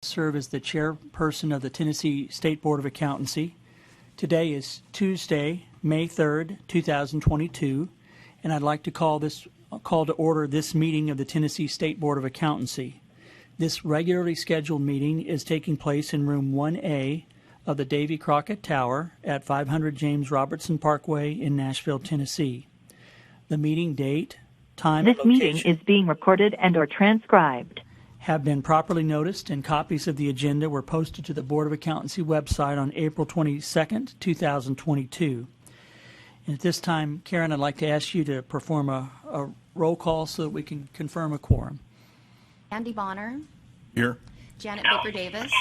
serve as the chairperson of the Tennessee State Board of Accountancy. Today is Tuesday, May 3rd, 2022, and I'd like to call to order this meeting of the Tennessee State Board of Accountancy. This regularly scheduled meeting is taking place in room 1A of the Davy Crockett Tower at 500 James Robertson Parkway in Nashville, Tennessee. The meeting date, time, and location. This meeting is being recorded and/or transcribed. Have been properly noticed, and copies of the agenda were posted to the Board of Accountancy website on April 22nd, 2022. And at this time, Karen, I'd like to ask you to perform a roll call so that we can confirm a quorum. Andy Bonner. Here. Janet Booker Davis.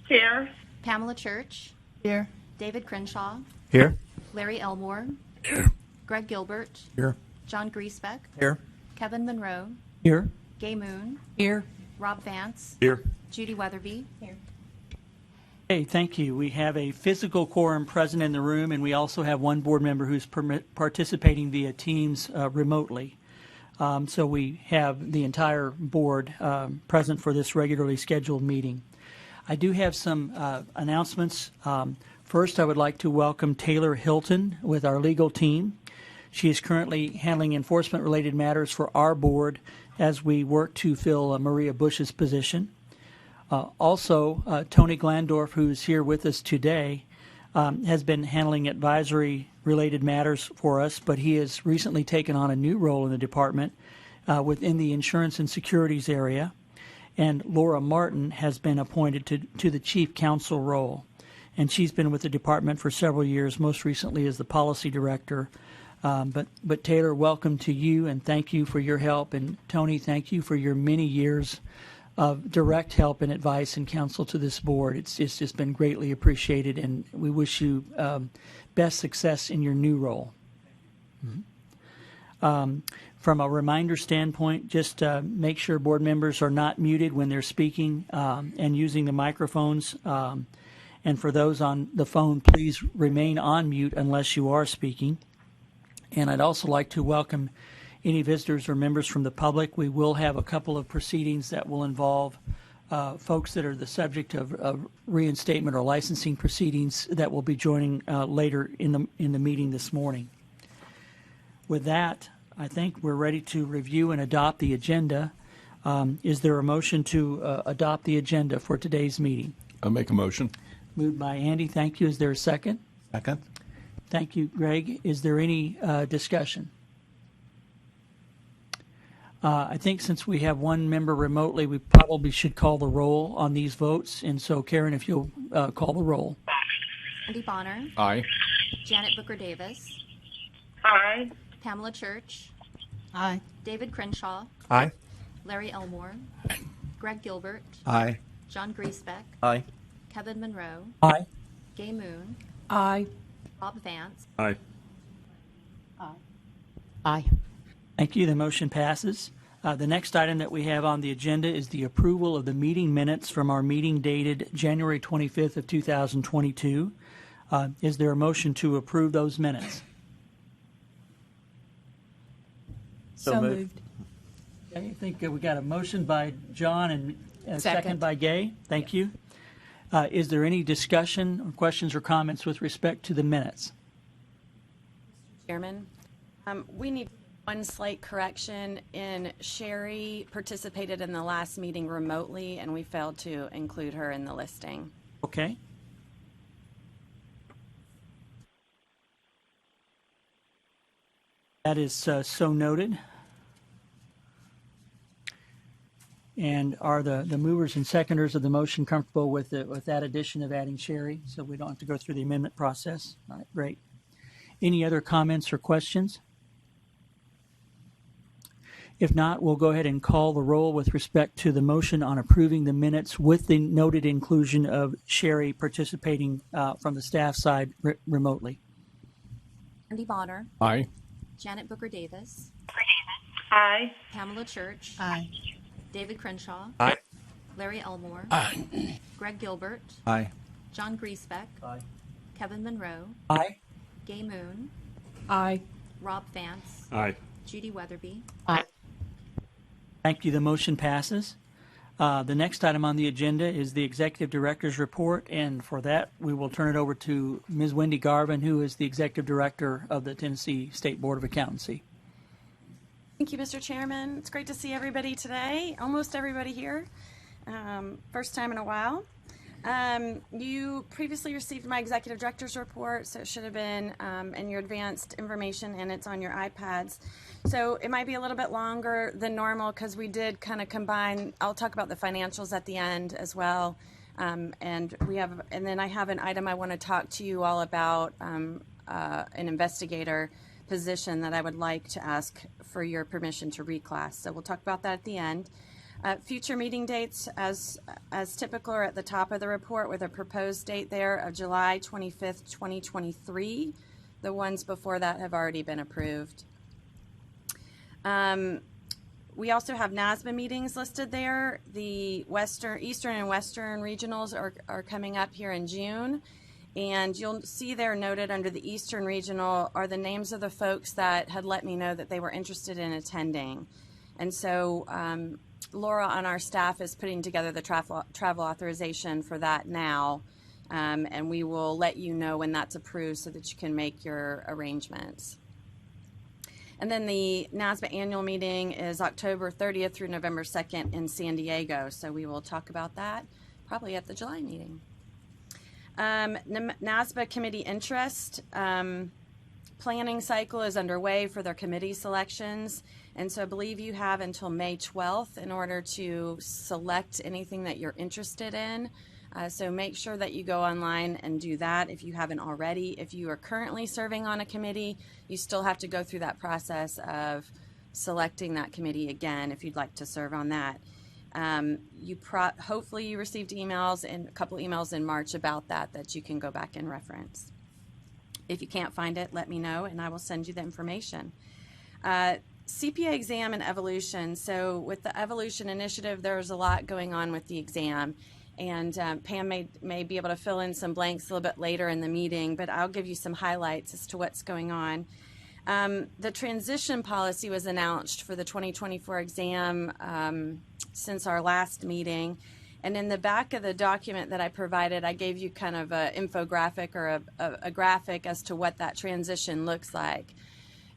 Here. Pamela Church. Here. David Crenshaw. Here. Larry Elmore. Here. Greg Gilbert. Here. John Griesbeck. Here. Kevin Monroe. Here. Gay Moon. Here. Rob Vance. Here. Judy Weatherby. Here. Hey, thank you. We have a physical quorum present in the room, and we also have one board member who's participating via Teams remotely. So we have the entire board present for this regularly scheduled meeting. I do have some announcements. First, I would like to welcome Taylor Hilton with our legal team. She is currently handling enforcement-related matters for our board as we work to fill Maria Bush's position. Also, Tony Glandorf, who's here with us today, has been handling advisory-related matters for us, but he has recently taken on a new role in the department within the insurance and securities area. And Laura Martin has been appointed to the chief counsel role. And she's been with the department for several years, most recently as the policy director. But Taylor, welcome to you, and thank you for your help. And Tony, thank you for your many years of direct help and advice and counsel to this board. It's just been greatly appreciated, and we wish you best success in your new role. Mm-hmm. From a reminder standpoint, just make sure board members are not muted when they're speaking and using the microphones. And for those on the phone, please remain on mute unless you are speaking. And I'd also like to welcome any visitors or members from the public. We will have a couple of proceedings that will involve folks that are the subject of reinstatement or licensing proceedings that will be joining later in the meeting this morning. With that, I think we're ready to review and adopt the agenda. Is there a motion to adopt the agenda for today's meeting? I'll make a motion. Moved by Andy. Thank you. Is there a second? Second. Thank you, Greg. Is there any discussion? I think since we have one member remotely, we probably should call the roll on these votes. And so, Karen, if you'll call the roll. Andy Bonner. Aye. Janet Booker Davis. Aye. Pamela Church. Aye. David Crenshaw. Aye. Larry Elmore. Greg Gilbert. Aye. John Griesbeck. Aye. Kevin Monroe. Aye. Gay Moon. Aye. Rob Vance. Aye. Aye. Thank you. The motion passes. The next item that we have on the agenda is the approval of the meeting minutes from our meeting dated January 25th of 2022. Is there a motion to approve those minutes? So moved. Okay, I think we got a motion by John and a second by Gay. Thank you. Is there any discussion or questions or comments with respect to the minutes? Chairman, we need one slight correction. Sherry participated in the last meeting remotely, and we failed to include her in the listing. Okay. That is so noted. And are the movers and seconders of the motion comfortable with that addition of adding Sherry, so we don't have to go through the amendment process? All right, great. Any other comments or questions? If not, we'll go ahead and call the roll with respect to the motion on approving the minutes with the noted inclusion of Sherry participating from the staff side remotely. Andy Bonner. Aye. Janet Booker Davis. Aye. Pamela Church. Aye. David Crenshaw. Aye. Larry Elmore. Aye. Greg Gilbert. Aye. John Griesbeck. Aye. Kevin Monroe. Aye. Gay Moon. Aye. Rob Vance. Aye. Judy Weatherby. Aye. Thank you. The motion passes. The next item on the agenda is the Executive Director's Report, and for that, we will turn it over to Ms. Wendy Garvin, who is the Executive Director of the Tennessee State Board of Accountancy. Thank you, Mr. Chairman. It's great to see everybody today, almost everybody here. First time in a while. You previously received my Executive Director's Report, so it should have been in your advanced information, and it's on your iPads. So it might be a little bit longer than normal because we did kind of combine. I'll talk about the financials at the end as well. And then I have an item I want to talk to you all about, an investigator position that I would like to ask for your permission to reclass. So we'll talk about that at the end. Future meeting dates, as typical, are at the top of the report with a proposed date there of July 25th, 2023. The ones before that have already been approved. We also have NASBA meetings listed there. The Eastern and Western regionals are coming up here in June. And you'll see there noted under the Eastern Regional are the names of the folks that had let me know that they were interested in attending. And so Laura on our staff is putting together the travel authorization for that now. And we will let you know when that's approved so that you can make your arrangements. And then the NASBA annual meeting is October 30th through November 2nd in San Diego. So we will talk about that probably at the July meeting. NASBA committee interest planning cycle is underway for their committee selections. And so I believe you have until May 12th in order to select anything that you're interested in. So make sure that you go online and do that if you haven't already. If you are currently serving on a committee, you still have to go through that process of selecting that committee again if you'd like to serve on that. Hopefully you received emails and a couple emails in March about that you can go back and reference. If you can't find it, let me know and I will send you the information. CPA exam and evolution. So with the evolution initiative, there's a lot going on with the exam. And Pam may be able to fill in some blanks a little bit later in the meeting, but I'll give you some highlights as to what's going on. The transition policy was announced for the 2024 exam since our last meeting. And in the back of the document that I provided, I gave you kind of an infographic or a graphic as to what that transition looks like.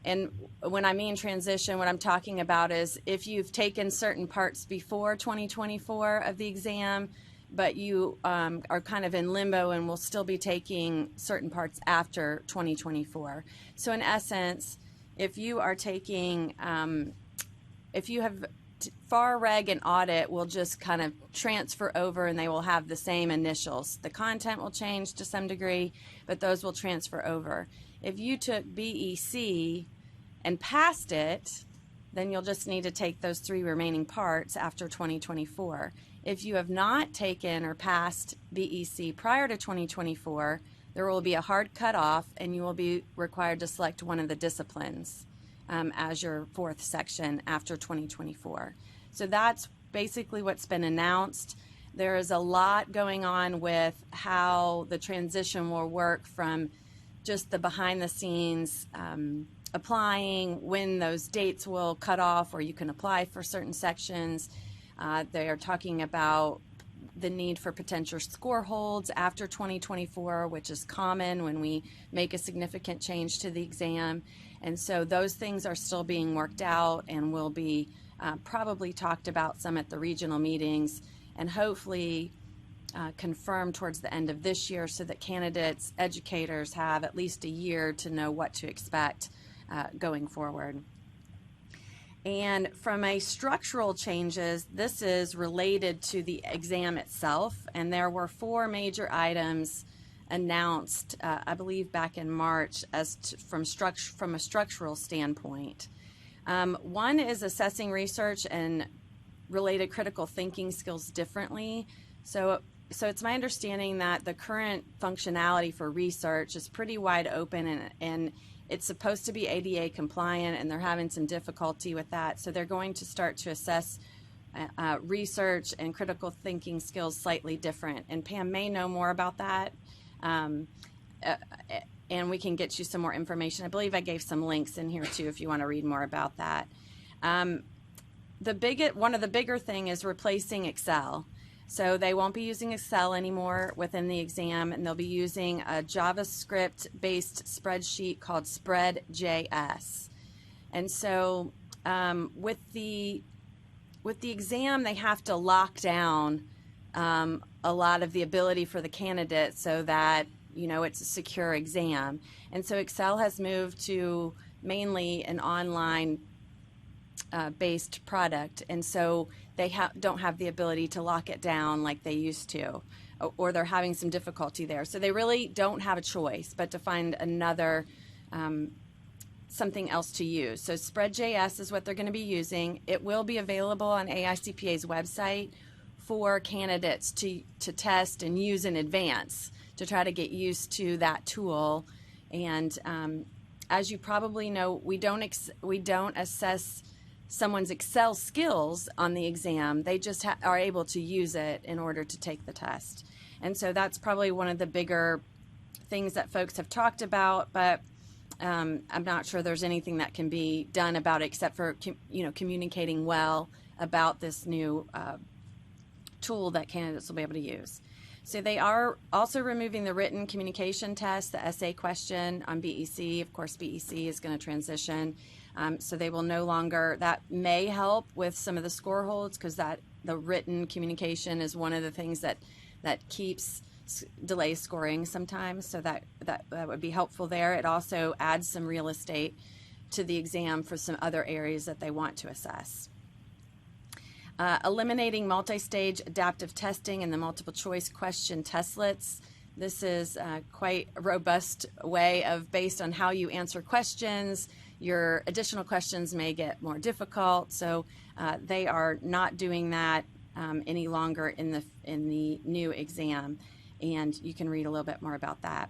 And when I mean transition, what I'm talking about is if you've taken certain parts before 2024 of the exam, but you are kind of in limbo and will still be taking certain parts after 2024. So in essence, if you are taking, if you have FAR, Reg, and Audit will just kind of transfer over and they will have the same initials. The content will change to some degree, but those will transfer over. If you took BEC and passed it, then you'll just need to take those 3 remaining parts after 2024. If you have not taken or passed BEC prior to 2024, there will be a hard cutoff and you will be required to select one of the disciplines as your 4th section after 2024. So that's basically what's been announced. There is a lot going on with how the transition will work from just the behind the scenes applying, when those dates will cut off or you can apply for certain sections. They are talking about the need for potential score holds after 2024, which is common when we make a significant change to the exam. And so those things are still being worked out and will be probably talked about some at the regional meetings and hopefully confirmed towards the end of this year so that candidates, educators have at least a year to know what to expect going forward. And from a structural changes, this is related to the exam itself, and there were 4 major items announced, I believe back in March, from a structural standpoint. One is assessing research and related critical thinking skills differently. So it's my understanding that the current functionality for research is pretty wide open and it's supposed to be ADA compliant, and they're having some difficulty with that. So they're going to start to assess research and critical thinking skills slightly different. And Pam may know more about that, and we can get you some more information. I believe I gave some links in here too if you want to read more about that. one of the bigger thing is replacing Excel. So they won't be using Excel anymore within the exam, and they'll be using a JavaScript-based spreadsheet called Spread.js. And so with the exam, they have to lock down a lot of the ability for the candidate so that, you know, it's a secure exam. And so Excel has moved to mainly an online based product, and so they don't have the ability to lock it down like they used to, or they're having some difficulty there. So they really don't have a choice but to find another something else to use. So Spread.js is what they're going to be using. It will be available on AICPA's website for candidates to test and use in advance to try to get used to that tool. And as you probably know, we don't assess someone's Excel skills on the exam. They just are able to use it in order to take the test. And so that's probably one of the bigger things that folks have talked about, but I'm not sure there's anything that can be done about it except for communicating well about this new tool that candidates will be able to use. So they are also removing the written communication test, the essay question on BEC. Of course, BEC is going to transition. So they will no longer, that may help with some of the score holds, because the written communication is one of the things that delays scoring sometimes. So that would be helpful there. It also adds some real estate to the exam for some other areas that they want to assess. Eliminating multi-stage adaptive testing and the multiple choice question testlets. This is quite a robust way of, based on how you answer questions, your additional questions may get more difficult. So they are not doing that any longer in the new exam, and you can read a little bit more about that.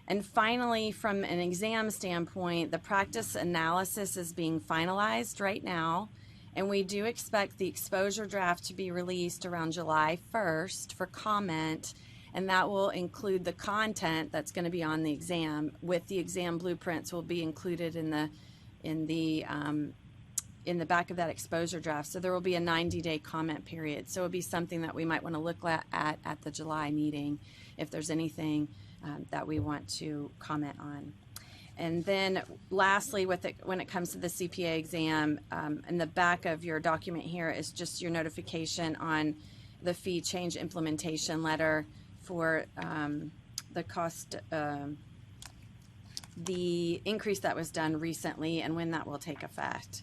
And finally, from an exam standpoint, the practice analysis is being finalized right now, and we do expect the exposure draft to be released around July 1st for comment, and that will include the content that's going to be on the exam, with the exam blueprints will be included in the back of that exposure draft. So there will be a 90-day comment period. So it'll be something that we might want to look at the July meeting if there's anything that we want to comment on. And then lastly, when it comes to the CPA exam, in the back of your document here is just your notification on the fee change implementation letter for the cost, the increase that was done recently and when that will take effect.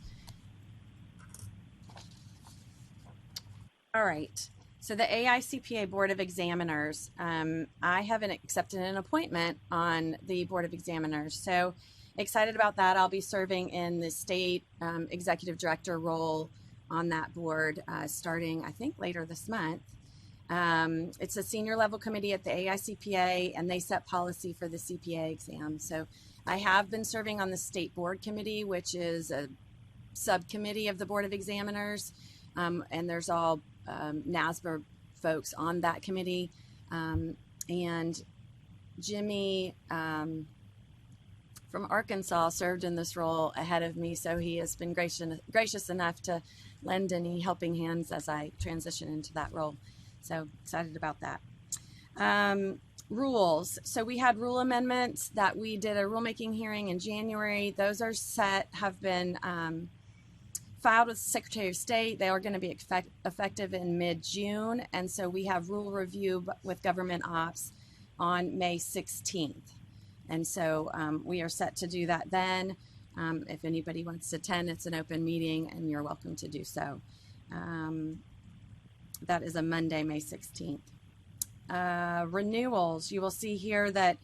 All right. So the AICPA Board of Examiners, I haven't accepted an appointment on the Board of Examiners. So excited about that. I'll be serving in the state executive director role on that board starting, I think, later this month. It's a senior level committee at the AICPA, and they set policy for the CPA exam. So I have been serving on the state board committee, which is a subcommittee of the Board of Examiners, and there's all NASBR folks on that committee, and Jimmy from Arkansas served in this role ahead of me, so he has been gracious enough to lend any helping hands as I transition into that role. So excited about that. Rules. So we had rule amendments that we did a rulemaking hearing in January. Those are set, have been filed with the Secretary of State. They are going to be effective in mid-June, and so we have rule review with government ops on May 16th. And so we are set to do that then. If anybody wants to attend, it's an open meeting, and you're welcome to do so. That is a Monday, May 16th. Renewals. You will see here that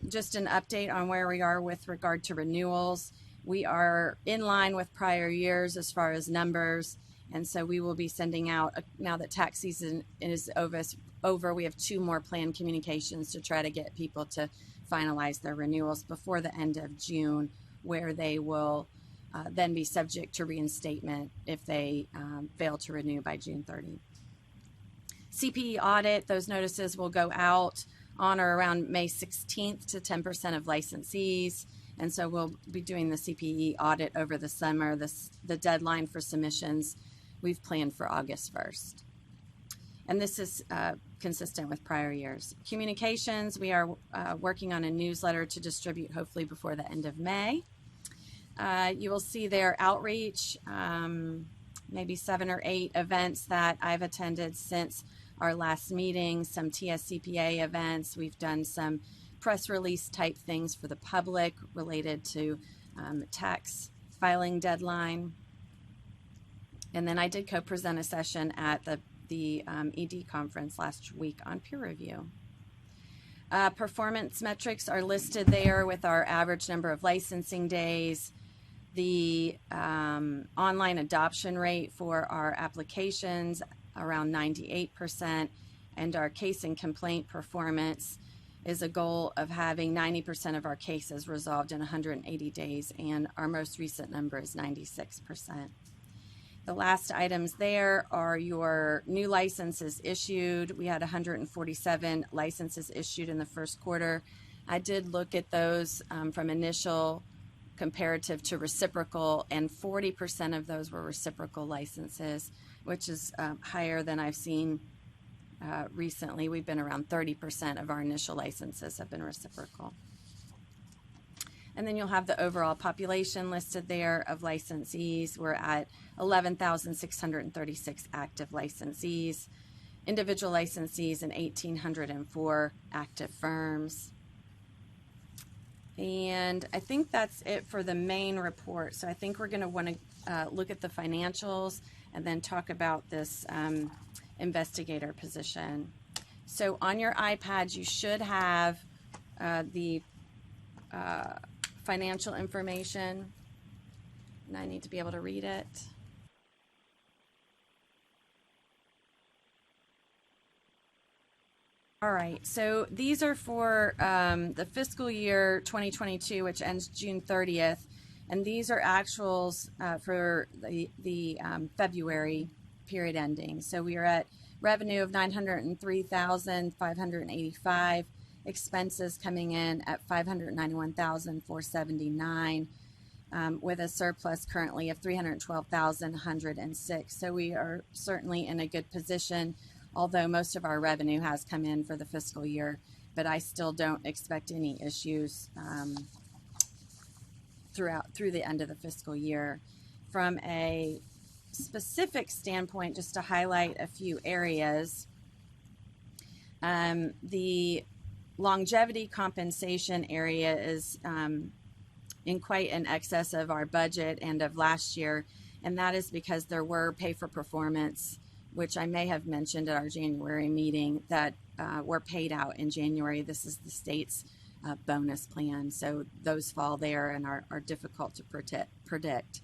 just an update on where we are with regard to renewals. We are in line with prior years as far as numbers, and so we will be sending out, now that tax season is over, we have 2 more planned communications to try to get people to finalize their renewals before the end of June, where they will then be subject to reinstatement if they fail to renew by June 30. Cpe Audit, those notices will go out on or around May 16th to 10% of licensees. And so we'll be doing the CPE audit over the summer. The deadline for submissions we've planned for August 1st. And this is consistent with prior years. Communications, we are working on a newsletter to distribute hopefully before the end of May. You will see there outreach, maybe 7 or 8 events that I've attended since our last meeting, some TSCPA events. We've done some press release type things for the public related to tax filing deadline. And then I did co-present a session at the ED conference last week on peer review. Performance metrics are listed there with our average number of licensing days, the online adoption rate for our applications around 98%, and our case and complaint performance is a goal of having 90% of our cases resolved in 180 days, and our most recent number is 96%. The last items there are your new licenses issued. We had 147 licenses issued in the first quarter. I did look at those from initial comparative to reciprocal, and 40% of those were reciprocal licenses, which is higher than I've seen recently. We've been around 30% of our initial licenses have been reciprocal. And then you'll have the overall population listed there of licensees. We're at 11,636 active licensees, individual licensees, and 1,804 active firms. And I think that's it for the main report. So I think we're going to want to look at the financials and then talk about this investigator position. So on your iPads, you should have the financial information, and I need to be able to read it. All right, so these are for the fiscal year 2022, which ends June 30th, and these are actuals for the February period ending. So we are at revenue of $903,585, expenses coming in at $591,479, with a surplus currently of $312,106. So we are certainly in a good position, although most of our revenue has come in for the fiscal year, but I still don't expect any issues through the end of the fiscal year. From a specific standpoint, just to highlight a few areas, the longevity compensation area is in quite an excess of our budget and of last year, and that is because there were pay for performance, which I may have mentioned at our January meeting, that were paid out in January. This is the state's bonus plan, so those fall there and are difficult to predict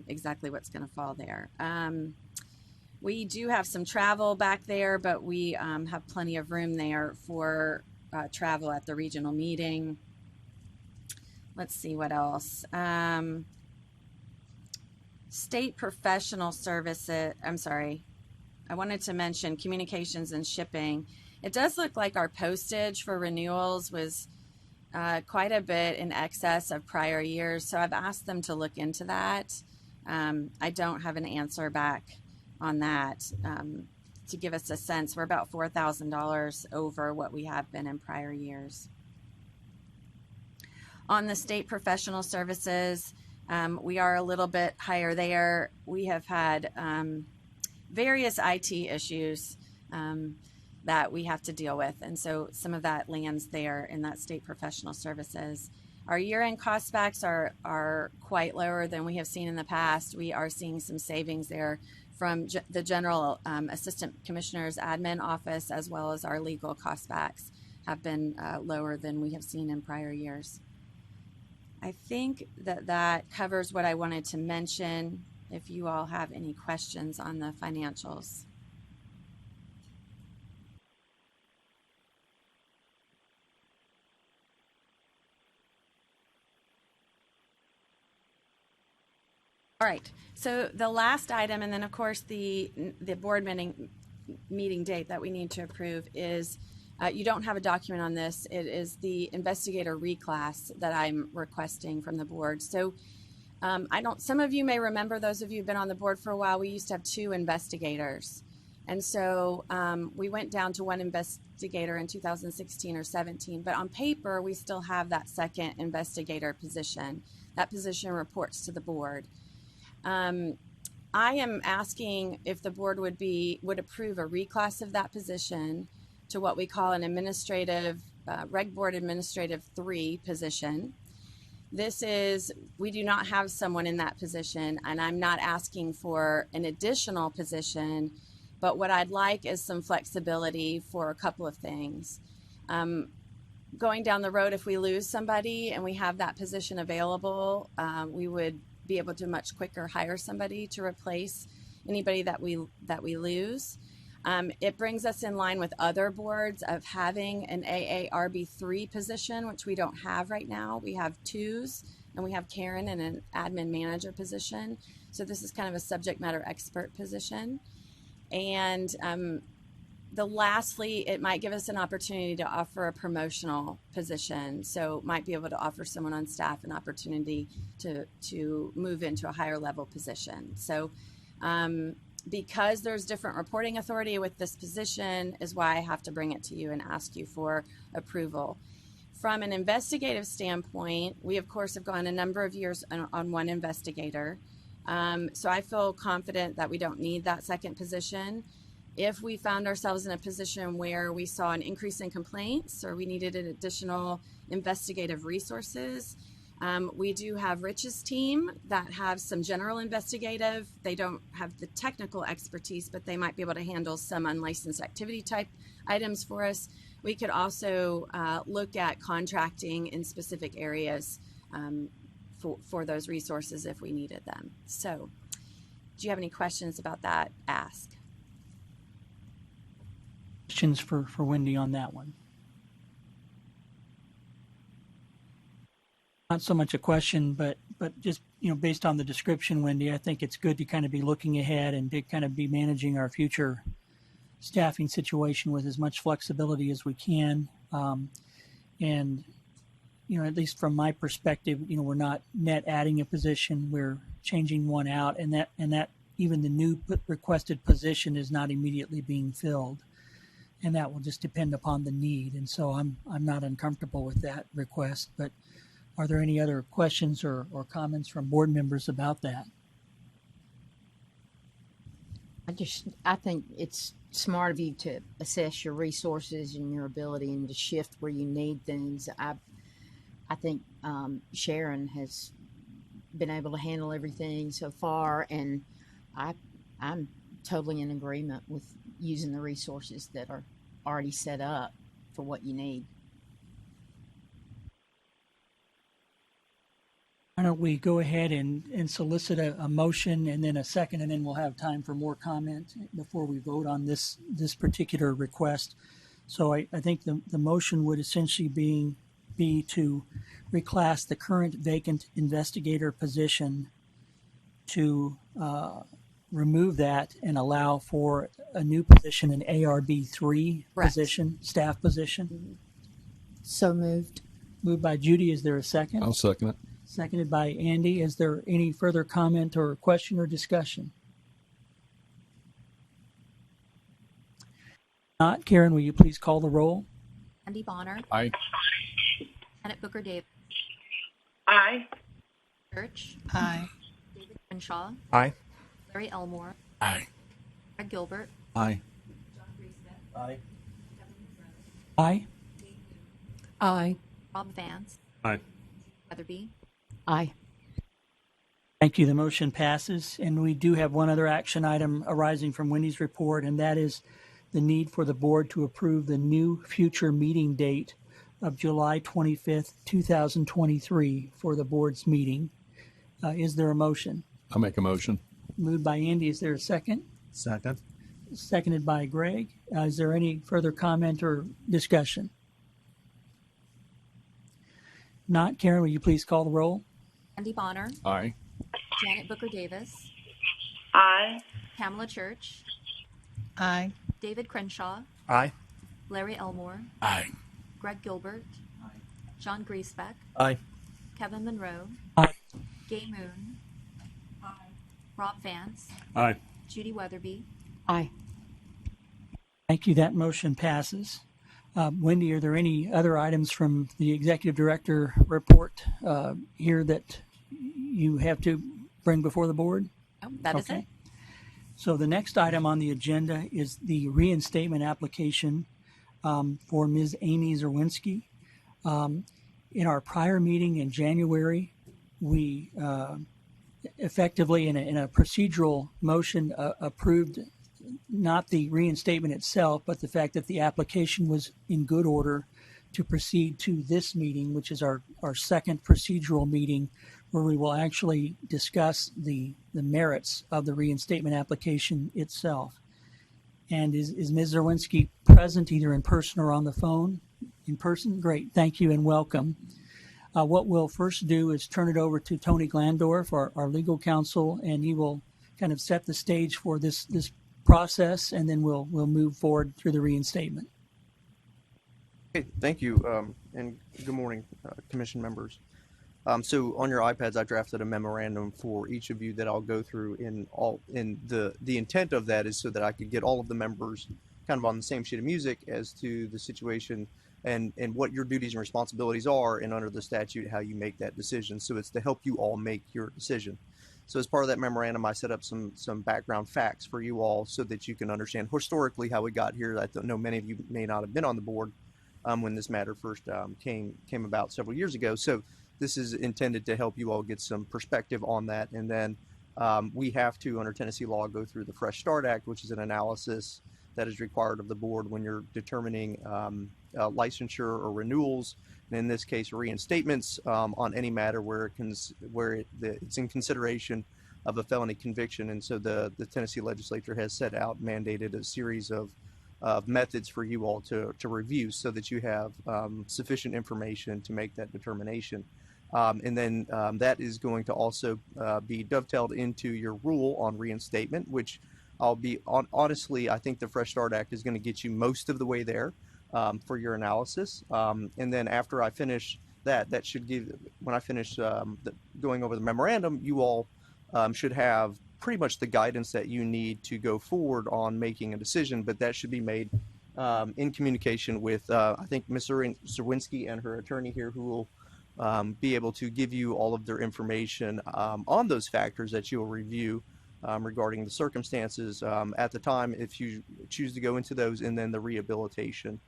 exactly what's going to fall there. We do have some travel back there, but we have plenty of room there for travel at the regional meeting. Let's see what else. State professional services, I wanted to mention communications and shipping. It does look like our postage for renewals was quite a bit in excess of prior years, so I've asked them to look into that. I don't have an answer back on that. To give us a sense, we're about $4,000 over what we have been in prior years. On the state professional services, we are a little bit higher there. We have had various IT issues that we have to deal with, and so some of that lands there in that state professional services. Our year-end cost backs are quite lower than we have seen in the past. We are seeing some savings there from the General Assistant Commissioner's admin office, as well as our legal cost backs have been lower than we have seen in prior years. I think that covers what I wanted to mention. If you all have any questions on the financials. All right, so the last item, and then of course the board meeting date that we need to approve is You don't have a document on this. It is the investigator reclass that I'm requesting from the board. So some of you may remember, those of you who've been on the board for a while, we used to have 2 investigators. And so we went down to 1 investigator in 2016 or 17, but on paper, we still have that second investigator position. That position reports to the board. I am asking if the board would approve a reclass of that position to what we call an administrative, Reg Board Administrative 3 position. We do not have someone in that position, and I'm not asking for an additional position, but what I'd like is some flexibility for a couple of things. Going down the road, if we lose somebody and we have that position available, we would be able to much quicker hire somebody to replace anybody that we lose. It brings us in line with other boards of having an AARB3 position, which we don't have right now. We have 2s, and we have Karen in an admin manager position. So this is kind of a subject matter expert position. And lastly, it might give us an opportunity to offer a promotional position. So might be able to offer someone on staff an opportunity to move into a higher level position. So because there's different reporting authority with this position is why I have to bring it to you and ask you for approval. From an investigative standpoint, we of course have gone a number of years on 1 investigator. So I feel confident that we don't need that second position. If we found ourselves in a position where we saw an increase in complaints or we needed an additional investigative resources, we do have Rich's team that have some general investigative. They don't have the technical expertise, but they might be able to handle some unlicensed activity type items for us. We could also look at contracting in specific areas for those resources if we needed them. So do you have any questions about that? Ask. Questions for Wendy on that one? Not so much a question, but just, based on the description, Wendy, I think it's good to kind of be looking ahead and to kind of be managing our future staffing situation with as much flexibility as we can. And, at least from my perspective, we're not net adding a position, we're changing one out, and that even the new requested position is not immediately being filled. And that will just depend upon the need. And so I'm not uncomfortable with that request, but are there any other questions or comments from board members about that? I think it's smart of you to assess your resources and your ability and to shift where you need things. I think Sharon has been able to handle everything so far, and I'm totally in agreement with using the resources that are already set up for what you need. Why don't we go ahead and solicit a motion and then a second, and then we'll have time for more comment before we vote on this particular request. So I think the motion would essentially be to reclass the current vacant investigator position to remove that and allow for a new position, an ARB3 position, staff position. So moved. Moved by Judy. Is there a second? I'll second it. Seconded by Andy. Is there any further comment or question or discussion? Not. Karen, will you please call the roll? Andy Bonner. Aye. Janet Booker Davis. Aye. Church. Aye. David Crenshaw. Aye. Larry Elmore. Aye. Greg Gilbert. Aye. Aye. Aye. Aye. Rob Vance. Aye. Weatherby. Aye. Thank you. The motion passes. And we do have one other action item arising from Wendy's report, and that is the need for the board to approve the new future meeting date of July 25th, 2023 for the board's meeting. Is there a motion? I'll make a motion. Moved by Andy. Is there a second? Second. Seconded by Greg. Is there any further comment or discussion? Not. Karen, will you please call the roll? Andy Bonner. Aye. Janet Booker Davis. Aye. Pamela Church. Aye. David Crenshaw. Aye. Larry Elmore, Aye. Greg Gilbert, John Griesbeck, Aye. Kevin Monroe, Aye. Gay Moon, Rob Vance, Aye. Judy Weatherby, Aye. Thank you. That motion passes. Wendy, are there any other items from the executive director report here that you have to bring before the board? Oh, that is it. So the next item on the agenda is the reinstatement application for Ms. Amy Zerwinski. In our prior meeting in January, we effectively, in a procedural motion, approved not the reinstatement itself, but the fact that the application was in good order to proceed to this meeting, which is our second procedural meeting, where we will actually discuss the merits of the reinstatement application itself. And is Ms. Zerwinski present either in person or on the phone? In person? Great. Thank you and welcome. What we'll first do is turn it over to Tony Glandorf, our legal counsel, and he will kind of set the stage for this process, and then we'll move forward through the reinstatement. Okay, thank you, and good morning, commission members. So on your iPads, I drafted a memorandum for each of you that I'll go through the intent of that is so that I could get all of the members kind of on the same sheet of music as to the situation and what your duties and responsibilities are, and under the statute, how you make that decision. So it's to help you all make your decision. So as part of that memorandum, I set up some background facts for you all so that you can understand historically how we got here. I know many of you may not have been on the board when this matter first came about several years ago. So this is intended to help you all get some perspective on that. And then we have to, under Tennessee law, go through the Fresh Start Act, which is an analysis that is required of the board when you're determining licensure or renewals, and in this case reinstatements on any matter where it's in consideration of a felony conviction. And so the Tennessee legislature has set out, mandated a series of methods for you all to review so that you have sufficient information to make that determination. And then that is going to also be dovetailed into your rule on reinstatement, which honestly, I think the Fresh Start Act is going to get you most of the way there for your analysis. And then after I finish that should give, when I finish going over the memorandum, you all should have pretty much the guidance that you need to go forward on making a decision, but that should be made in communication with, I think, Ms. Zerwinski and her attorney here, who will be able to give you all of their information on those factors that you will review regarding the circumstances at the time, if you choose to go into those, and then the rehabilitation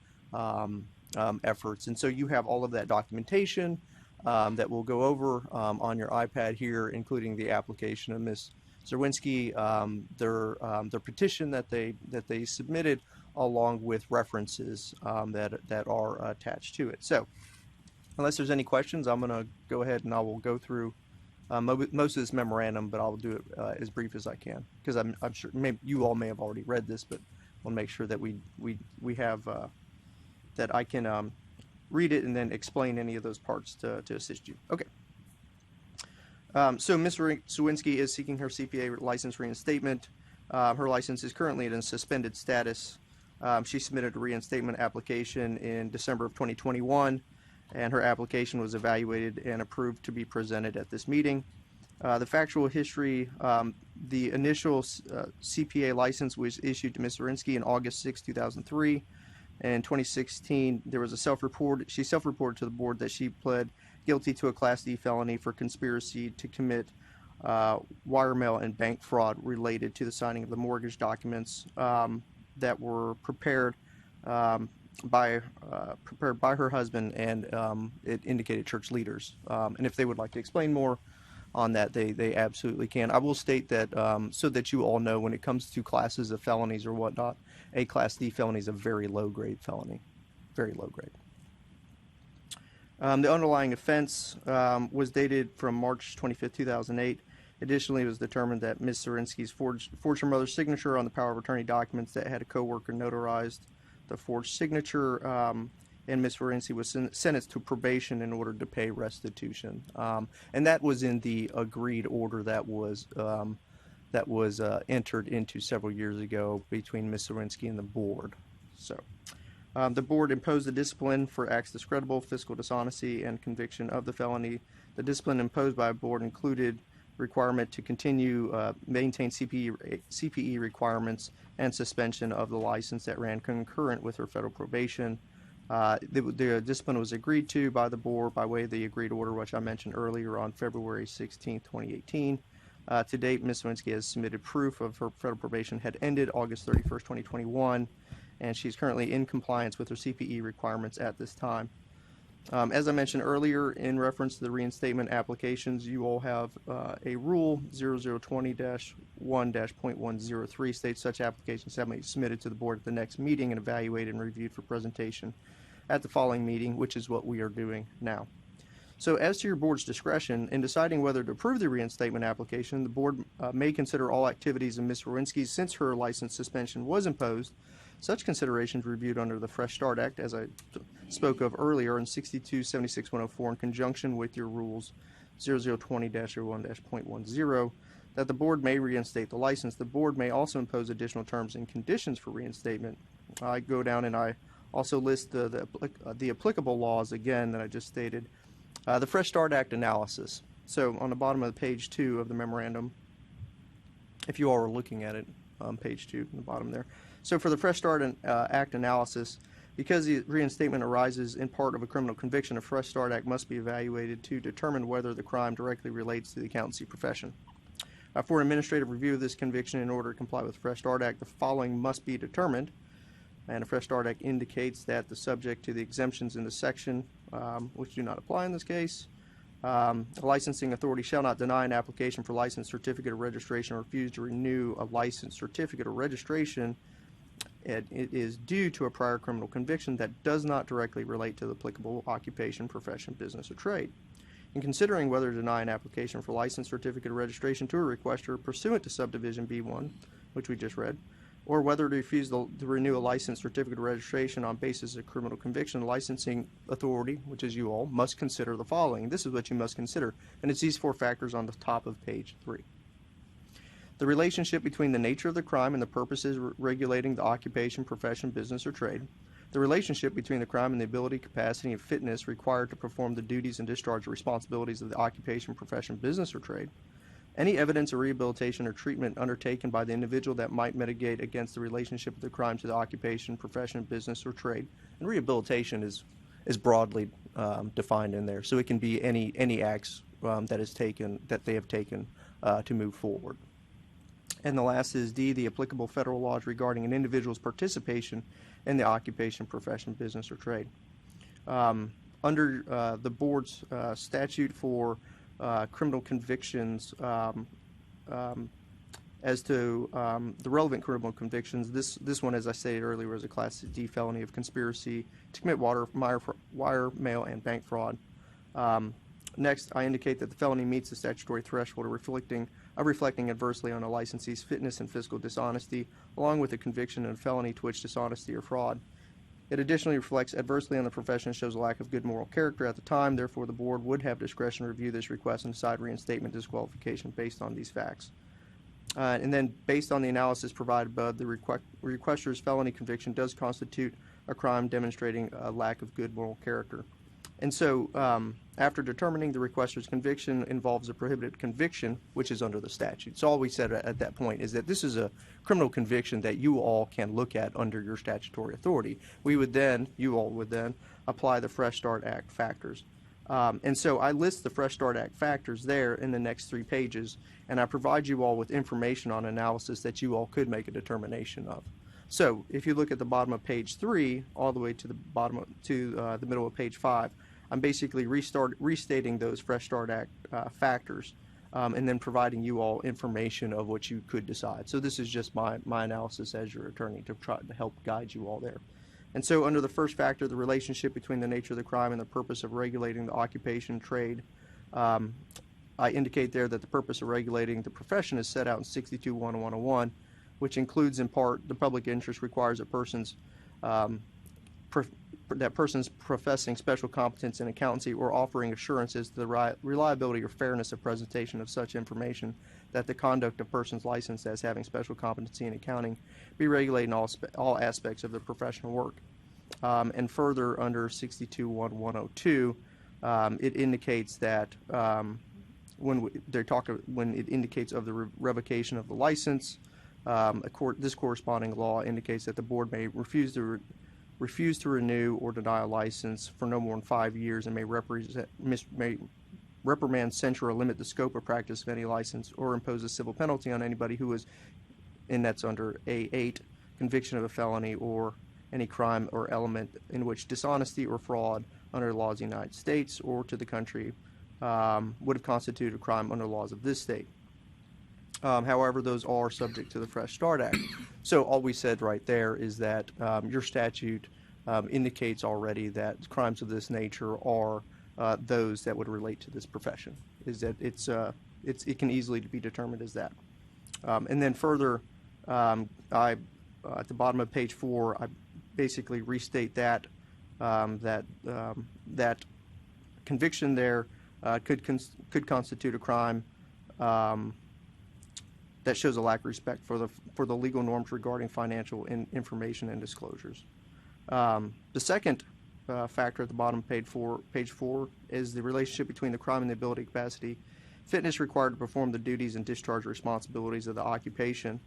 efforts. And so you have all of that documentation that we'll go over on your iPad here, including the application of Ms. Zerwinski, their petition that they submitted, along with references that are attached to it. So unless there's any questions, I'm going to go ahead and I will go through most of this memorandum, but I'll do it as brief as I can, because I'm sure maybe you all may have already read this, but we'll make sure that we have that I can read it and then explain any of those parts to assist you. Okay. So Ms. Zerwinski is seeking her CPA license reinstatement. Her license is currently in a suspended status. She submitted a reinstatement application in December of 2021, and her application was evaluated and approved to be presented at this meeting. The factual history, the initial CPA license was issued to Ms. Zerwinski in August 6, 2003. In 2016, there was a she self-reported to the board that she pled guilty to a Class D felony for conspiracy to commit wire mail and bank fraud related to the signing of the mortgage documents that were prepared by her husband, and it indicated church leaders. And if they would like to explain more on that, they absolutely can. I will state that so that you all know, when it comes to classes of felonies or whatnot, a Class D felony is a very low-grade felony, very low grade. The underlying offense was dated from March 25, 2008. Additionally, it was determined that Ms. Zerwinski's forged her mother's signature on the power of attorney documents that had a co-worker notarized the forged signature, and Ms. Zerwinski was sentenced to probation in order to pay restitution. And that was in the agreed order that was entered into several years ago between Ms. Zerwinski and the board. So The board imposed the discipline for acts discreditable, fiscal dishonesty, and conviction of the felony. The discipline imposed by a board included requirement to continue maintain CPE requirements and suspension of the license that ran concurrent with her federal probation. The discipline was agreed to by the board by way of the agreed order, which I mentioned earlier, on February 16, 2018. To date, Ms. Lewinsky has submitted proof of her federal probation had ended August 31st, 2021, and she's currently in compliance with her CPE requirements at this time. As I mentioned earlier, in reference to the reinstatement applications, you all have a rule 0020-1-.103 states such applications have to be submitted to the board at the next meeting and evaluated and reviewed for presentation at the following meeting, which is what we are doing now. So as to your board's discretion, in deciding whether to approve the reinstatement application, the board may consider all activities of Ms. Lewinsky since her license suspension was imposed. Such considerations reviewed under the Fresh Start Act, as I spoke of earlier, in 62-76-104 in conjunction with your rules 0020-01-.10, that the board may reinstate the license. The board may also impose additional terms and conditions for reinstatement. I go down and I also list the applicable laws again that I just stated. The Fresh Start Act analysis. So on the bottom of page 2 of the memorandum, if you all are looking at it, page 2 in the bottom there. So for the Fresh Start Act analysis, because the reinstatement arises in part of a criminal conviction, a Fresh Start Act must be evaluated to determine whether the crime directly relates to the accountancy profession. For an administrative review of this conviction in order to comply with the Fresh Start Act, the following must be determined. And the Fresh Start Act indicates that the subject to the exemptions in the section, which do not apply in this case, a licensing authority shall not deny an application for license, certificate of registration, or refuse to renew a license, certificate, or registration. It is due to a prior criminal conviction that does not directly relate to the applicable occupation, profession, business, or trade. In considering whether to deny an application for license, certificate, or registration to a requester pursuant to subdivision B1, which we just read, or whether to refuse to renew a license, certificate, or registration on basis of criminal conviction, the licensing authority, which is you all, must consider the following. This is what you must consider, and it's these 4 factors on the top of page 3. The relationship between the nature of the crime and the purposes regulating the occupation, profession, business, or trade. The relationship between the crime and the ability, capacity, and fitness required to perform the duties and discharge the responsibilities of the occupation, profession, business, or trade. Any evidence of rehabilitation or treatment undertaken by the individual that might mitigate against the relationship of the crime to the occupation, profession, business, or trade. And rehabilitation is broadly defined in there, so it can be any acts that they have taken to move forward. And the last is D, the applicable federal laws regarding an individual's participation in the occupation, profession, business, or trade. Under the board's statute for criminal convictions, as to the relevant criminal convictions, this one, as I stated earlier, was a Class D felony of conspiracy to commit wire, mail, and bank fraud. Next, I indicate that the felony meets the statutory threshold of reflecting adversely on a licensee's fitness and fiscal dishonesty, along with a conviction of felony to which dishonesty or fraud. It additionally reflects adversely on the profession and shows a lack of good moral character at the time. Therefore, the board would have discretion to review this request and decide reinstatement disqualification based on these facts. And then, based on the analysis provided above, the requester's felony conviction does constitute a crime demonstrating a lack of good moral character. And so, after determining the requester's conviction involves a prohibited conviction, which is under the statute. So all we said at that point is that this is a criminal conviction that you all can look at under your statutory authority. You all would then apply the Fresh Start Act factors. And so I list the Fresh Start Act factors there in the next 3 pages, and I provide you all with information on analysis that you all could make a determination of. So if you look at the bottom of page 3 all the way to the the middle of page 5, I'm basically restating those Fresh Start Act factors, and then providing you all information of what you could decide. So this is just my analysis as your attorney to try to help guide you all there. And so under the first factor, the relationship between the nature of the crime and the purpose of regulating the occupation, trade, I indicate there that the purpose of regulating the profession is set out in 62-101, which includes in part the public interest requires that persons professing special competence in accountancy or offering assurances to the reliability or fairness of presentation of such information, that the conduct of persons licensed as having special competency in accounting be regulated in all aspects of their professional work. And further, under 62.1.102, it indicates that when it indicates of the revocation of the license, this corresponding law indicates that the board may refuse to renew or deny a license for no more than 5 years and may reprimand, censure, or limit the scope or practice of any license or impose a civil penalty on anybody who is, and that's under A8, conviction of a felony or any crime or element in which dishonesty or fraud under the laws of the United States or to the country would have constituted a crime under the laws of this state. However, those are subject to the Fresh Start Act. So all we said right there is that your statute indicates already that crimes of this nature are those that would relate to this profession. Is that it can easily be determined as that. And then further, at the bottom of page 4, I basically restate that that conviction there could constitute a crime that shows a lack of respect for the legal norms regarding financial information and disclosures. The second factor at the bottom of page 4 is the relationship between the crime and the ability, capacity, fitness required to perform the duties and discharge responsibilities of the occupation.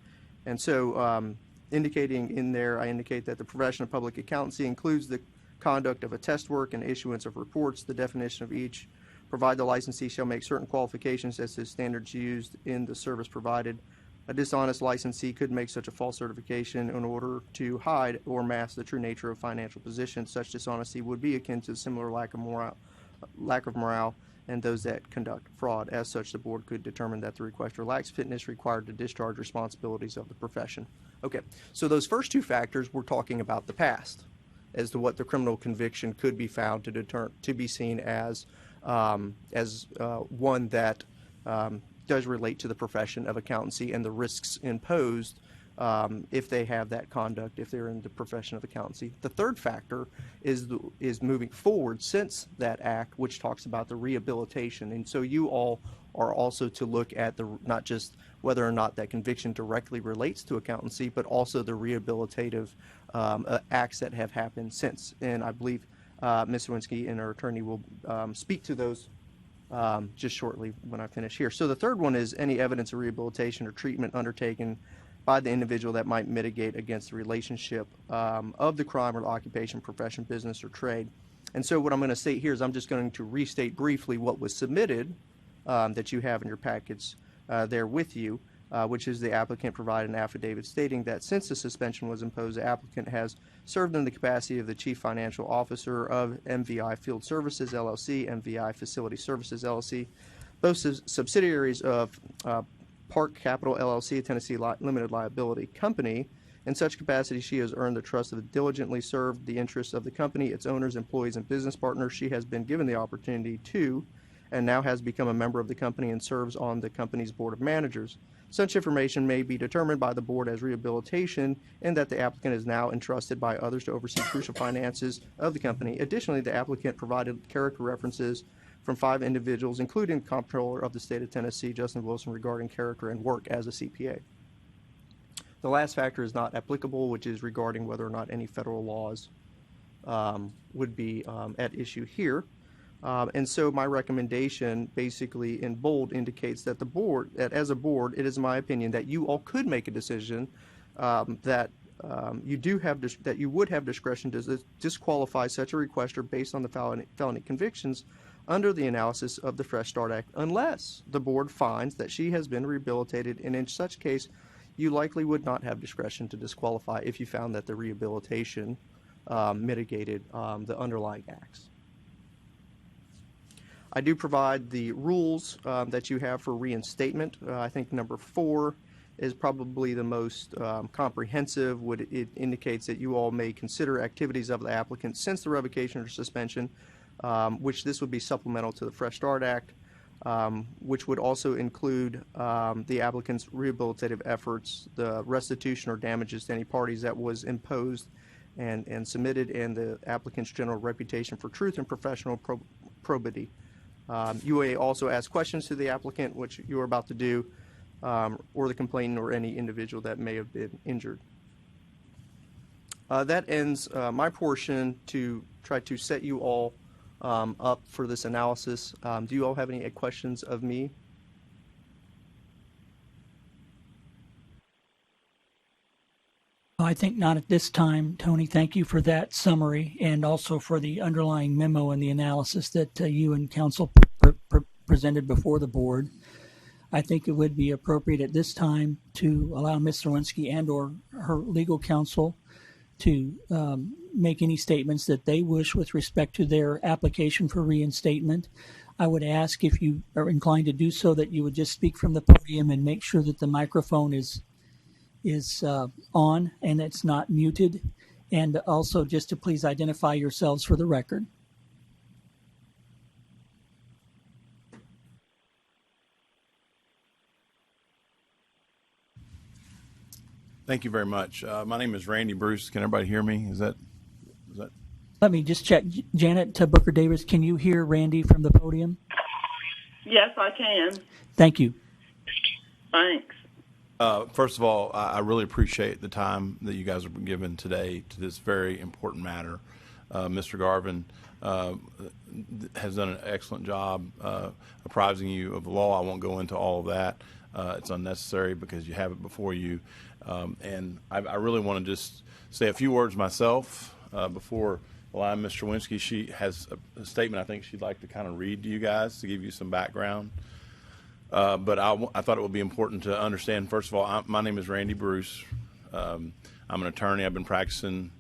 And so indicating in there, I indicate that the profession of public accountancy includes the conduct of a test work and issuance of reports, the definition of each. Provide the licensee shall make certain qualifications as to standards used in the service provided. A dishonest licensee could make such a false certification in order to hide or mask the true nature of financial position. Such dishonesty would be akin to similar lack of morale and those that conduct fraud. As such, the board could determine that the requester lacks fitness required to discharge responsibilities of the profession. Okay, so those first two factors, we're talking about the past as to what the criminal conviction could be found to be seen as one that does relate to the profession of accountancy and the risks imposed if they have that conduct, if they're in the profession of accountancy. The third factor is moving forward since that act, which talks about the rehabilitation. And so you all are also to look at not just whether or not that conviction directly relates to accountancy, but also the rehabilitative acts that have happened since. And I believe Ms. Lewinsky and her attorney will speak to those just shortly when I finish here. So the third one is any evidence of rehabilitation or treatment undertaken by the individual that might mitigate against the relationship of the crime or the occupation, profession, business, or trade. And so what I'm going to state here is I'm just going to restate briefly what was submitted that you have in your packets there with you, which is the applicant provided an affidavit stating that since the suspension was imposed, the applicant has served in the capacity of the Chief Financial Officer of MVI Field Services, LLC, MVI Facility Services, LLC, both subsidiaries of Park Capital, LLC, a Tennessee Limited Liability Company. In such capacity, she has earned the trust of diligently served the interests of the company, its owners, employees, and business partners. She has been given the opportunity to, and now has become a member of the company and serves on the company's board of managers. Such information may be determined by the board as rehabilitation, and that the applicant is now entrusted by others to oversee crucial finances of the company. Additionally, the applicant provided character references from 5 individuals, including the comptroller of the state of Tennessee, Justin Wilson, regarding character and work as a CPA. The last factor is not applicable, which is regarding whether or not any federal laws would be at issue here. And so my recommendation basically in bold indicates that the board, that as a board, it is my opinion that you all could make a decision that you would have discretion to disqualify such a requester based on the felony convictions under the analysis of the Fresh Start Act, unless the board finds that she has been rehabilitated, and in such case, you likely would not have discretion to disqualify if you found that the rehabilitation mitigated the underlying acts. I do provide the rules that you have for reinstatement. I think number 4 is probably the most comprehensive. It indicates that you all may consider activities of the applicant since the revocation or suspension, which this would be supplemental to the Fresh Start Act, which would also include the applicant's rehabilitative efforts, the restitution or damages to any parties that was imposed and submitted, and the applicant's general reputation for truth and professional probity. You may also ask questions to the applicant, which you are about to do, or the complainant or any individual that may have been injured. That ends my portion to try to set you all up for this analysis. Do you all have any questions of me? I think not at this time, Tony. Thank you for that summary and also for the underlying memo and the analysis that you and counsel presented before the board. I think it would be appropriate at this time to allow Ms. Lewinsky and or her legal counsel to make any statements that they wish with respect to their application for reinstatement. I would ask, if you are inclined to do so, that you would just speak from the podium and make sure that the microphone is on and it's not muted, and also just to please identify yourselves for the record. Thank you very much. My name is Randy Bruce. Can everybody hear me? Is that? Let me just check. Janet Booker Davis, can you hear Randy from the podium? Yes, I can. Thank you. Thanks. First of all, I really appreciate the time that you guys have given today to this very important matter. Mr. Garvin has done an excellent job apprising you of the law. I won't go into all of that. It's unnecessary because you have it before you. And I really want to just say a few words myself before allowing Ms. Lewinsky. She has a statement I think she'd like to kind of read to you guys to give you some background. But I thought it would be important to understand, first of all, my name is Randy Bruce. I'm an attorney. I've been practicing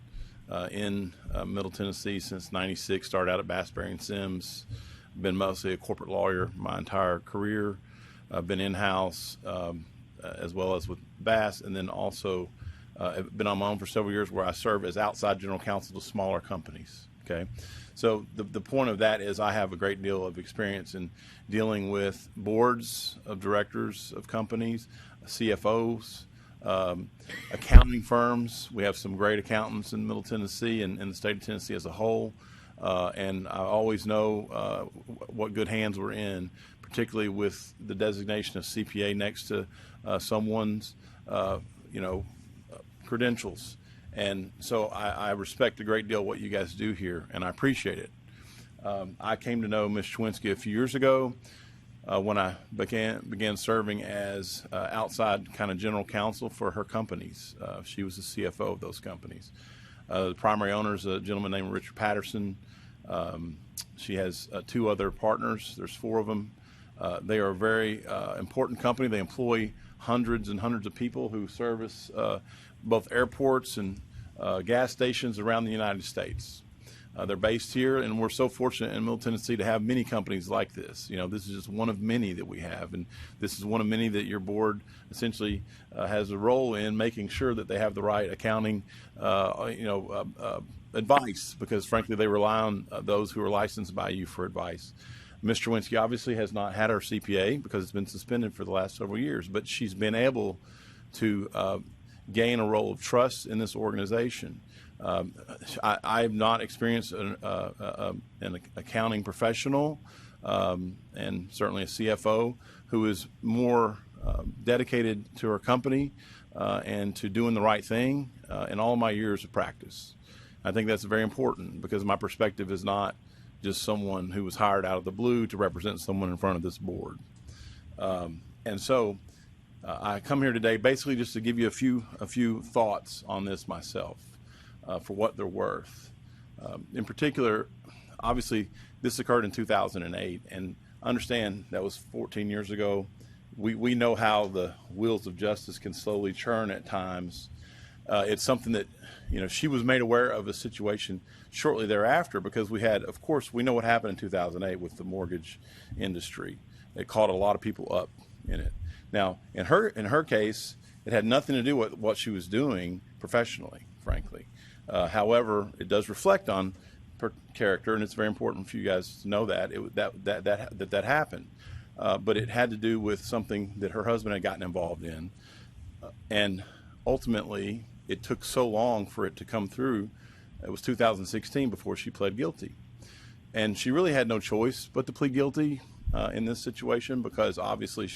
in Middle Tennessee since '96, started out at Bass, Berry & Sims. Been mostly a corporate lawyer my entire career. I've been in-house as well as with Bass, and then also been on my own for several years where I serve as outside general counsel to smaller companies. Okay, so the point of that is I have a great deal of experience in dealing with boards of directors of companies, CFOs, accounting firms. We have some great accountants in Middle Tennessee and in the state of Tennessee as a whole, and I always know what good hands we're in, particularly with the designation of CPA next to someone's credentials. And so I respect a great deal what you guys do here, and I appreciate it. I came to know Ms. Lewinsky a few years ago when I began serving as outside kind of general counsel for her companies. She was the CFO of those companies. The primary owner is a gentleman named Richard Patterson. She has two other partners. There's four of them. They are a very important company. They employ hundreds and hundreds of people who service both airports and gas stations around the United States. They're based here, and we're so fortunate in Middle Tennessee to have many companies like this. This is just one of many that we have, and this is one of many that your board essentially has a role in making sure that they have the right accounting, advice, because frankly they rely on those who are licensed by you for advice. Ms. Lewinsky obviously has not had her CPA because it's been suspended for the last several years, but she's been able to gain a role of trust in this organization. I have not experienced an accounting professional and certainly a CFO who is more dedicated to her company and to doing the right thing in all of my years of practice. I think that's very important because my perspective is not just someone who was hired out of the blue to represent someone in front of this board. And so I come here today basically just to give you a few thoughts on this myself for what they're worth. In particular, obviously this occurred in 2008, and understand that was 14 years ago. We know how the wheels of justice can slowly churn at times. It's something that, she was made aware of a situation shortly thereafter because we know what happened in 2008 with the mortgage industry. It caught a lot of people up in it. Now, in her case, it had nothing to do with what she was doing professionally, frankly. However, it does reflect on her character, and it's very important for you guys to know that happened. But it had to do with something that her husband had gotten involved in, and ultimately, it took so long for it to come through. It was 2016 before she pled guilty, and she really had no choice but to plead guilty in this situation because obviously,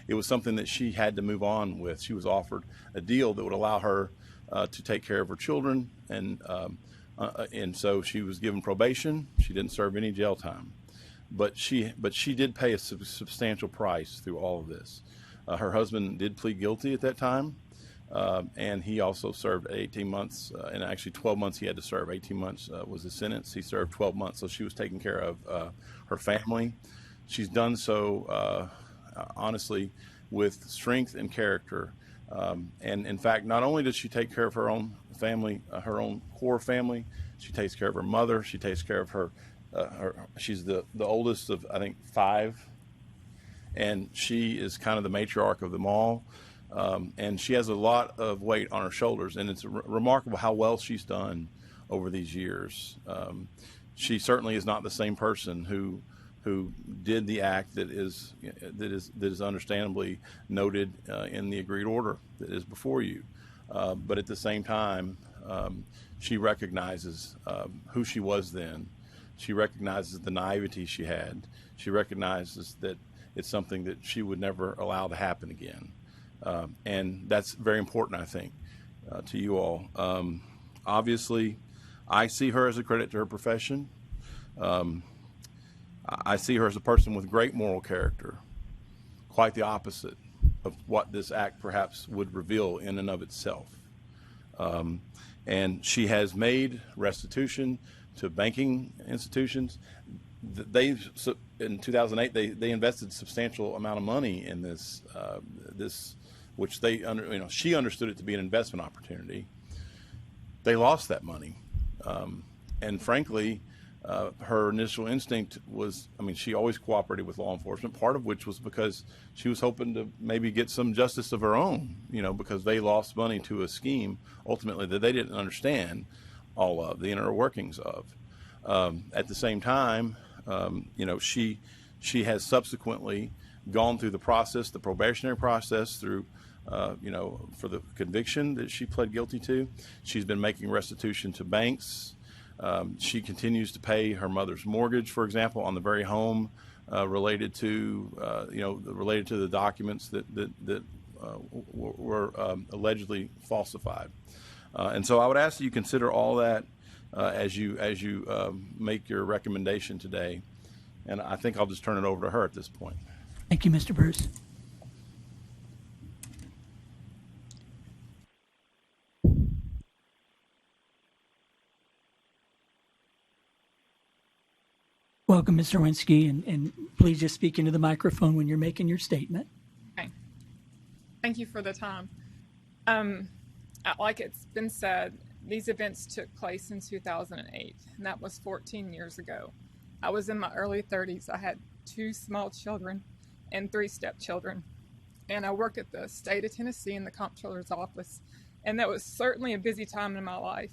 it was something that she had to move on with. She was offered a deal that would allow her to take care of her children, and so she was given probation. She didn't serve any jail time, but she did pay a substantial price through all of this. Her husband did plead guilty at that time, and he also served 18 months, and actually 12 months he had to serve. 18 months was his sentence. He served 12 months, so she was taking care of her family. She's done so honestly with strength and character. And in fact, not only does she take care of her own family, her own core family, she takes care of her mother. She takes care of her. She's the oldest of, I think, 5, and she is kind of the matriarch of them all. And she has a lot of weight on her shoulders, and it's remarkable how well she's done over these years. She certainly is not the same person who did the act that is understandably noted in the agreed order that is before you. But at the same time, she recognizes who she was then. She recognizes the naivety she had. She recognizes that it's something that she would never allow to happen again. And that's very important, I think, to you all. Obviously, I see her as a credit to her profession. I see her as a person with great moral character, quite the opposite of what this act perhaps would reveal in and of itself. And she has made restitution to banking institutions. In 2008, they invested a substantial amount of money in this, which she understood it to be an investment opportunity. They lost that money, and frankly, her initial instinct was, she always cooperated with law enforcement, part of which was because she was hoping to maybe get some justice of her own, because they lost money to a scheme, ultimately, that they didn't understand all of the inner workings of. At the same time, she has subsequently gone through the process, the probationary process, through for the conviction that she pled guilty to. She's been making restitution to banks. She continues to pay her mother's mortgage, for example, on the very home related to the documents that were allegedly falsified. And so I would ask that you consider all that as you make your recommendation today. And I think I'll just turn it over to her at this point. Thank you, Mr. Bruce. Welcome, Mr. Winsky, and please just speak into the microphone when you're making your statement. Okay. Thank you for the time. Like it's been said, these events took place in 2008, and that was 14 years ago. I was in my early 30s. I had 2 small children and 3 stepchildren, and I worked at the state of Tennessee in the comptroller's office, and that was certainly a busy time in my life.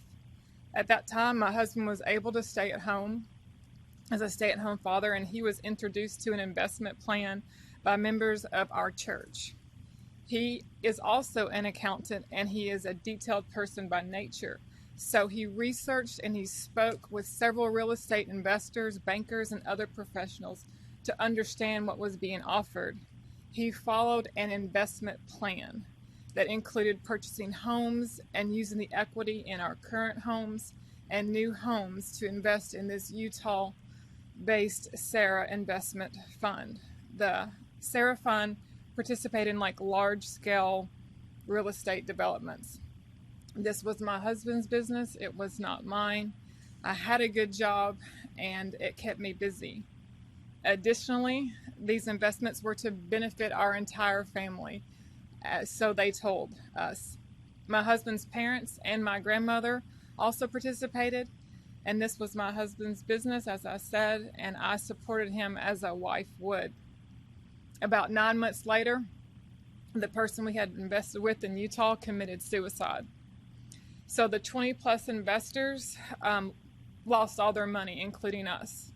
At that time, my husband was able to stay at home as a stay-at-home father, and he was introduced to an investment plan by members of our church. He is also an accountant, and he is a detailed person by nature. So he researched and he spoke with several real estate investors, bankers, and other professionals to understand what was being offered. He followed an investment plan that included purchasing homes and using the equity in our current homes and new homes to invest in this Utah-based Sarah investment fund. The Sarah fund participated in large-scale real estate developments. This was my husband's business. It was not mine. I had a good job, and it kept me busy. Additionally, these investments were to benefit our entire family, so they told us. My husband's parents and my grandmother also participated, and this was my husband's business, as I said, and I supported him as a wife would. About 9 months later, the person we had invested with in Utah committed suicide. So the 20-plus investors lost all their money, including us.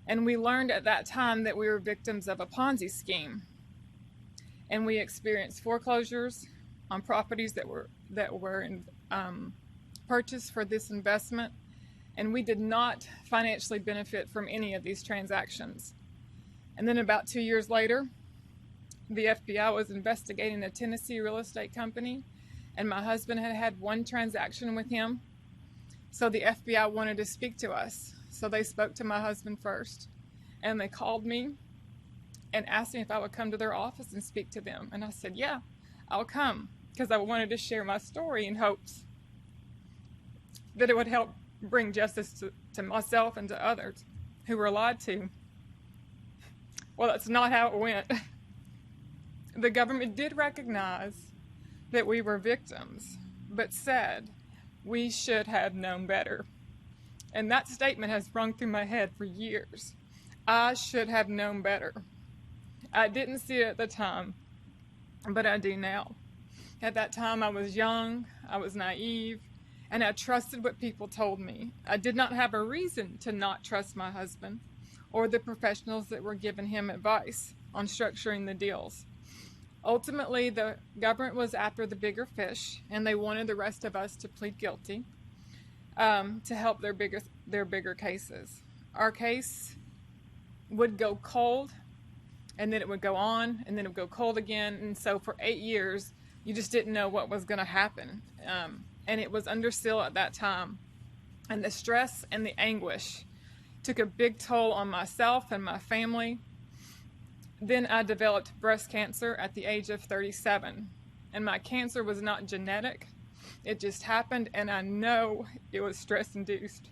And we learned at that time that we were victims of a Ponzi scheme. And we experienced foreclosures on properties that were purchased for this investment. And we did not financially benefit from any of these transactions. And then about 2 years later, the FBI was investigating a Tennessee real estate company, and my husband had had one transaction with him. So the FBI wanted to speak to us. So they spoke to my husband first, and they called me and asked me if I would come to their office and speak to them. And I said, yeah, I'll come, because I wanted to share my story in hopes that it would help bring justice to myself and to others who were lied to. Well, that's not how it went. The government did recognize that we were victims, but said we should have known better. And that statement has rung through my head for years. I should have known better. I didn't see it at the time, but I do now. At that time, I was young, I was naive, and I trusted what people told me. I did not have a reason to not trust my husband or the professionals that were giving him advice on structuring the deals. Ultimately, the government was after the bigger fish, and they wanted the rest of us to plead guilty to help their bigger cases. Our case would go cold, and then it would go on, and then it would go cold again. And so for 8 years, you just didn't know what was going to happen. And it was under seal at that time. And the stress and the anguish took a big toll on myself and my family. Then I developed breast cancer at the age of 37. And my cancer was not genetic. It just happened, and I know it was stress-induced.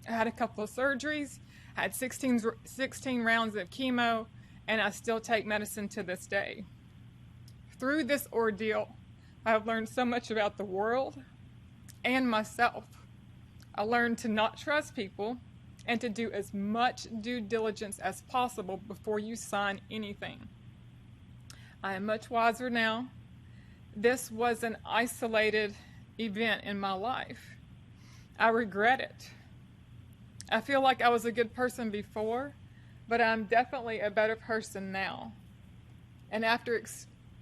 I had a couple of surgeries, I had 16 rounds of chemo, and I still take medicine to this day. Through this ordeal, I have learned so much about the world and myself. I learned to not trust people and to do as much due diligence as possible before you sign anything. I am much wiser now. This was an isolated event in my life. I regret it. I feel like I was a good person before, but I'm definitely a better person now. And after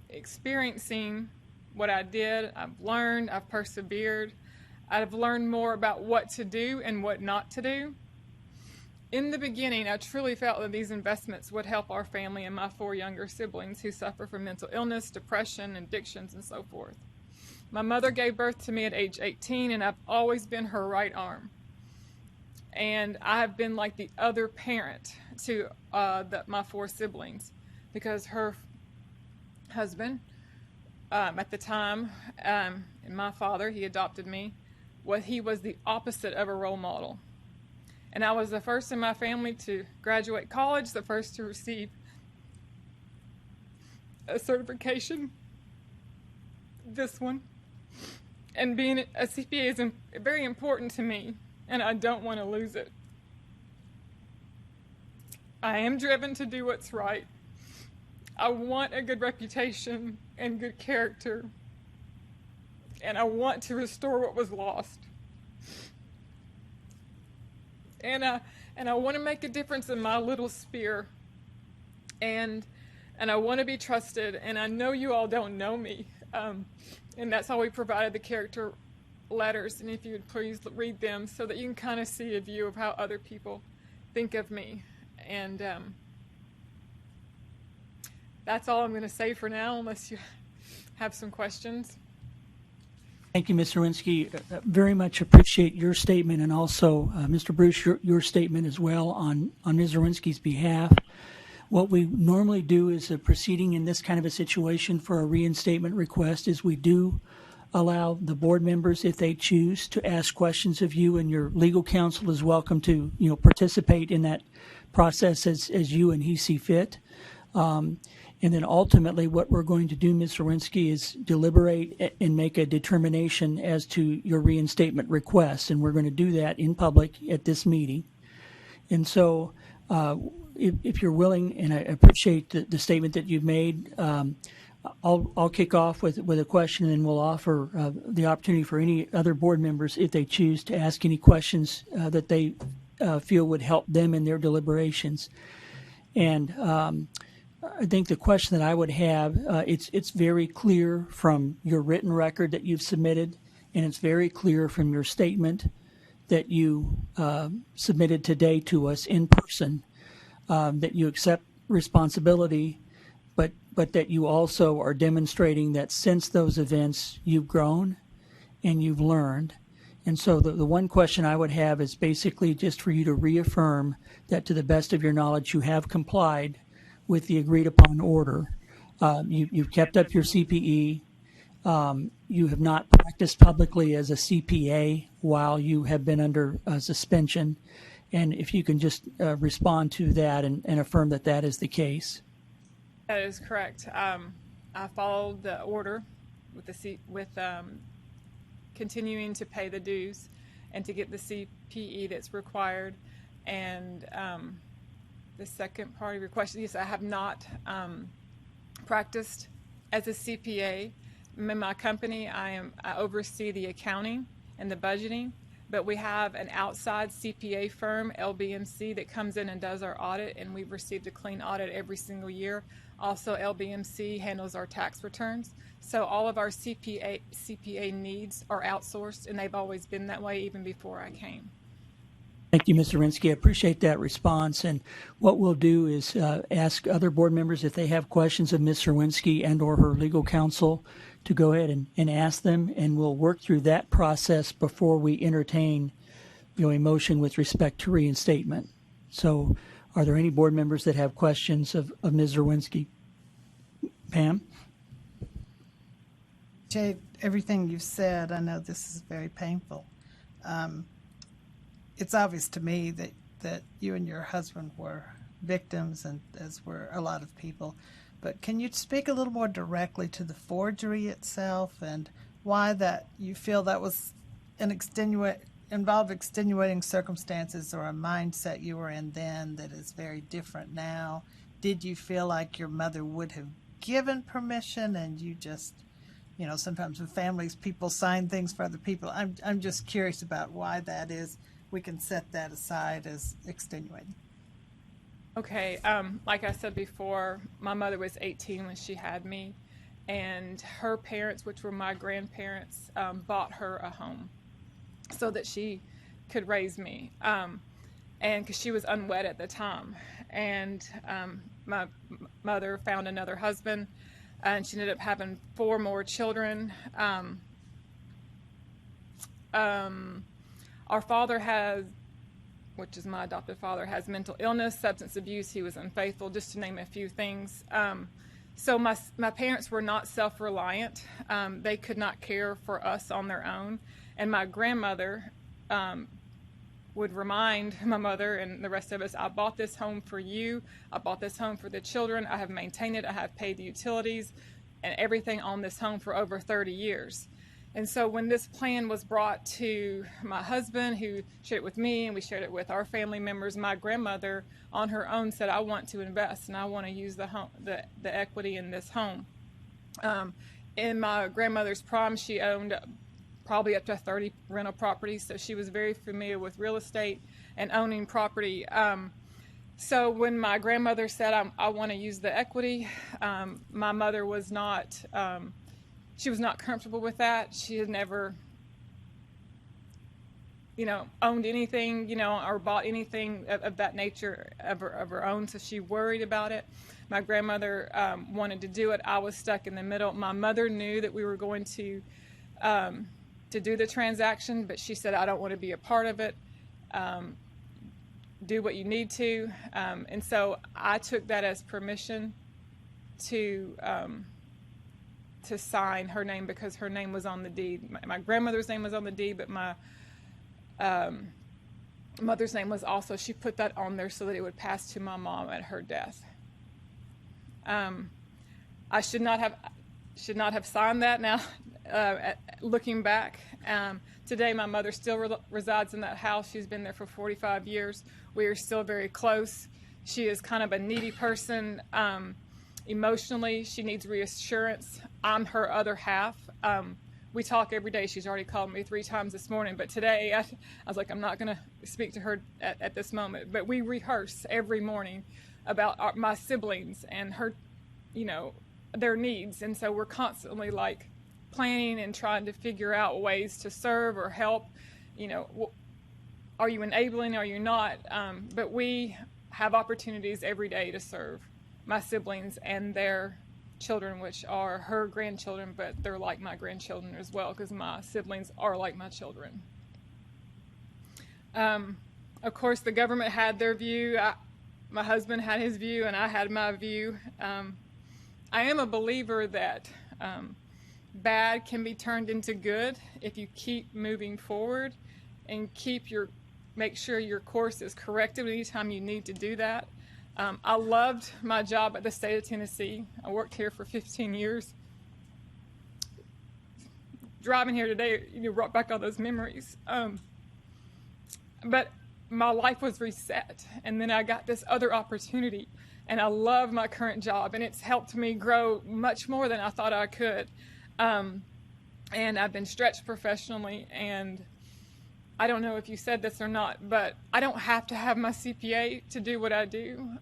experiencing what I did, I've learned, I've persevered, I've learned more about what to do and what not to do. In the beginning, I truly felt that these investments would help our family and my 4 younger siblings who suffer from mental illness, depression, addictions, and so forth. My mother gave birth to me at age 18, and I've always been her right arm. And I have been like the other parent to my 4 siblings, because her husband, at the time, and my father, he adopted me, he was the opposite of a role model. And I was the first in my family to graduate college, the first to receive a certification, this one. And being a CPA is very important to me, and I don't want to lose it. I am driven to do what's right. I want a good reputation and good character, and I want to restore what was lost. And I want to make a difference in my little sphere, and I want to be trusted. And I know you all don't know me, and that's why we provided the character letters. And if you would please read them, so that you can kind of see a view of how other people think of me. And that's all I'm going to say for now, unless you have some questions. Thank you, Ms. Zawinski. Very much appreciate your statement, and also, Mr. Bruce, your statement as well on Ms. Zawinski's behalf. What we normally do is a proceeding in this kind of a situation for a reinstatement request is we do allow the board members, if they choose, to ask questions of you, and your legal counsel is welcome to participate in that process as you and he see fit. And then ultimately what we're going to do, Ms. Zawinski, is deliberate and make a determination as to your reinstatement request. And we're going to do that in public at this meeting. And so if you're willing, and I appreciate the statement that you've made, I'll kick off with a question, and we'll offer the opportunity for any other board members, if they choose, to ask any questions that they feel would help them in their deliberations. And I think the question that I would have, it's very clear from your written record that you've submitted, and it's very clear from your statement that you submitted today to us in person, that you accept responsibility, but but that you also are demonstrating that since those events you've grown and you've learned. And so the one question I would have is basically just for you to reaffirm that to the best of your knowledge you have complied with the agreed upon order. You've kept up your CPE. You have not practiced publicly as a CPA while you have been under suspension. And if you can just respond to that and affirm that that is the case. That is correct. I followed the order with continuing to pay the dues and to get the CPE that's required. And the second part of your question, yes, I have not practiced as a CPA. In my company, I oversee the accounting and the budgeting, but we have an outside CPA firm, LBMC, that comes in and does our audit, and we've received a clean audit every single year. Also, LBMC handles our tax returns. So all of our CPA needs are outsourced, and they've always been that way even before I came. Thank you, Mr. Rinsky. I appreciate that response. And what we'll do is ask other board members if they have questions of Ms. Serwinski and or her legal counsel to go ahead and ask them, and we'll work through that process before we entertain a motion with respect to reinstatement. So are there any board members that have questions of Ms. Serwinski? Pam? Jay, everything you've said, I know this is very painful. It's obvious to me that you and your husband were victims, and as were a lot of people. But can you speak a little more directly to the forgery itself and why that you feel that was involved extenuating circumstances or a mindset you were in then that is very different now? Did you feel like your mother would have given permission and you just, sometimes with families, people sign things for other people. I'm just curious about why that is. We can set that aside as extenuating. Okay, like I said before, my mother was 18 when she had me, and her parents, which were my grandparents, bought her a home so that she could raise me, and because she was unwed at the time. And my mother found another husband, and she ended up having 4 more children. Our father which is my adopted father, has mental illness, substance abuse. He was unfaithful, just to name a few things. So my parents were not self-reliant. They could not care for us on their own. And my grandmother would remind my mother and the rest of us, I bought this home for you. I bought this home for the children. I have maintained it. I have paid the utilities and everything on this home for over 30 years. And so when this plan was brought to my husband, who shared it with me, and we shared it with our family members, my grandmother on her own said, I want to invest and I want to use the equity in this home. In my grandmother's prime, she owned probably up to 30 rental properties, so she was very familiar with real estate and owning property. So when my grandmother said, I want to use the equity, my mother was not... she was not comfortable with that. She had never, owned anything, or bought anything of that nature of her own. So she worried about it. My grandmother wanted to do it. I was stuck in the middle. My mother knew that we were going to do the transaction, but she said, I don't want to be a part of it. Do what you need to. And so I took that as permission to sign her name, because her name was on the deed. My grandmother's name was on the deed, but my mother's name was also, she put that on there so that it would pass to my mom at her death. I should not have signed that now, looking back. Today my mother still resides in that house. She's been there for 45 years. We are still very close. She is kind of a needy person. Emotionally, she needs reassurance. I'm her other half. We talk every day. She's already called me 3 times this morning, but today I was like, I'm not going to speak to her at this moment. But we rehearse every morning about my siblings and her, their needs. And so we're constantly like planning and trying to figure out ways to serve or help. Are you enabling? Are you not? But we have opportunities every day to serve my siblings and their children, which are her grandchildren, but they're like my grandchildren as well because my siblings are like my children. Of course, the government had their view. My husband had his view, and I had my view. I am a believer that bad can be turned into good if you keep moving forward and make sure your course is corrected anytime you need to do that. I loved my job at the state of Tennessee. I worked here for 15 years. Driving here today, brought back all those memories. But my life was reset, and then I got this other opportunity, and I love my current job, and it's helped me grow much more than I thought I could. And I've been stretched professionally, and I don't know if you said this or not, but I don't have to have my CPA to do what I do.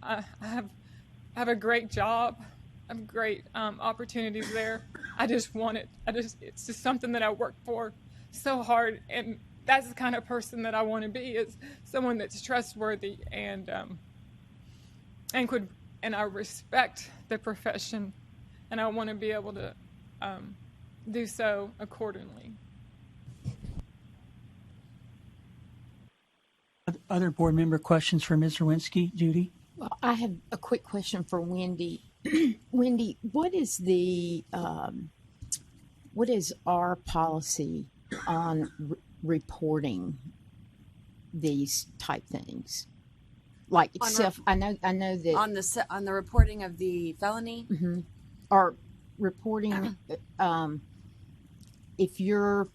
I have a great job. I have great opportunities there. I just want it. It's just something that I work for so hard, and that's the kind of person that I want to be, is someone that's trustworthy and I respect the profession, and I want to be able to do so accordingly. Other board member questions for Ms. Lewinsky? Judy? Well, I have a quick question for Wendy. Wendy, what is our policy on reporting these type things? Like I know that on the reporting of the felony, or reporting. If you're,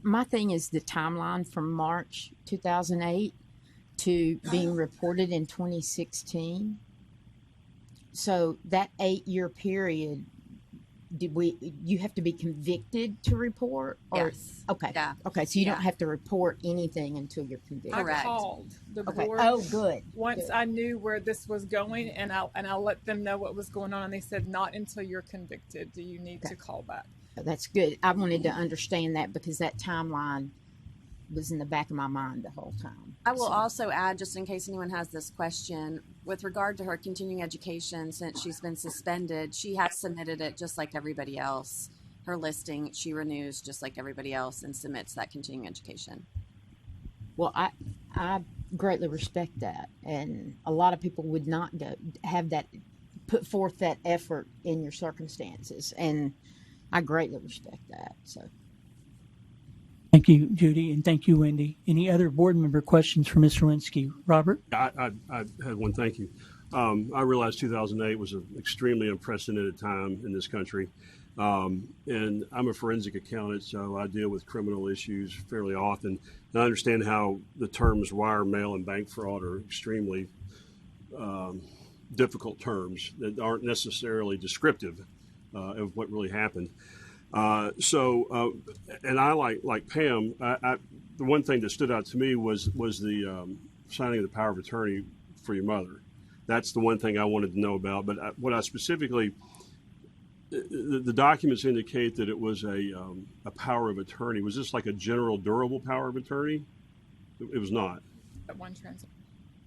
my thing is the timeline from March 2008 to being reported in 2016. So that 8-year period, you have to be convicted to report? Or, yes. Okay. Yeah. Okay. So you don't have to report anything until you're convicted. I called the board. Oh, good. Once I knew where this was going, and I let them know what was going on, and they said, not until you're convicted do you need to call back. That's good. I wanted to understand that because that timeline was in the back of my mind the whole time. I will also add, just in case anyone has this question, with regard to her continuing education, since she's been suspended, she has submitted it just like everybody else. Her listing, she renews just like everybody else and submits that continuing education. Well, I greatly respect that. And a lot of people would not put forth that effort in your circumstances. And I greatly respect that. So. Thank you, Judy, and thank you, Wendy. Any other board member questions for Mr. Lewinsky? Robert? I had one. Thank you. I realized 2008 was an extremely unprecedented time in this country. And I'm a forensic accountant, so I deal with criminal issues fairly often. And I understand how the terms wire, mail, and bank fraud are extremely difficult terms that aren't necessarily descriptive of what really happened. And I like Pam. The one thing that stood out to me was the signing of the power of attorney for your mother. That's the one thing I wanted to know about. But what I specifically, the documents indicate that it was a power of attorney. Was this like a general durable power of attorney? It was not. That one transaction.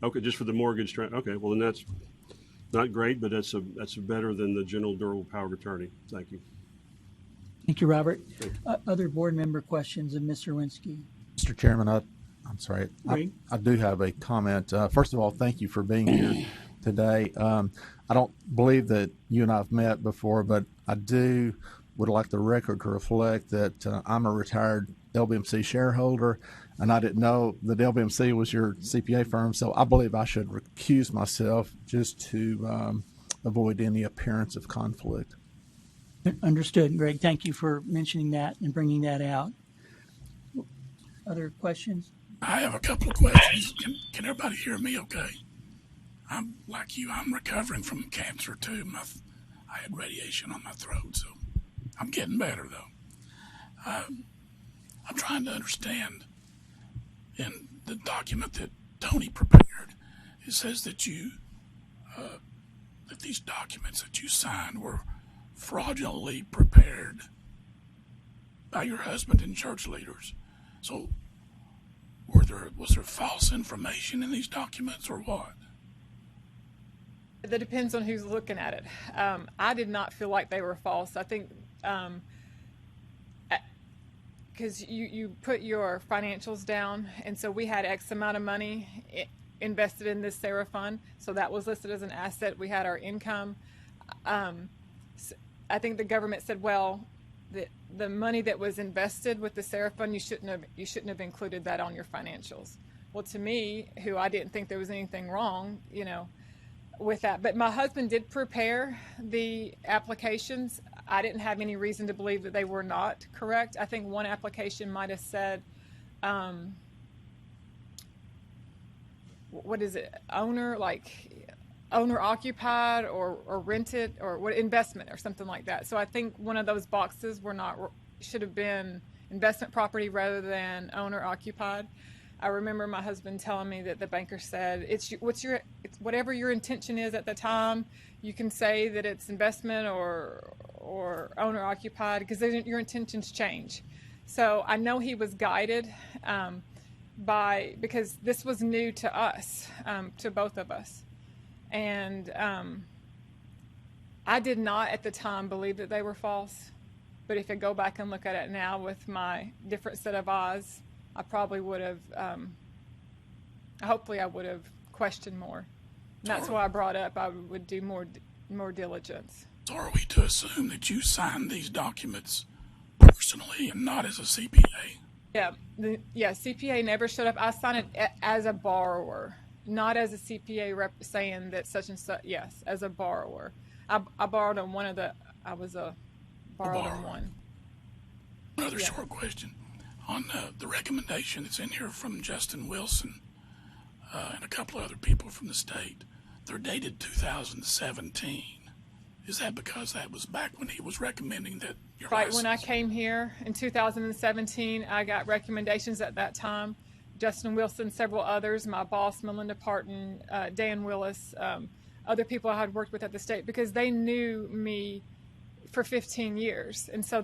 Okay, just for the mortgage. Okay, well then that's not great, but that's better than the general durable power of attorney. Thank you. Thank you, Robert. Other board member questions of Mr. Lewinsky? Mr. Chairman, I'm sorry. I do have a comment. First of all, thank you for being here today. I don't believe that you and I have met before, but I would like the record to reflect that I'm a retired LBMC shareholder, and I didn't know that LBMC was your CPA firm, so I believe I should recuse myself just to avoid any appearance of conflict. Understood, Greg. Thank you for mentioning that and bringing that out. Other questions? I have a couple of questions. Can everybody hear me okay? I'm like you. I'm recovering from cancer, too. I had radiation on my throat, so I'm getting better, though. I'm trying to understand. In the document that Tony prepared, it says that that these documents that you signed were fraudulently prepared by your husband and church leaders. So, was there false information in these documents, or what? That depends on who's looking at it. I did not feel like they were false. I think because you put your financials down, and so we had X amount of money invested in this Sarah fund, so that was listed as an asset. We had our income. I think the government said, well, the money that was invested with the Sarah fund, you shouldn't have included that on your financials. Well, to me, who I didn't think there was anything wrong, with that. But my husband did prepare the applications. I didn't have any reason to believe that they were not correct. I think one application might have said, what is it, owner occupied or rented or what investment or something like that. So I think one of those boxes should have been investment property rather than owner occupied. I remember my husband telling me that the banker said, it's whatever your intention is at the time. You can say that it's investment or owner occupied, because your intentions change. So I know he was guided because this was new to us, to both of us. And I did not at the time believe that they were false. But if I go back and look at it now with my different set of eyes, I probably would have, hopefully I would have questioned more. And that's why I brought up I would do more diligence. So are we to assume that you signed these documents personally and not as a CPA? Yeah, CPA never showed up. I signed it as a borrower, not as a CPA rep saying that such and such. Yes, as a borrower. I borrowed on borrowed on one. Another short question. On the recommendation that's in here from Justin Wilson and a couple of other people from the state, they're dated 2017. Is that because that was back when he was recommending that your Right, license? when I came here in 2017, I got recommendations at that time. Justin Wilson, several others, my boss, Melinda Parton, Dan Willis, other people I had worked with at the state, because they knew me for 15 years. And so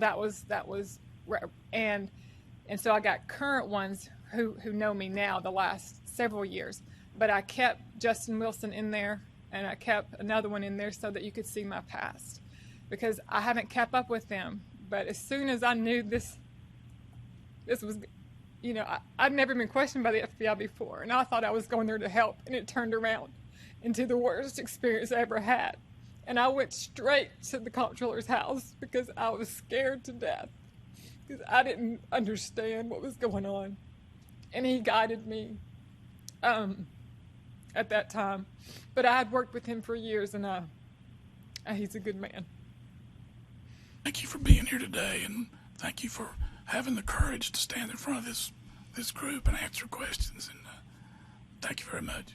and so I got current ones who know me now the last several years. But I kept Justin Wilson in there, and I kept another one in there so that you could see my past. Because I haven't kept up with them. But as soon as I knew this was, I'd never been questioned by the FBI before. And I thought I was going there to help, and it turned around into the worst experience I ever had. And I went straight to the comptroller's house because I was scared to death. Because I didn't understand what was going on. And he guided me at that time. But I had worked with him for years, and he's a good man. Thank you for being here today, and thank you for having the courage to stand in front of this group and answer questions. And thank you very much.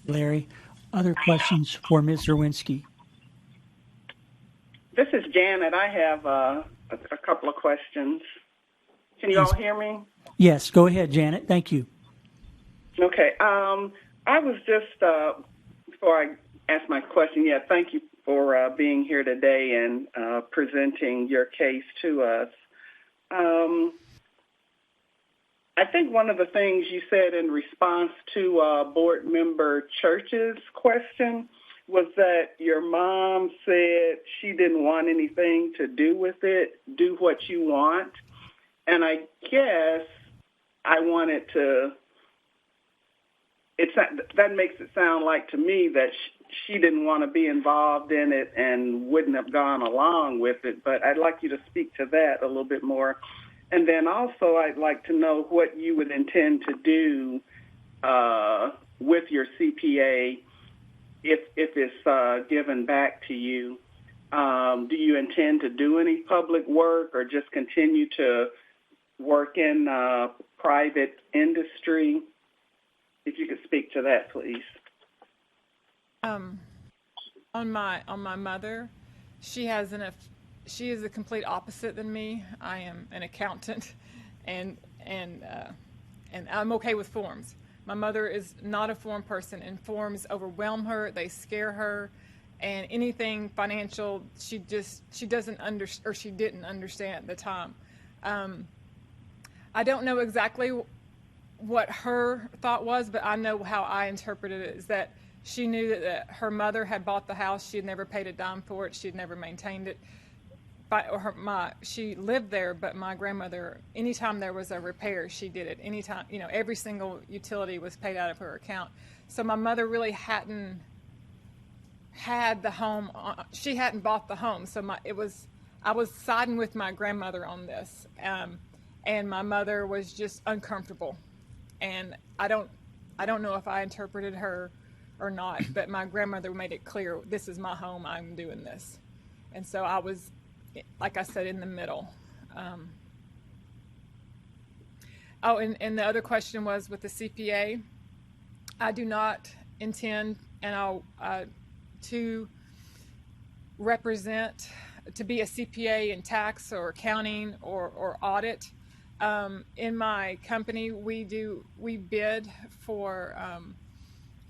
Larry, other questions for Ms. Zerwinski? This is Janet. I have a couple of questions. Can you all hear me? Yes, go ahead, Janet. Thank you. Okay. I was just, before I ask my question, thank you for being here today and presenting your case to us. I think one of the things you said in response to Board Member Church's question was that your mom said she didn't want anything to do with it, do what you want. And I guess I wanted to, that makes it sound like to me that she didn't want to be involved in it and wouldn't have gone along with it. But I'd like you to speak to that a little bit more. And then also I'd like to know what you would intend to do with your CPA if it's given back to you. Do you intend to do any public work or just continue to work in private industry? If you could speak to that, please. On my mother, she is the complete opposite than me. I am an accountant, and I'm okay with forms. My mother is not a form person, and forms overwhelm her. They scare her, and anything financial, she doesn't understand, or she didn't understand at the time. I don't know exactly what her thought was, but I know how I interpreted it is that She knew that her mother had bought the house. She had never paid a dime for it. She had never maintained it. She lived there, but my grandmother, anytime there was a repair, she did it. Anytime, every single utility was paid out of her account. So my mother really hadn't had the home. She hadn't bought the home. So I was siding with my grandmother on this, and my mother was just uncomfortable. And I don't know if I interpreted her or not, but my grandmother made it clear, this is my home, I'm doing this. And so I was, like I said, in the middle. And the other question was with the CPA. I do not intend to represent, to be a CPA in tax or accounting or audit. In my company, we bid for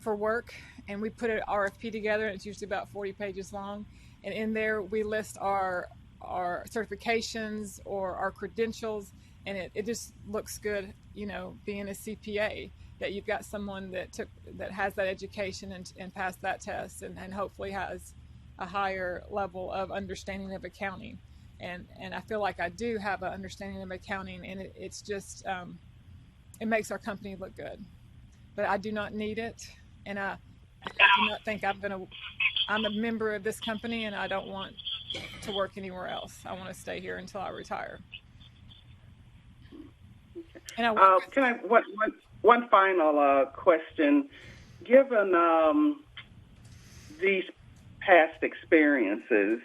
work, and we put an RFP together, and it's usually about 40 pages long. And in there, we list our certifications or our credentials, and it just looks good, being a CPA, that you've got someone that has that education and passed that test, and hopefully has a higher level of understanding of accounting. And I feel like I do have an understanding of accounting, and it's just, it makes our company look good. But I do not need it, and I do not think I'm a member of this company, and I don't want to work anywhere else. I want to stay here until I retire. And one final question. Given these past experiences,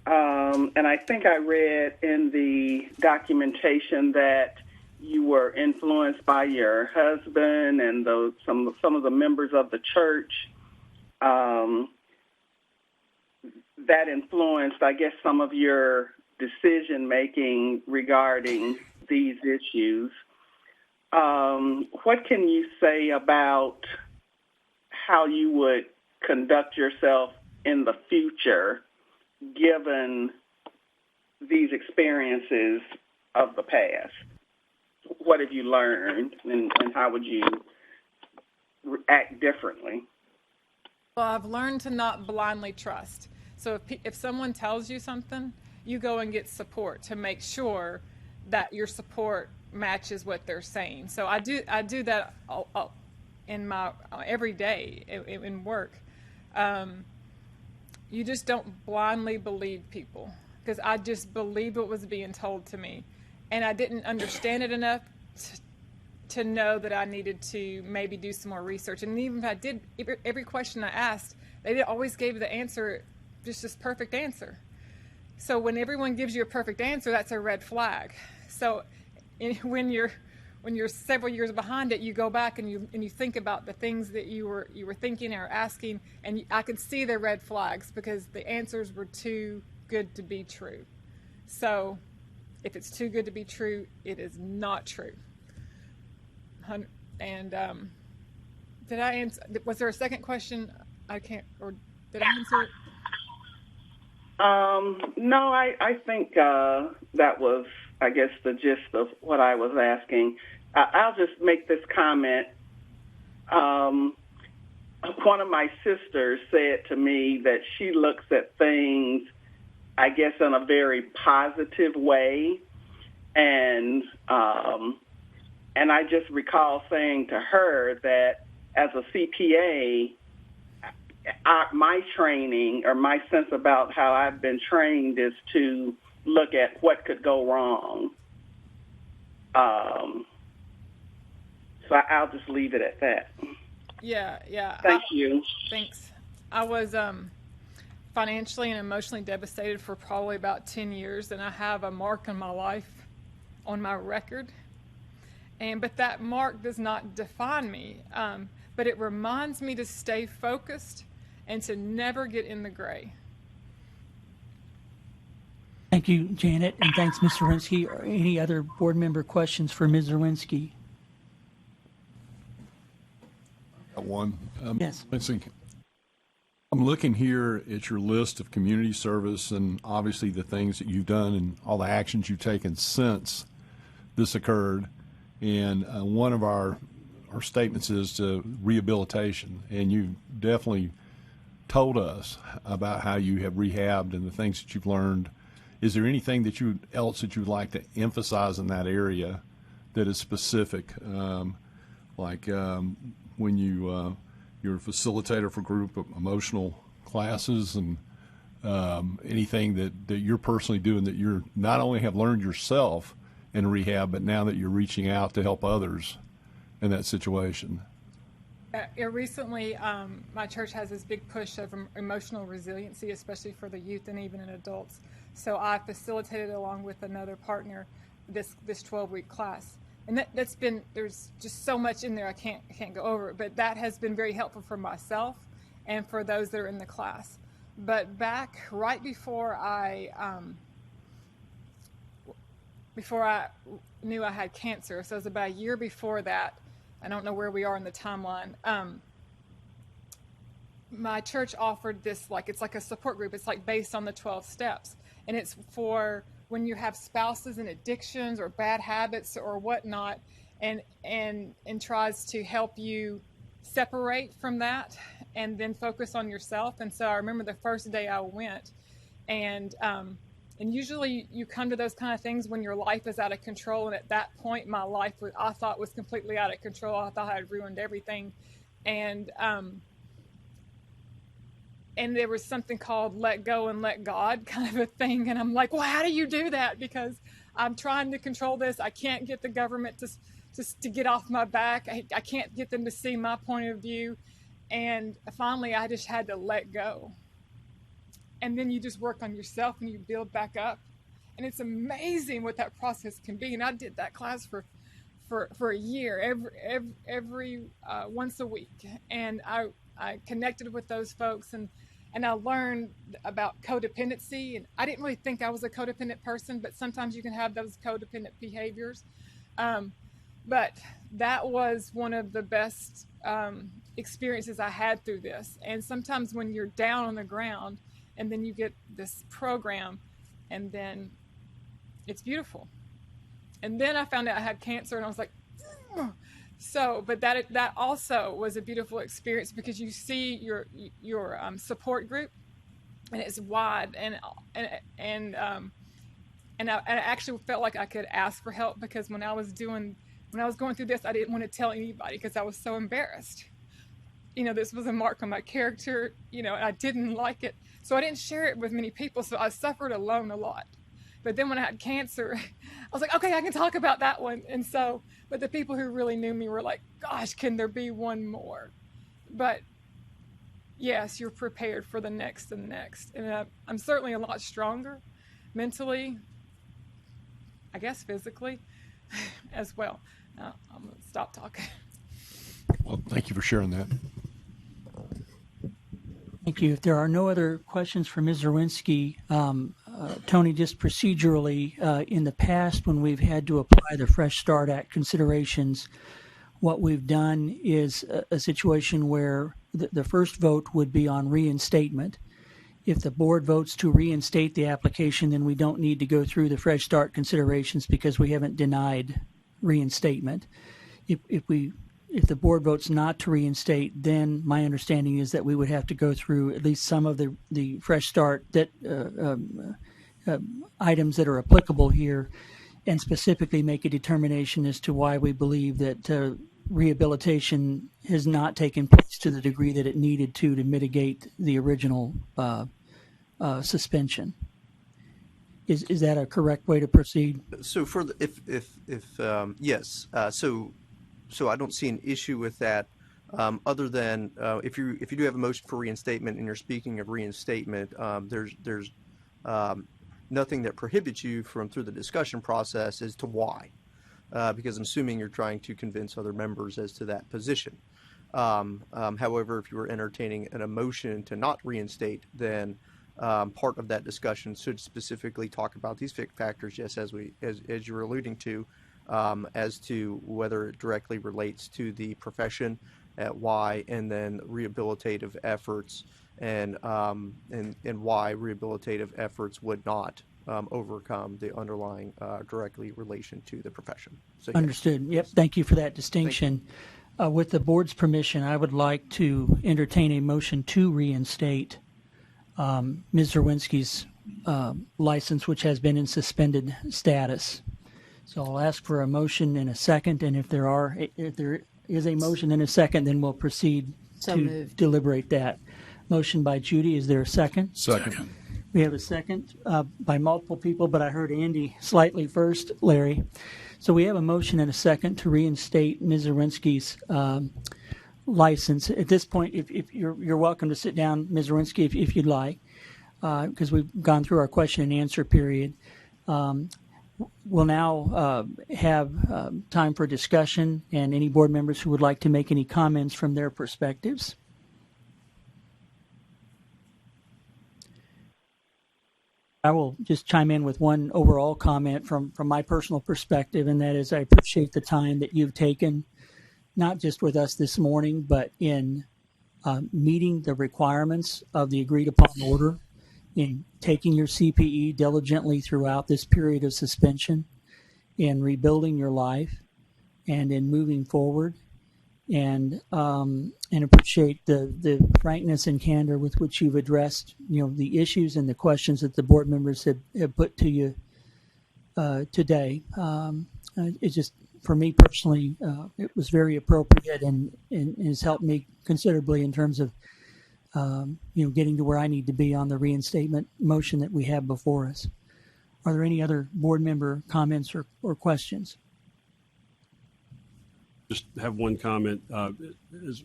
and I think I read in the documentation that you were influenced by your husband and some of the members of the church. That influenced, I guess, some of your decision making regarding these issues. What can you say about how you would conduct yourself in the future, given these experiences of the past? What have you learned, and how would you act differently? Well, I've learned to not blindly trust. So if someone tells you something, you go and get support to make sure that your support matches what they're saying. So I do that in my every day in work. You just don't blindly believe people, because I just believed what was being told to me, and I didn't understand it enough to know that I needed to maybe do some more research. And even if I did, every question I asked, they always gave the answer, just this perfect answer. So when everyone gives you a perfect answer, that's a red flag. So when you're several years behind it, you go back and you think about the things that you were thinking or asking, and I could see the red flags because the answers were too good to be true. So if it's too good to be true, it is not true. And did I answer? Was there a second question? I can't, or did I answer it? No, I think that was, I guess, the gist of what I was asking. I'll just make this comment. One of my sisters said to me that she looks at things, I guess, in a very positive way, and I just recall saying to her that as a CPA, my training, or my sense about how I've been trained, is to look at what could go wrong. So I'll just leave it at that. Yeah. Thank you. Thanks. I was financially and emotionally devastated for probably about 10 years, and I have a mark on my life, on my record. But that mark does not define me, but it reminds me to stay focused and to never get in the gray. Thank you, Janet, and thanks, Ms. Zerwinski. Any other board member questions for Ms. Zerwinski? Got one. Yes. Let's see. I'm looking here at your list of community service and obviously the things that you've done and all the actions you've taken since this occurred. And one of our our statements as to rehabilitation, and you definitely told us about how you have rehabbed and the things that you've learned. Is there anything that else that you'd like to emphasize in that area that is specific, when you're a facilitator for group emotional classes, and anything that you're personally doing that you're not only have learned yourself in rehab, but now that you're reaching out to help others in that situation? Recently, my church has this big push of emotional resiliency, especially for the youth and even in adults. So I facilitated along with another partner this 12-week class, and that's been, there's just so much in there I can't go over it, but that has been very helpful for myself and for those that are in the class. But back right before I knew I had cancer, so it was about a year before that. I don't know where we are in the timeline. My church offered this, it's like a support group. It's like based on the 12 steps. And it's for when you have spouses and addictions or bad habits or whatnot, and tries to help you separate from that and then focus on yourself. And so I remember the first day I went, and usually you come to those kind of things when your life is out of control. And at that point, my life I thought was completely out of control. I thought I had ruined everything. And there was something called let go and let God kind of a thing. And I'm like, well, how do you do that? Because I'm trying to control this. I can't get the government to get off my back. I can't get them to see my point of view. And finally, I just had to let go. And then you just work on yourself and you build back up. And it's amazing what that process can be. And I did that class for a year, every once a week. And I connected with those folks, and I learned about codependency. And I didn't really think I was a codependent person, but sometimes you can have those codependent behaviors. But that was one of the best experiences I had through this. And sometimes when you're down on the ground, and then you get this program, and then it's beautiful. And then I found out I had cancer, and I was like, ugh. So, but that also was a beautiful experience, because you see your support group, and it's wide, and I actually felt like I could ask for help, because when I was going through this, I didn't want to tell anybody because I was so embarrassed. This was a mark on my character, and I didn't like it. So I didn't share it with many people. So I suffered alone a lot. But then when I had cancer, I was like, okay, I can talk about that one. And so, but the people who really knew me were like, gosh, can there be one more? But yes, you're prepared for the next and the next. And I'm certainly a lot stronger mentally, I guess physically as well. I'm going to stop talking. Well, thank you for sharing that. Thank you. If there are no other questions for Ms. Zerwinski, Tony, just procedurally, in the past when we've had to apply the Fresh Start Act considerations, what we've done is a situation where the first vote would be on reinstatement. If the board votes to reinstate the application, then we don't need to go through the Fresh Start considerations because we haven't denied reinstatement. If the board votes not to reinstate, then my understanding is that we would have to go through at least some of the Fresh Start items that are applicable here, and specifically make a determination as to why we believe that rehabilitation has not taken place to the degree that it needed to mitigate the original suspension. Is that a correct way to proceed? So for yes, so I don't see an issue with that, other than if you do have a motion for reinstatement and you're speaking of reinstatement, there's nothing that prohibits you from, through the discussion process, as to why, because I'm assuming you're trying to convince other members as to that position. However, if you were entertaining a motion to not reinstate, then part of that discussion should specifically talk about these factors, just as you were alluding to, as to whether it directly relates to the profession, why, and then rehabilitative efforts, and why rehabilitative efforts would not overcome the underlying directly relation to the profession. So, understood. Yep. Thank you for that distinction. With the board's permission, I would like to entertain a motion to reinstate Ms. Zerwinski's license, which has been in suspended status. So I'll ask for a motion in a second, and if there is a motion in a second, then we'll proceed So to moved. deliberate that. Motion by Judy. Is there a second? Second. We have a second by multiple people, but I heard Andy slightly first, Larry. So we have a motion and a second to reinstate Ms. Zerwinski's license. At this point, if you're welcome to sit down, Ms. Zerwinski, if you'd like, because we've gone through our question and answer period. We'll now have time for discussion and any board members who would like to make any comments from their perspectives. I will just chime in with one overall comment from my personal perspective, and that is I appreciate the time that you've taken, not just with us this morning, but in meeting the requirements of the agreed upon order, in taking your CPE diligently throughout this period of suspension, in rebuilding your life, and in moving forward, and appreciate the frankness and candor with which you've addressed, the issues and the questions that the board members have put to you today. It's just, for me personally, it was very appropriate and has helped me considerably in terms of getting to where I need to be on the reinstatement motion that we have before us. Are there any other board member comments or questions? Just have one comment.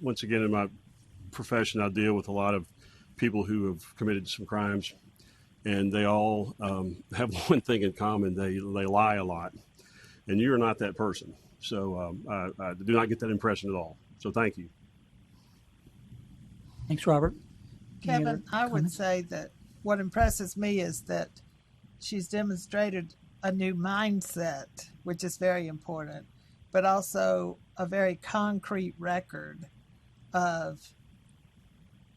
Once again, in my profession, I deal with a lot of people who have committed some crimes, and they all have one thing in common: they lie a lot, and you're not that person. So I do not get that impression at all. So thank you. Thanks, Robert. Kevin, I would say that what impresses me is that she's demonstrated a new mindset, which is very important, but also a very concrete record of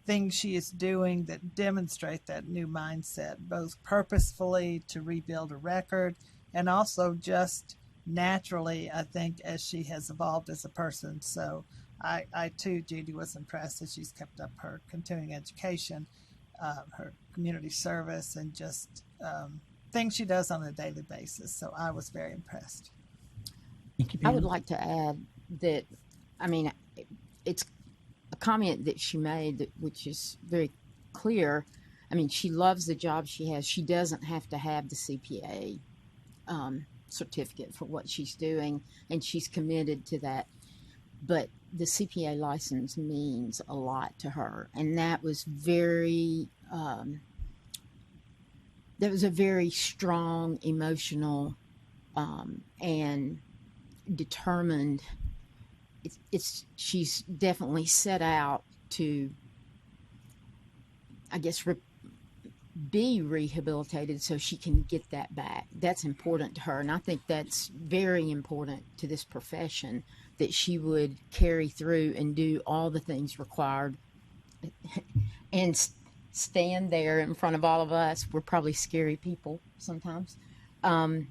things she is doing that demonstrate that new mindset, both purposefully to rebuild a record and also just naturally, I think, as she has evolved as a person. So I too, Judy, was impressed that she's kept up her continuing education, her community service, and just things she does on a daily basis. So I was very impressed. Thank you, I would like to add that, it's a comment that she made, which is very clear. She loves the job she has. She doesn't have to have the CPA certificate for what she's doing, and she's committed to that. But the CPA license means a lot to her, and that was very that was a very strong, emotional, and determined. She's definitely set out to, I guess, be rehabilitated so she can get that back. That's important to her, and I think that's very important to this profession, that she would carry through and do all the things required and stand there in front of all of us. We're probably scary people sometimes, and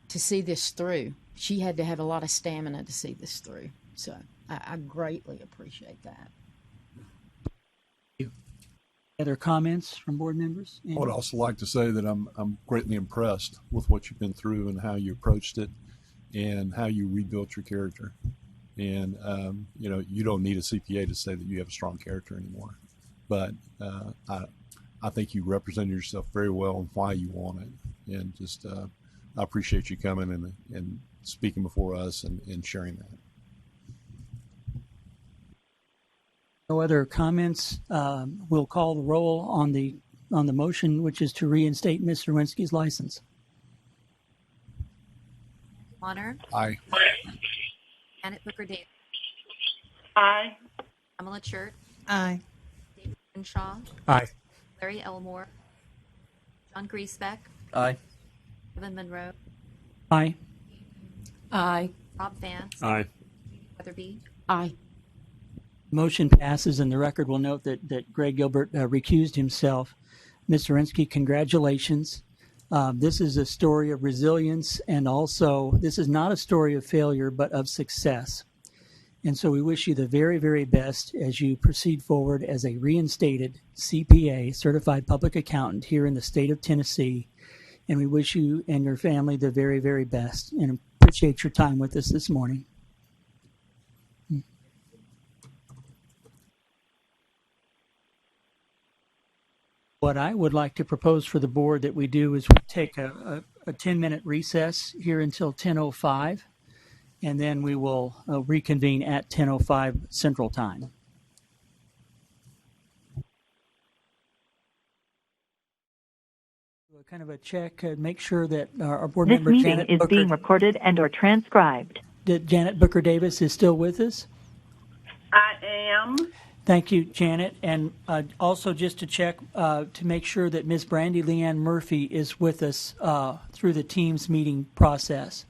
to see this through. She had to have a lot of stamina to see this through. So I greatly appreciate that. Other comments from board members? I would also like to say that I'm greatly impressed with what you've been through and how you approached it and how you rebuilt your character. And, you don't need a CPA to say that you have a strong character anymore. But I think you represented yourself very well and why you want it. And just I appreciate you coming and speaking before us and sharing that. No other comments. We'll call the roll on the motion, which is to reinstate Ms. Zerwinski's license. Honor. Aye. Janet Booker Davis. Aye. Pamela Churt. Aye. David Shaw. Aye. Larry Elmore. John Griesbeck. Aye. Kevin Monroe. Aye. Aye. Rob Vance. Aye. Weatherby. Aye. Motion passes, and the record will note that Greg Gilbert recused himself. Ms. Zerwinski, congratulations. This is a story of resilience, and also this is not a story of failure, but of success. And so we wish you the very, very best as you proceed forward as a reinstated CPA, Certified Public Accountant, here in the state of Tennessee. And we wish you and your family the very, very best, and appreciate your time with us this morning. What I would like to propose for the board that we do is we take a 10-minute recess here until 10:05, and then we will reconvene at 10:05 Central Time. Kind of a check, make sure that our board This member meeting Janet is Booker, being recorded and or transcribed. that Janet Booker Davis is still with us. I am. Thank you, Janet. And also just to check to make sure that Ms. Brandy Leanne Murphy is with us through the Teams meeting process.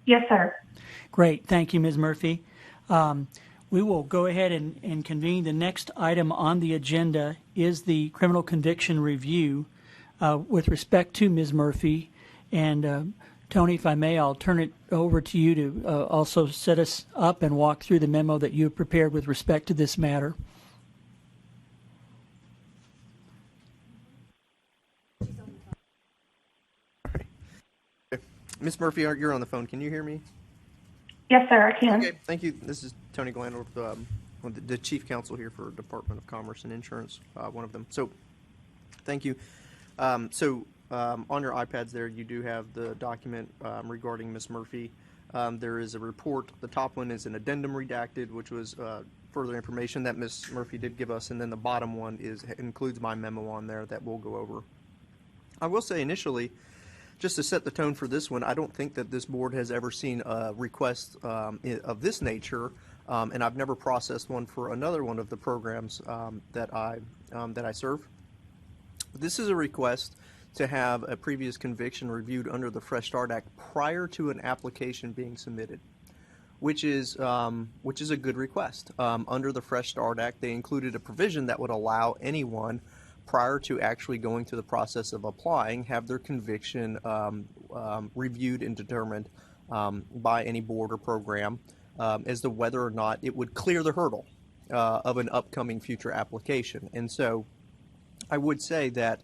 Yes, sir. Great. Thank you, Ms. Murphy. We will go ahead and convene. The next item on the agenda is the criminal conviction review with respect to Ms. Murphy. And Tony, if I may, I'll turn it over to you to also set us up and walk through the memo that you have prepared with respect to this matter. Ms. Murphy, you're on the phone. Can you hear me? Yes, sir, I can. Okay, thank you. This is Tony Glandorf, the Chief Counsel here for Department of Commerce and Insurance, one of them. So, thank you. On your iPads there, you do have the document regarding Ms. Murphy. There is a report. The top one is an addendum redacted, which was further information that Ms. Murphy did give us, and then the bottom one includes my memo on there that we'll go over. I will say initially, just to set the tone for this one, I don't think that this board has ever seen a request of this nature, and I've never processed one for another one of the programs that I serve. This is a request to have a previous conviction reviewed under the Fresh Start Act prior to an application being submitted, which is a good request. Under the Fresh Start Act, they included a provision that would allow anyone prior to actually going through the process of applying, have their conviction reviewed and determined by any board or program as to whether or not it would clear the hurdle of an upcoming future application. And so I would say that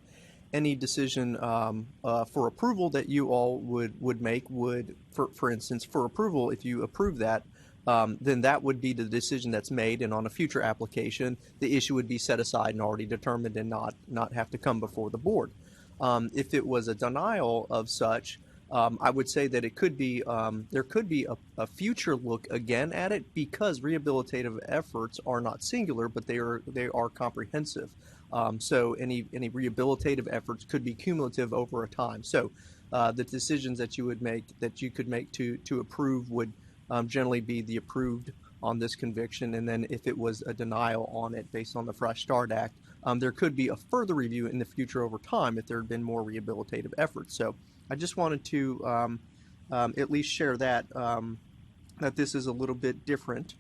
any decision for approval that you all would make would, for instance, for approval, if you approve that, then that would be the decision that's made, and on a future application, the issue would be set aside and already determined and not have to come before the board. If it was a denial of such, I would say that it could be there could be a future look again at it, because rehabilitative efforts are not singular, but they are comprehensive. So any rehabilitative efforts could be cumulative over a time. So the decisions that you could make to approve would generally be the approved on this conviction, and then if it was a denial on it based on the Fresh Start Act, there could be a further review in the future over time if there had been more rehabilitative efforts. So I just wanted to at least share that that this is a little bit different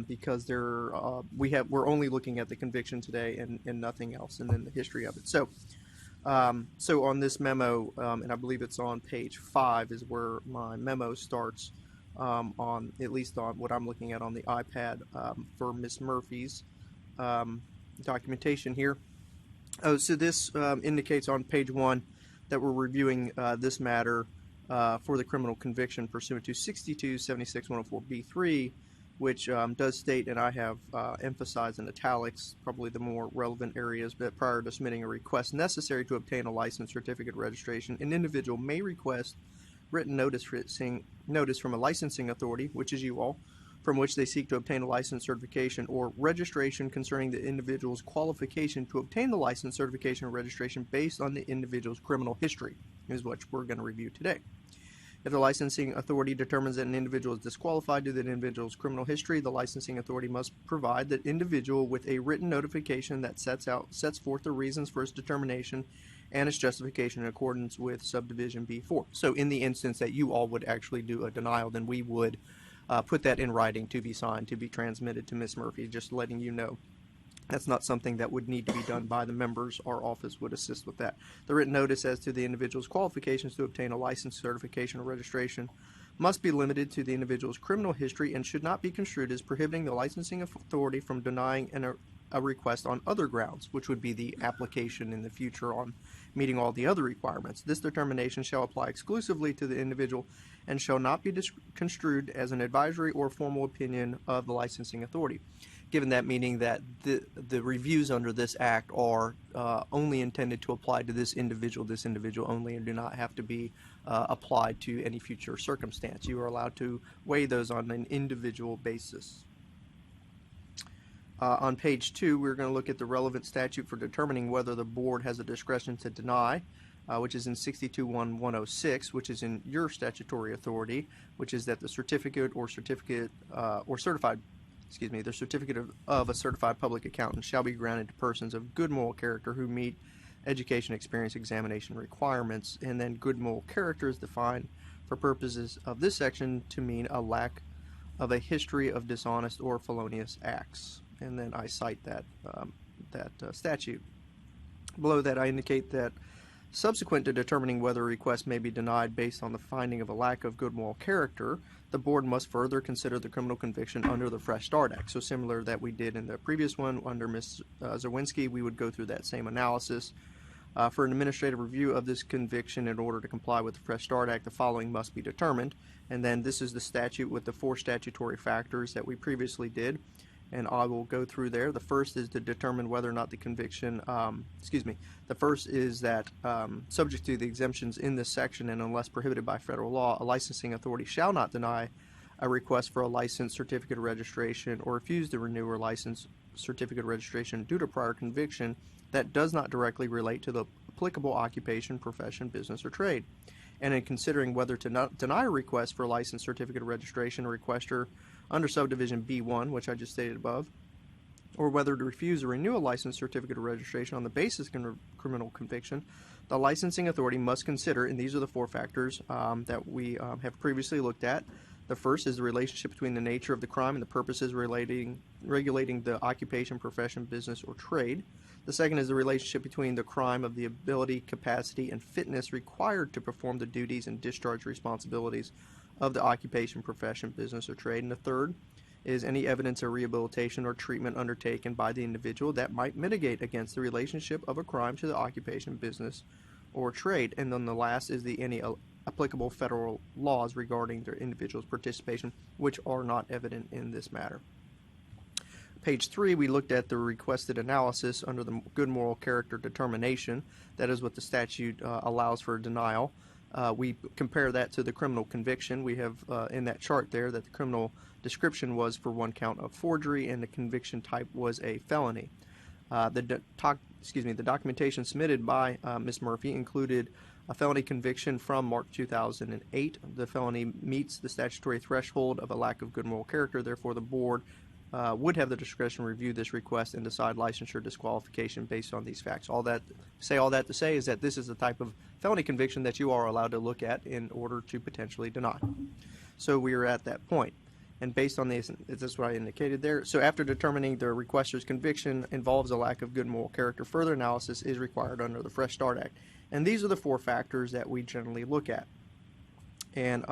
because we're only looking at the conviction today and nothing else, and then the history of it. So on this memo, and I believe it's on page 5 is where my memo starts. On at least on what I'm looking at on the iPad for Ms. Murphy's documentation here. So this indicates on page 1 that we're reviewing this matter for the criminal conviction pursuant to 6276-104B3, which does state, and I have emphasized in italics probably the more relevant areas, that prior to submitting a request necessary to obtain a license, certificate, registration, an individual may request written notice from a licensing authority, which is you all, from which they seek to obtain a license, certification, or registration concerning the individual's qualification to obtain the license, certification, or registration based on the individual's criminal history, is what we're going to review today. If the licensing authority determines that an individual is disqualified due to the individual's criminal history, the licensing authority must provide that individual with a written notification that sets forth the reasons for its determination and its justification in accordance with subdivision B4. So in the instance that you all would actually do a denial, then we would put that in writing to be signed, to be transmitted to Ms. Murphy, just letting you know That's not something that would need to be done by the members. Our office would assist with that. The written notice as to the individual's qualifications to obtain a license, certification, or registration must be limited to the individual's criminal history and should not be construed as prohibiting the licensing authority from denying a request on other grounds, which would be the application in the future on meeting all the other requirements. This determination shall apply exclusively to the individual and shall not be construed as an advisory or formal opinion of the licensing authority. Given that meaning that the reviews under this act are only intended to apply to this individual only, and do not have to be applied to any future circumstance. You are allowed to weigh those on an individual basis. On page 2, we're going to look at the relevant statute for determining whether the board has a discretion to deny, which is in 62-106, which is in your statutory authority, which is that the certificate or certificate the certificate of a certified public accountant shall be granted to persons of good moral character who meet education, experience, examination requirements. And then good moral character is defined for purposes of this section to mean a lack of a history of dishonest or felonious acts. And then I cite that statute. Below that, I indicate that subsequent to determining whether a request may be denied based on the finding of a lack of good moral character, the board must further consider the criminal conviction under the Fresh Start Act. So similar that we did in the previous one under Ms. Zawinski, we would go through that same analysis. For an administrative review of this conviction in order to comply with the Fresh Start Act, the following must be determined. And then this is the statute with the 4 statutory factors that we previously did. And I will go through there. The first is to determine whether or not the conviction, the first is that subject to the exemptions in this section and unless prohibited by federal law, a licensing authority shall not deny a request for a license, certificate of registration, or refuse to renew or license certificate of registration due to prior conviction that does not directly relate to the applicable occupation, profession, business, or trade. And in considering whether to not deny a request for a license, certificate of registration, a requester under subdivision B1, which I just stated above, or whether to refuse or renew a license, certificate of registration on the basis of criminal conviction, the licensing authority must consider, and these are the 4 factors that we have previously looked at. The first is the relationship between the nature of the crime and the purposes regulating the occupation, profession, business, or trade. The second is the relationship between the crime of the ability, capacity, and fitness required to perform the duties and discharge responsibilities of the occupation, profession, business, or trade. And the third is any evidence of rehabilitation or treatment undertaken by the individual that might mitigate against the relationship of a crime to the occupation, business, or trade. And then the last is any applicable federal laws regarding the individual's participation, which are not evident in this matter. Page 3, we looked at the requested analysis under the good moral character determination. That is what the statute allows for denial. We compare that to the criminal conviction. We have in that chart there that the criminal description was for 1 count of forgery and the conviction type was a felony. The documentation submitted by Ms. Murphy included a felony conviction from March 2008. The felony meets the statutory threshold of a lack of good moral character. Therefore, the board would have the discretion to review this request and decide licensure disqualification based on these facts. All that to say is that this is the type of felony conviction that you are allowed to look at in order to potentially deny. So we are at that point. And based on this is what I indicated there. So after determining the requester's conviction involves a lack of good moral character, further analysis is required under the Fresh Start Act. And these are the 4 factors that we generally look at. And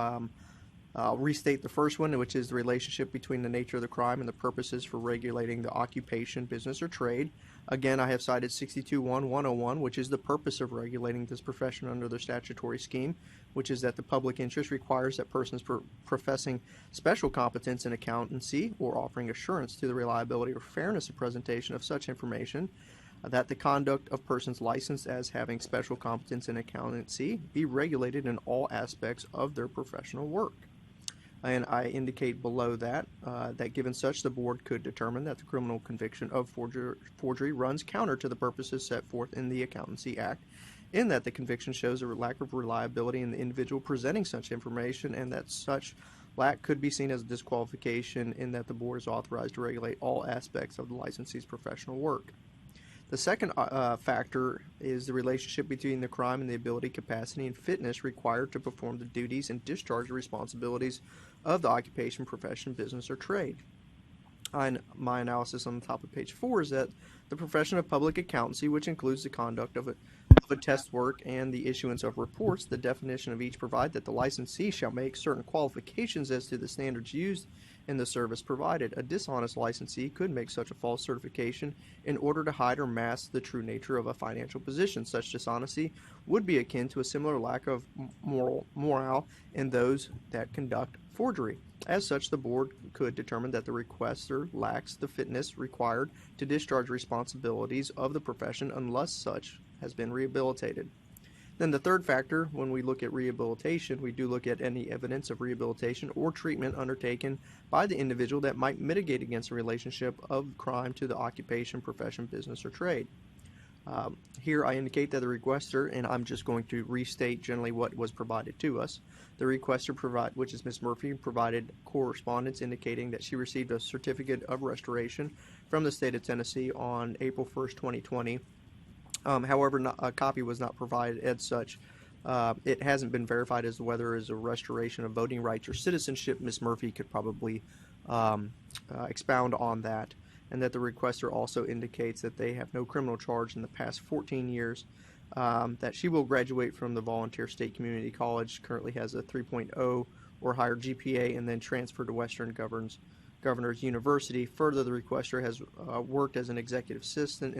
I'll restate the first one, which is the relationship between the nature of the crime and the purposes for regulating the occupation, business, or trade. Again, I have cited 62-1-101, which is the purpose of regulating this profession under the statutory scheme, which is that the public interest requires that persons professing special competence in accountancy or offering assurance to the reliability or fairness of presentation of such information, that the conduct of persons licensed as having special competence in accountancy be regulated in all aspects of their professional work. And I indicate below that that given such, the board could determine that the criminal conviction of forgery runs counter to the purposes set forth in the Accountancy Act, in that the conviction shows a lack of reliability in the individual presenting such information, and that such lack could be seen as a disqualification in that the board is authorized to regulate all aspects of the licensee's professional work. The second factor is the relationship between the crime and the ability, capacity, and fitness required to perform the duties and discharge the responsibilities of the occupation, profession, business, or trade. My analysis on the top of page 4 is that the profession of public accountancy, which includes the conduct of a test work and the issuance of reports, the definition of each provide that the licensee shall make certain qualifications as to the standards used in the service provided. A dishonest licensee could make such a false certification in order to hide or mask the true nature of a financial position. Such dishonesty would be akin to a similar lack of morale in those that conduct forgery. As such, the board could determine that the requester lacks the fitness required to discharge responsibilities of the profession unless such has been rehabilitated. Then the third factor, when we look at rehabilitation, we do look at any evidence of rehabilitation or treatment undertaken by the individual that might mitigate against a relationship of crime to the occupation, profession, business, or trade. Here I indicate that the requester, and I'm just going to restate generally what was provided to us. The requester which is Ms. Murphy, provided correspondence indicating that she received a certificate of restoration from the state of Tennessee on April 1st, 2020. However, a copy was not provided as such. It hasn't been verified as to whether it is a restoration of voting rights or citizenship. Ms. Murphy could probably expound on that. And that the requester also indicates that they have no criminal charge in the past 14 years, that she will graduate from the Volunteer State Community College, currently has a 3.0 or higher GPA, and then transfer to Western Governors University. Further, the requester has worked as an executive assistant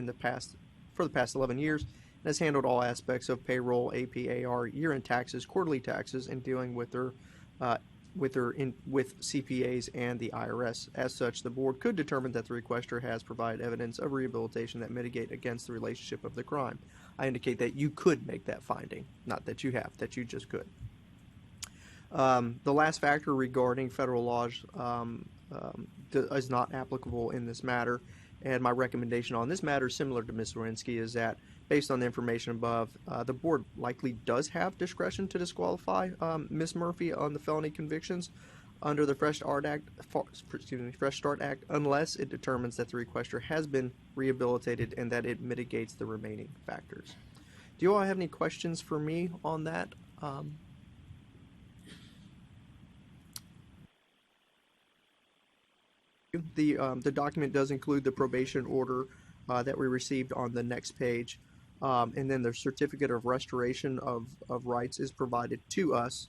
for the past 11 years and has handled all aspects of payroll, APAR, year-end taxes, quarterly taxes, and dealing with CPAs and the IRS. As such, the board could determine that the requester has provided evidence of rehabilitation that mitigate against the relationship of the crime. I indicate that you could make that finding, not that you have, that you just could. The last factor regarding federal laws is not applicable in this matter, and my recommendation on this matter, similar to Ms. Zorinsky, is that based on the information above, the board likely does have discretion to disqualify Ms. Murphy on the felony convictions under the Fresh Start Act, unless it determines that the requester has been rehabilitated and that it mitigates the remaining factors. Do you all have any questions for me on that? The document does include the probation order that we received on the next page. And then the certificate of restoration of rights is provided to us.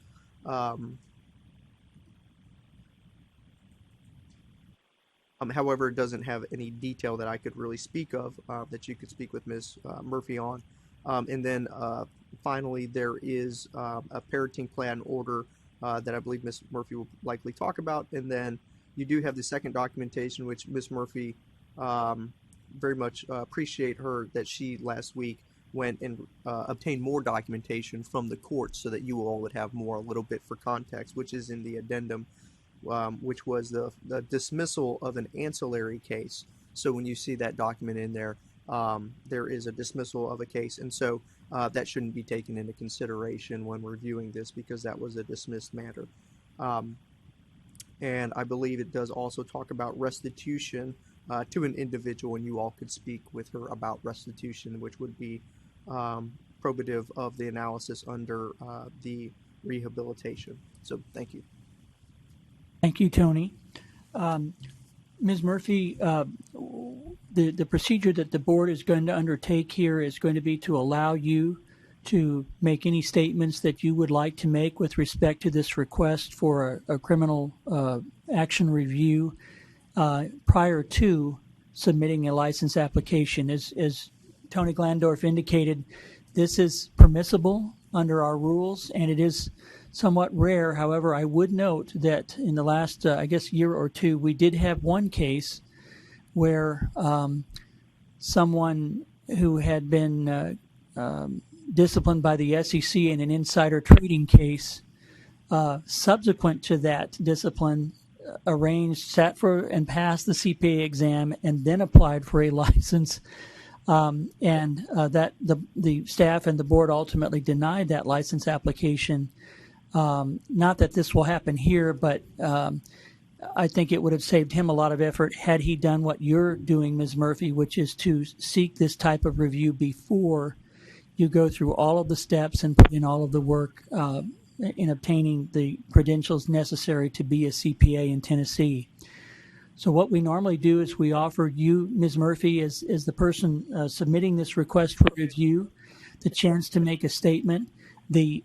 However, it doesn't have any detail that I could really speak of that you could speak with Ms. Murphy on. And then finally, there is a parenting plan order that I believe Ms. Murphy will likely talk about. And then you do have the second documentation, which Ms. Murphy very much appreciate her that she last week went and obtained more documentation from the court so that you all would have more a little bit for context, which is in the addendum, which was the dismissal of an ancillary case. So when you see that document in there, there is a dismissal of a case, and so that shouldn't be taken into consideration when reviewing this because that was a dismissed matter. And I believe it does also talk about restitution to an individual, and you all could speak with her about restitution, which would be probative of the analysis under the rehabilitation. So thank you. Thank you, Tony. Ms. Murphy, the procedure that the board is going to undertake here is going to be to allow you to make any statements that you would like to make with respect to this request for a criminal action review prior to submitting a license application. As Tony Glandorf indicated, this is permissible under our rules, and it is somewhat rare. However, I would note that in the last, year or two, we did have one case where someone who had been disciplined by the SEC in an insider trading case, subsequent to that discipline, sat for and passed the CPA exam and then applied for a license. That the staff and the board ultimately denied that license application. Not that this will happen here, but I think it would have saved him a lot of effort had he done what you're doing, Ms. Murphy, which is to seek this type of review before you go through all of the steps and put in all of the work in obtaining the credentials necessary to be a CPA in Tennessee. So what we normally do is we offer you, Ms. Murphy, as the person submitting this request for review, the chance to make a statement. The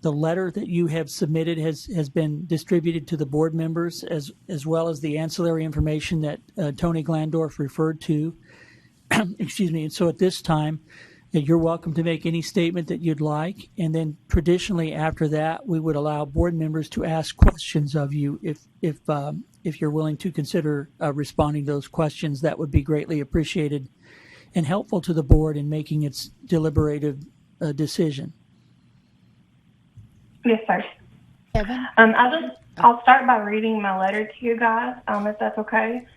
letter that you have submitted has been distributed to the board members as well as the ancillary information that Tony Glandorf referred to. Excuse me. And so at this time, you're welcome to make any statement that you'd like. And then traditionally after that, we would allow board members to ask questions of you. If you're willing to consider responding to those questions, that would be greatly appreciated and helpful to the board in making its deliberative decision. Yes, sir. Kevin? I'll start by reading my letter to you guys, if that's okay.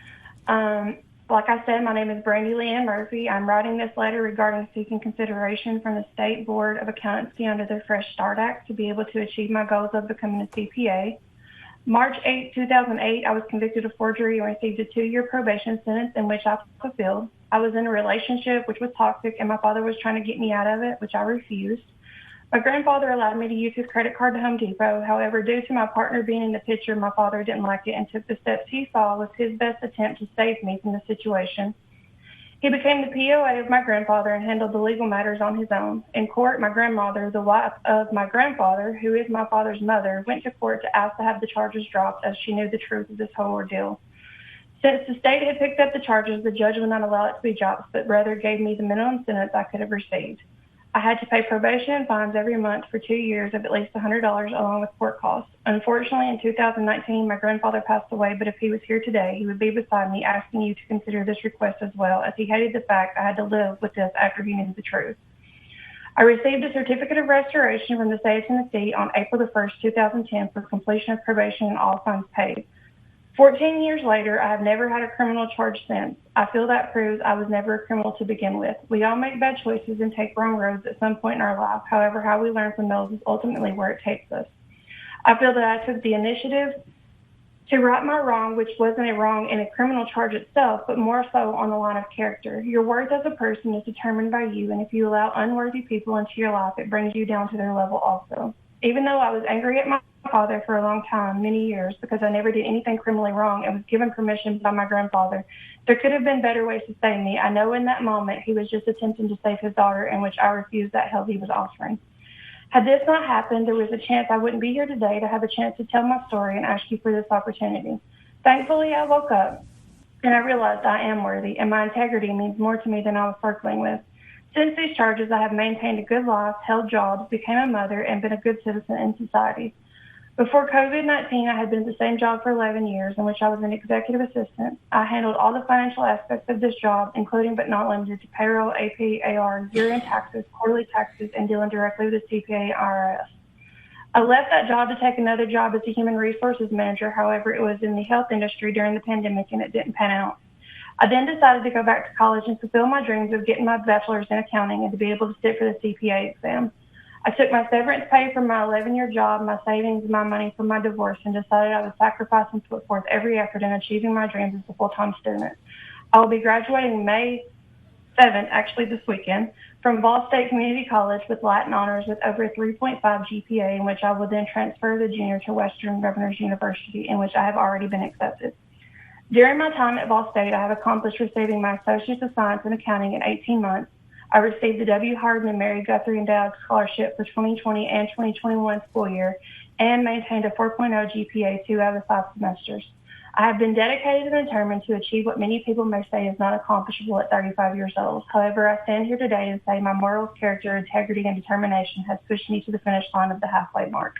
Like I said, my name is Brandy Leanne Murphy. I'm writing this letter regarding seeking consideration from the State Board of Accountancy under the Fresh Start Act to be able to achieve my goals of becoming a CPA. March 8, 2008, I was convicted of forgery and received a 2-year probation sentence in which I fulfilled. I was in a relationship which was toxic, and my father was trying to get me out of it, which I refused. My grandfather allowed me to use his credit card to Home Depot. However, due to my partner being in the picture, my father didn't like it and took the steps he saw was his best attempt to save me from the situation. He became the POA of my grandfather and handled the legal matters on his own. In court, my grandmother, the wife of my grandfather, who is my father's mother, went to court to ask to have the charges dropped as she knew the truth of this whole ordeal. Since the state had picked up the charges, the judge would not allow it to be dropped, but rather gave me the minimum sentence I could have received. I had to pay probation and fines every month for 2 years of at least $100 along with court costs. Unfortunately, in 2019, my grandfather passed away, but if he was here today, he would be beside me asking you to consider this request as well, as he hated the fact I had to live with this after he knew the truth. I received a certificate of restoration from the state of Tennessee on April the 1st, 2010 for completion of probation and all fines paid. 14 years later, I have never had a criminal charge since. I feel that proves I was never a criminal to begin with. We all make bad choices and take wrong roads at some point in our life. However, how we learn from those is ultimately where it takes us. I feel that I took the initiative to right my wrong, which wasn't a wrong in a criminal charge itself, but more so on the line of character. Your worth as a person is determined by you, and if you allow unworthy people into your life, it brings you down to their level also. Even though I was angry at my father for a long time, many years, because I never did anything criminally wrong and was given permission by my grandfather, there could have been better ways to save me. I know in that moment he was just attempting to save his daughter, in which I refused that help he was offering. Had this not happened, there was a chance I wouldn't be here today to have a chance to tell my story and ask you for this opportunity. Thankfully, I woke up and I realized I am worthy, and my integrity means more to me than I was circling with. Since these charges, I have maintained a good life, held jobs, became a mother, and been a good citizen in society. Before COVID-19, I had been at the same job for 11 years, in which I was an executive assistant. I handled all the financial aspects of this job, including but not limited to payroll, AP, AR, year-end taxes, quarterly taxes, and dealing directly with the CPA and IRS. I left that job to take another job as a human resources manager. However, it was in the health industry during the pandemic, and it didn't pan out. I then decided to go back to college and fulfill my dreams of getting my bachelor's in accounting and to be able to sit for the CPA exam. I took my severance pay from my 11-year job, my savings, and my money from my divorce, and decided I would sacrifice and put forth every effort in achieving my dreams as a full-time student. I will be graduating May 7th, actually this weekend, from Ball State Community College with Latin honors with over a 3.5 GPA, in which I will then transfer the junior to Western Governors University, in which I have already been accepted. During my time at Ball State, I have accomplished receiving my Associates of Science in Accounting in 18 months. I received the W. Hardin and Mary Guthrie Endowed Scholarship for 2020 and 2021 school year and maintained a 4.0 GPA 2 out of 5 semesters. I have been dedicated and determined to achieve what many people may say is not accomplishable at 35 years old. However, I stand here today to say my morals, character, integrity, and determination has pushed me to the finish line of the halfway mark.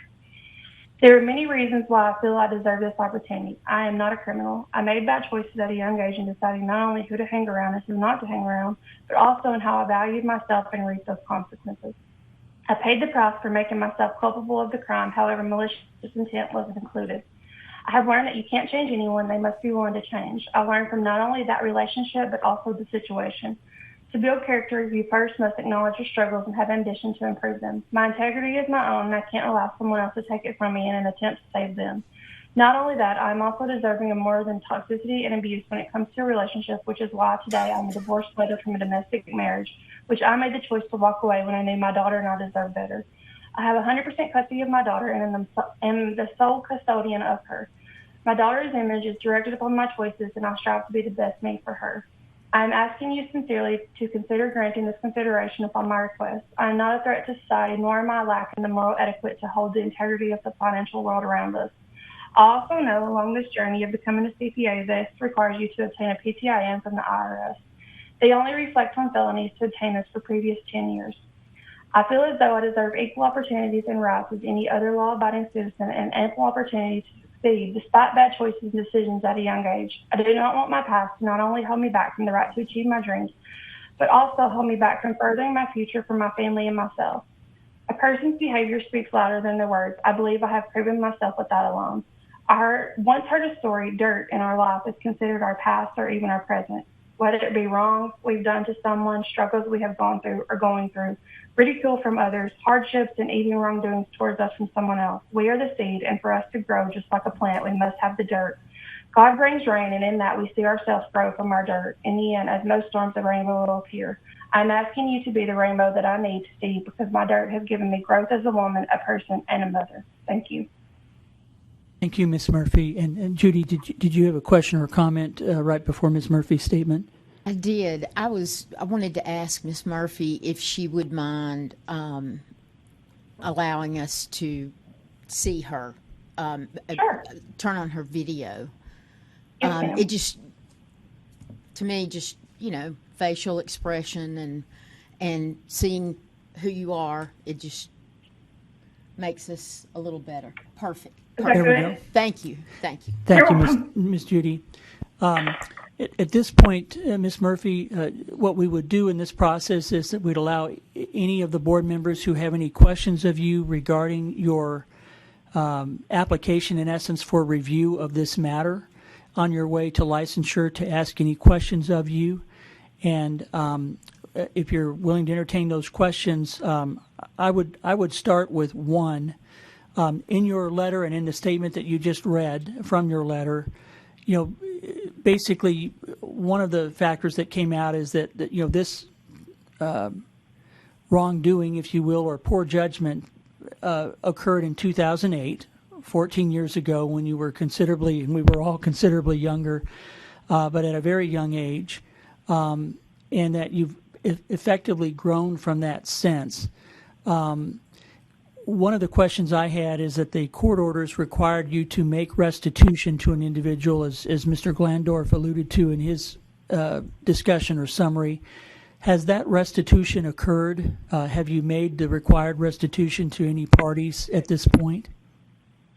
There are many reasons why I feel I deserve this opportunity. I am not a criminal. I made bad choices at a young age in deciding not only who to hang around and who not to hang around, but also in how I valued myself and reaped those consequences. I paid the price for making myself culpable of the crime. However, malicious intent wasn't included. I have learned that you can't change anyone. They must be willing to change. I learned from not only that relationship, but also the situation. To build character, you first must acknowledge your struggles and have ambition to improve them. My integrity is my own, and I can't allow someone else to take it from me in an attempt to save them. Not only that, I am also deserving of more than toxicity and abuse when it comes to a relationship, which is why today I'm a divorced widow from a domestic marriage, which I made the choice to walk away when I knew my daughter and I deserved better. I have 100% custody of my daughter and am the sole custodian of her. My daughter's image is directed upon my choices, and I strive to be the best me for her. I am asking you sincerely to consider granting this consideration upon my request. I am not a threat to society, nor am I lacking the moral etiquette to hold the integrity of the financial world around us. I also know along this journey of becoming a CPA, this requires you to obtain a PTIN from the IRS. They only reflect on felonies to obtain this for previous 10 years. I feel as though I deserve equal opportunities and rights as any other law-abiding citizen and ample opportunity to succeed despite bad choices and decisions at a young age. I do not want my past to not only hold me back from the right to achieve my dreams, but also hold me back from furthering my future for my family and myself. A person's behavior speaks louder than their words. I believe I have proven myself with that alone. I once heard a story, dirt in our life is considered our past or even our present. Whether it be wrongs we've done to someone, struggles we have gone through or going through, ridicule from others, hardships, and even wrongdoings towards us from someone else. We are the seed, and for us to grow just like a plant, we must have the dirt. God brings rain, and in that we see ourselves grow from our dirt. In the end, as most storms, a rainbow will appear. I'm asking you to be the rainbow that I need to see because my dirt has given me growth as a woman, a person, and a mother. Thank you. Thank you, Ms. Murphy. And Judy, did you have a question or comment right before Ms. Murphy's statement? I did. I wanted to ask Ms. Murphy if she would mind allowing us to see her, Sure. turn on her video. Yes, It just, to me, just, facial expression and seeing who you are, it just makes us a little better. Perfect. There we go. Thank you. Thank you, Ms. Judy. At this point, Ms. Murphy, what we would do in this process is that we'd allow any of the board members who have any questions of you regarding your application, in essence, for review of this matter on your way to licensure to ask any questions of you. And if you're willing to entertain those questions, I would start with one. In your letter and in the statement that you just read from your letter, basically one of the factors that came out is that this wrongdoing, if you will, or poor judgment occurred in 2008, 14 years ago, when you were considerably, and we were all considerably younger, but at a very young age, and that you've effectively grown from that since. One of the questions I had is that the court orders required you to make restitution to an individual, as Mr. Glandorf alluded to in his discussion or summary. Has that restitution occurred? Have you made the required restitution to any parties at this point?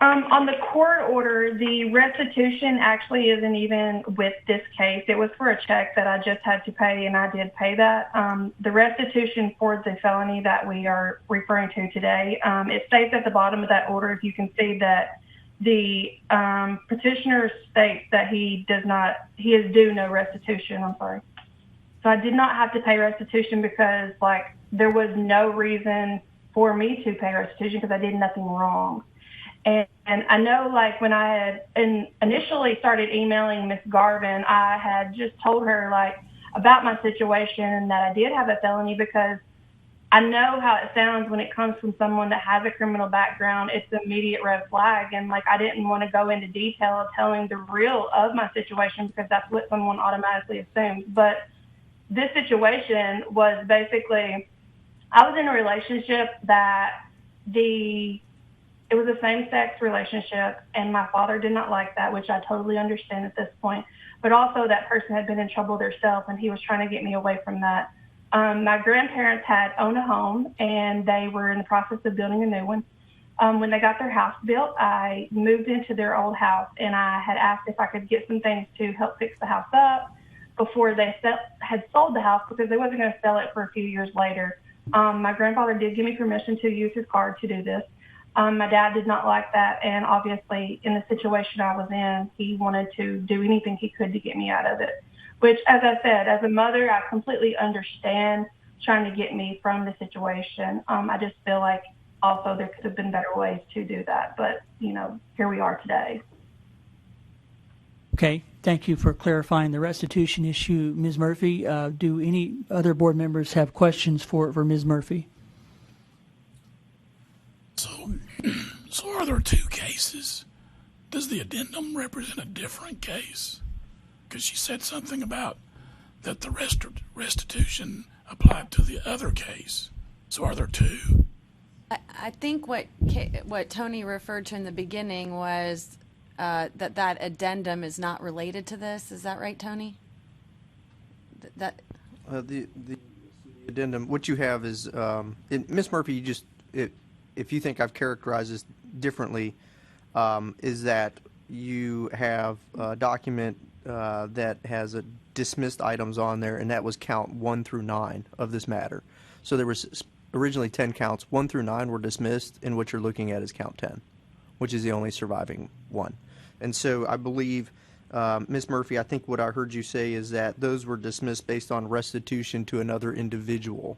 On the court order, the restitution actually isn't even with this case. It was for a check that I just had to pay, and I did pay that. The restitution for the felony that we are referring to today, it states at the bottom of that order, if you can see that the petitioner states that he is due no restitution. I'm sorry. So I did not have to pay restitution because, there was no reason for me to pay restitution because I did nothing wrong. And I know, when I had initially started emailing Miss Garvin, I had just told her, about my situation and that I did have a felony because I know how it sounds when it comes from someone that has a criminal background. It's an immediate red flag. And, I didn't want to go into detail of telling the real of my situation because that's what someone automatically assumes. But this situation was basically, I was in a relationship that it was a same-sex relationship, and my father did not like that, which I totally understand at this point. But also that person had been in trouble themselves, and he was trying to get me away from that. My grandparents had owned a home, and they were in the process of building a new one. When they got their house built, I moved into their old house, and I had asked if I could get some things to help fix the house up before they had sold the house because they wasn't going to sell it for a few years later. My grandfather did give me permission to use his card to do this. My dad did not like that, and obviously in the situation I was in, he wanted to do anything he could to get me out of it, which, as I said, as a mother, I completely understand trying to get me from the situation. I just feel like also there could have been better ways to do that, but, here we are today. Okay, thank you for clarifying the restitution issue, Ms. Murphy. Do any other board members have questions for Ms. Murphy? So are there two cases Does the addendum represent a different case? Because she said something about that the restitution applied to the other case. So are there two? I think what Tony referred to in the beginning was that addendum is not related to this. Is that right, Tony? The addendum, what you have is, Ms. Murphy, if you think I've characterized this differently, is that you have a document that has dismissed items on there, and that was count 1 through 9 of this matter. So there was originally 10 counts. 1 through 9 were dismissed, and what you're looking at is count 10, which is the only surviving one. And so I believe, Ms. Murphy, I think what I heard you say is that those were dismissed based on restitution to another individual.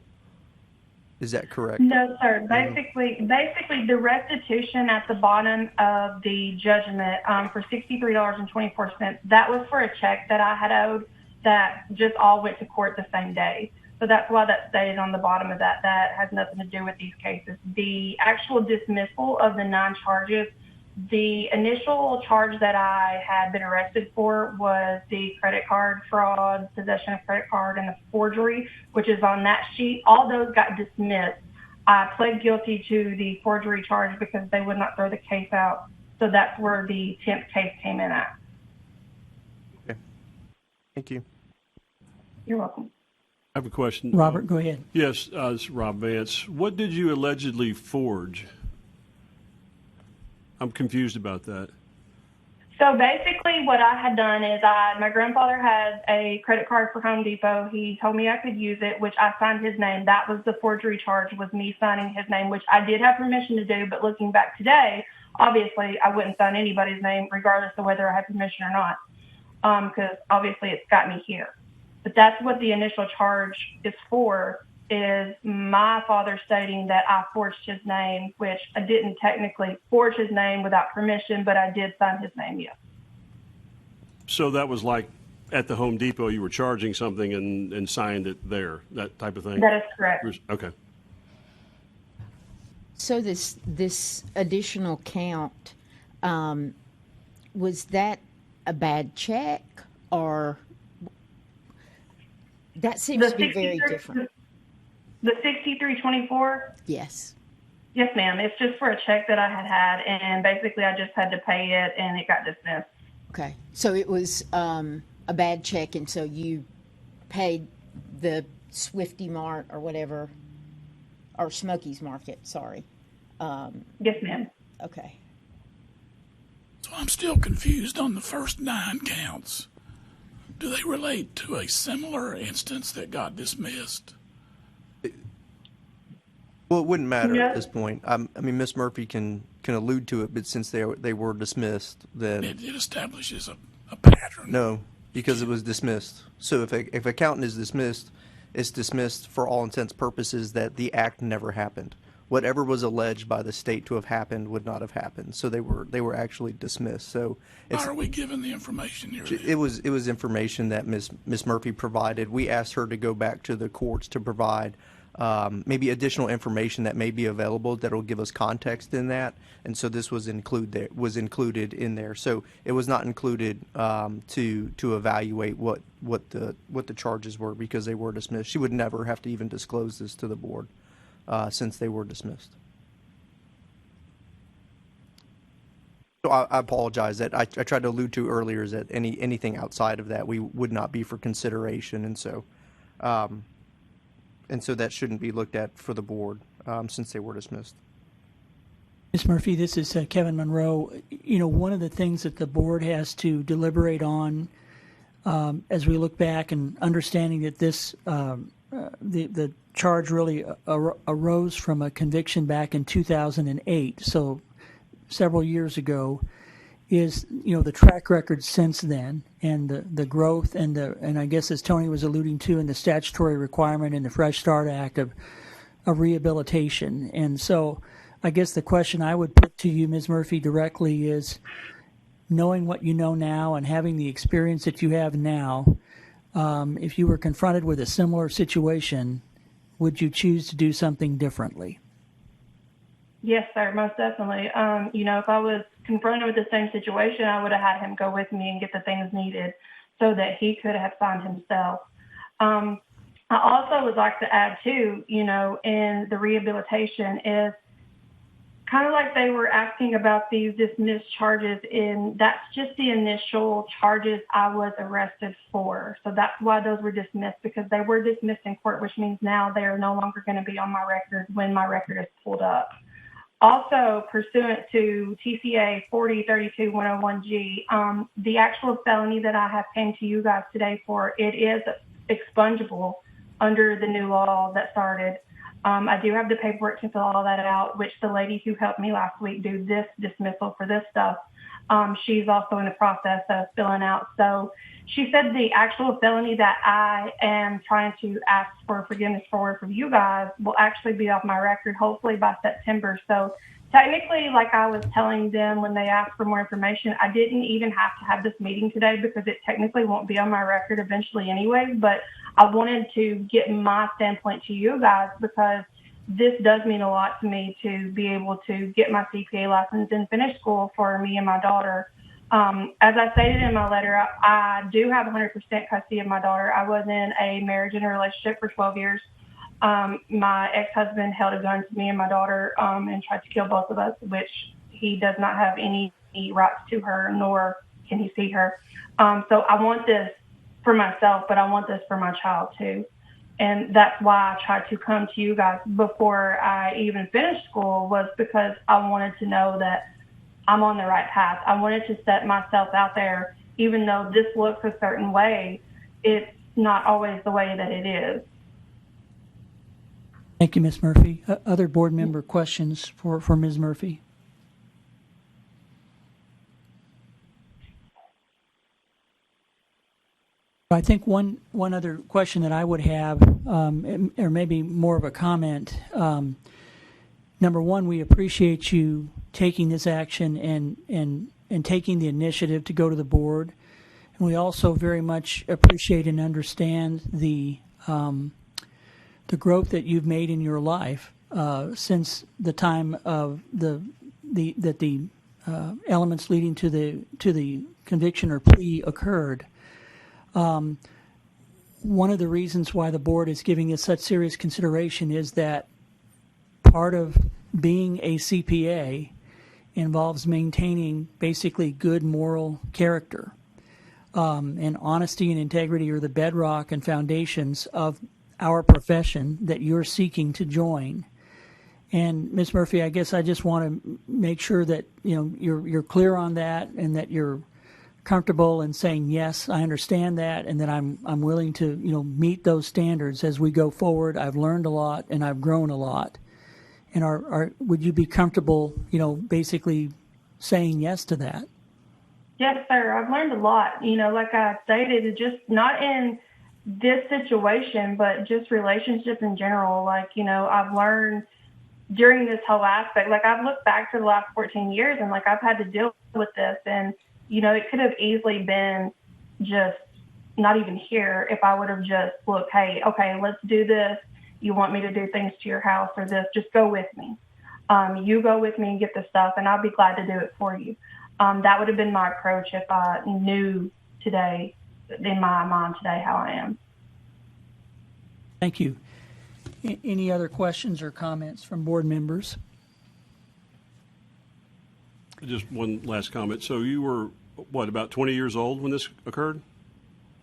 Is that correct? No, sir. Basically, the restitution at the bottom of the judgment for $63.24, that was for a check that I had owed that just all went to court the same day. So that's why that's stated on the bottom of that. That has nothing to do with these cases. The actual dismissal of the 9 charges, the initial charge that I had been arrested for was the credit card fraud, possession of credit card, and the forgery, which is on that sheet. All those got dismissed. I pled guilty to the forgery charge because they would not throw the case out. So that's where the 10th case came in at. Okay. Thank you. You're welcome. I have a question. Robert, go ahead. Yes, this is Rob Vance. What did you allegedly forge? I'm confused about that. So basically what I had done is my grandfather had a credit card for Home Depot. He told me I could use it, which I signed his name. That was the forgery charge, was me signing his name, which I did have permission to do. But looking back today, obviously I wouldn't sign anybody's name regardless of whether I had permission or not, because obviously it's got me here. But that's what the initial charge is for, is my father stating that I forged his name, which I didn't technically forge his name without permission, but I did sign his name, yes. So that was like at the Home Depot, you were charging something and signed it there, that type of thing? That is correct. Okay. So this additional count, was that a bad check, or that seems to be very different? The $63.24? Yes. Yes, ma'am. It's just for a check that I had, and basically I just had to pay it, and it got dismissed. Okay. So it was a bad check, and so you paid the Swifty Mart or whatever, or Smokies Market, sorry. Yes, ma'am. Okay. So I'm still confused on the first 9 counts. Do they relate to a similar instance that got dismissed? Well, it wouldn't matter at this point. I mean, Ms. Murphy can allude to it, but since they were dismissed, then It establishes a pattern. No, because it was dismissed. So if a accountant is dismissed, it's dismissed for all intents and purposes that the act never happened. Whatever was alleged by the state to have happened would not have happened. So they were actually dismissed. So How are we given the information here? it was information that Ms. Murphy provided. We asked her to go back to the courts to provide maybe additional information that may be available that will give us context in that, and so this was included in there. So it was not included to evaluate what the charges were because they were dismissed. She would never have to even disclose this to the board since they were dismissed. So I apologize that I tried to allude to earlier is that anything outside of that we would not be for consideration, and so that shouldn't be looked at for the board since they were dismissed. Ms. Murphy, this is Kevin Monroe. You know, one of the things that the board has to deliberate on as we look back and understanding that this the charge really arose from a conviction back in 2008, so several years ago, is, you know, the track record since then and the growth and I guess, as Tony was alluding to, in the statutory requirement in the Fresh Start Act of rehabilitation. And so I guess the question I would put to you, Ms. Murphy, directly is, knowing what you know now and having the experience that you have now, if you were confronted with a similar situation, would you choose to do something differently? Yes, sir, most definitely. You know, if I was confronted with the same situation, I would have had him go with me and get the things needed so that he could have signed himself. I also would like to add too, in the rehabilitation is kind of like they were asking about these dismissed charges, and that's just the initial charges I was arrested for. So that's why those were dismissed, because they were dismissed in court, which means now they are no longer going to be on my record when my record is pulled up. Also, pursuant to TCA 4032-101G, the actual felony that I have came to you guys today for, it is expungible under the new law that started. I do have the paperwork to fill all that out, which the lady who helped me last week do this dismissal for this stuff, she's also in the process of filling out. So she said the actual felony that I am trying to ask for forgiveness for from you guys will actually be off my record, hopefully by September. So technically, like I was telling them when they asked for more information, I didn't even have to have this meeting today because it technically won't be on my record eventually anyway. But I wanted to get my standpoint to you guys because this does mean a lot to me to be able to get my CPA license and finish school for me and my daughter. As I stated in my letter, I do have 100% custody of my daughter. I was in a marriage and a relationship for 12 years. My ex-husband held a gun to me and my daughter and tried to kill both of us, which he does not have any rights to her, nor can he see her. So I want this for myself, but I want this for my child too. And that's why I tried to come to you guys before I even finished school, was because I wanted to know that I'm on the right path. I wanted to set myself out there, even though this looks a certain way, it's not always the way that it is. Thank you, Ms. Murphy. Other board member questions for Ms. Murphy? I think one other question that I would have, or maybe more of a comment. Number one, we appreciate you taking this action and taking the initiative to go to the board. And we also very much appreciate and understand the growth that you've made in your life since the time of the elements leading to the conviction or plea occurred. One of the reasons why the board is giving this such serious consideration is that part of being a CPA involves maintaining basically good moral character. And honesty and integrity are the bedrock and foundations of our profession that you're seeking to join. And Ms. Murphy, I guess I just want to make sure that you're clear on that, and that you're comfortable in saying yes, I understand that, and that I'm willing to meet those standards as we go forward. I've learned a lot and I've grown a lot. And would you be comfortable basically saying yes to that? Yes, sir. I've learned a lot. Like I stated, just not in this situation, but just relationships in general. Like, I've learned during this whole aspect, like I've looked back to the last 14 years and like I've had to deal with this, and it could have easily been just not even here if I would have just looked, hey, okay, let's do this. You want me to do things to your house or this, just go with me. You go with me and get the stuff, and I'll be glad to do it for you. That would have been my approach if I knew today, in my mind today, how I am. Thank you. Any other questions or comments from board members? Just one last comment. So you were, about 20 years old when this occurred?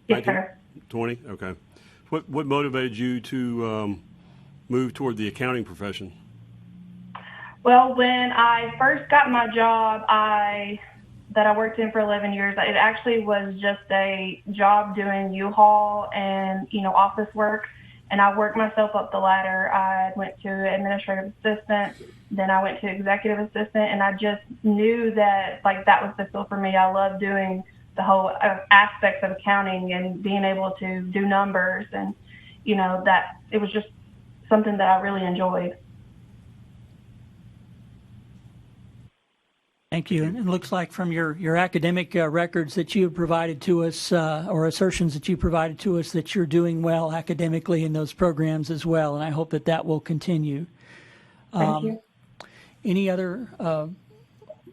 Yes, sir. 20? Okay. What motivated you to move toward the accounting profession? Well, when I first got my job that I worked in for 11 years, it actually was just a job doing U-Haul and, office work. And I worked myself up the ladder. I went to administrative assistant, then I went to executive assistant, and I just knew that that was the field for me. I love doing the whole aspects of accounting and being able to do numbers, and that it was just something that I really enjoyed. Thank you. And it looks like from your academic records that you have provided to us, or assertions that you provided to us, that you're doing well academically in those programs as well. And I hope that will continue. Thank you. Any other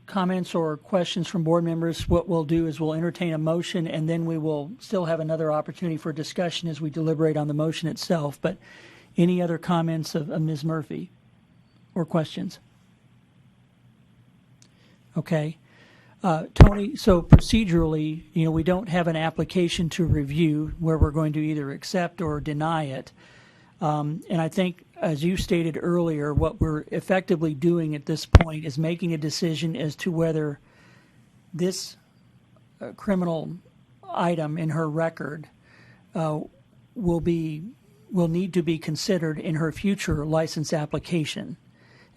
comments or questions from board members, what we'll do is we'll entertain a motion, and then we will still have another opportunity for discussion as we deliberate on the motion itself. But any other comments of Ms. Murphy or questions? Okay. Tony, so procedurally, we don't have an application to review where we're going to either accept or deny it. And I think, as you stated earlier, what we're effectively doing at this point is making a decision as to whether this criminal item in her record will need to be considered in her future license application.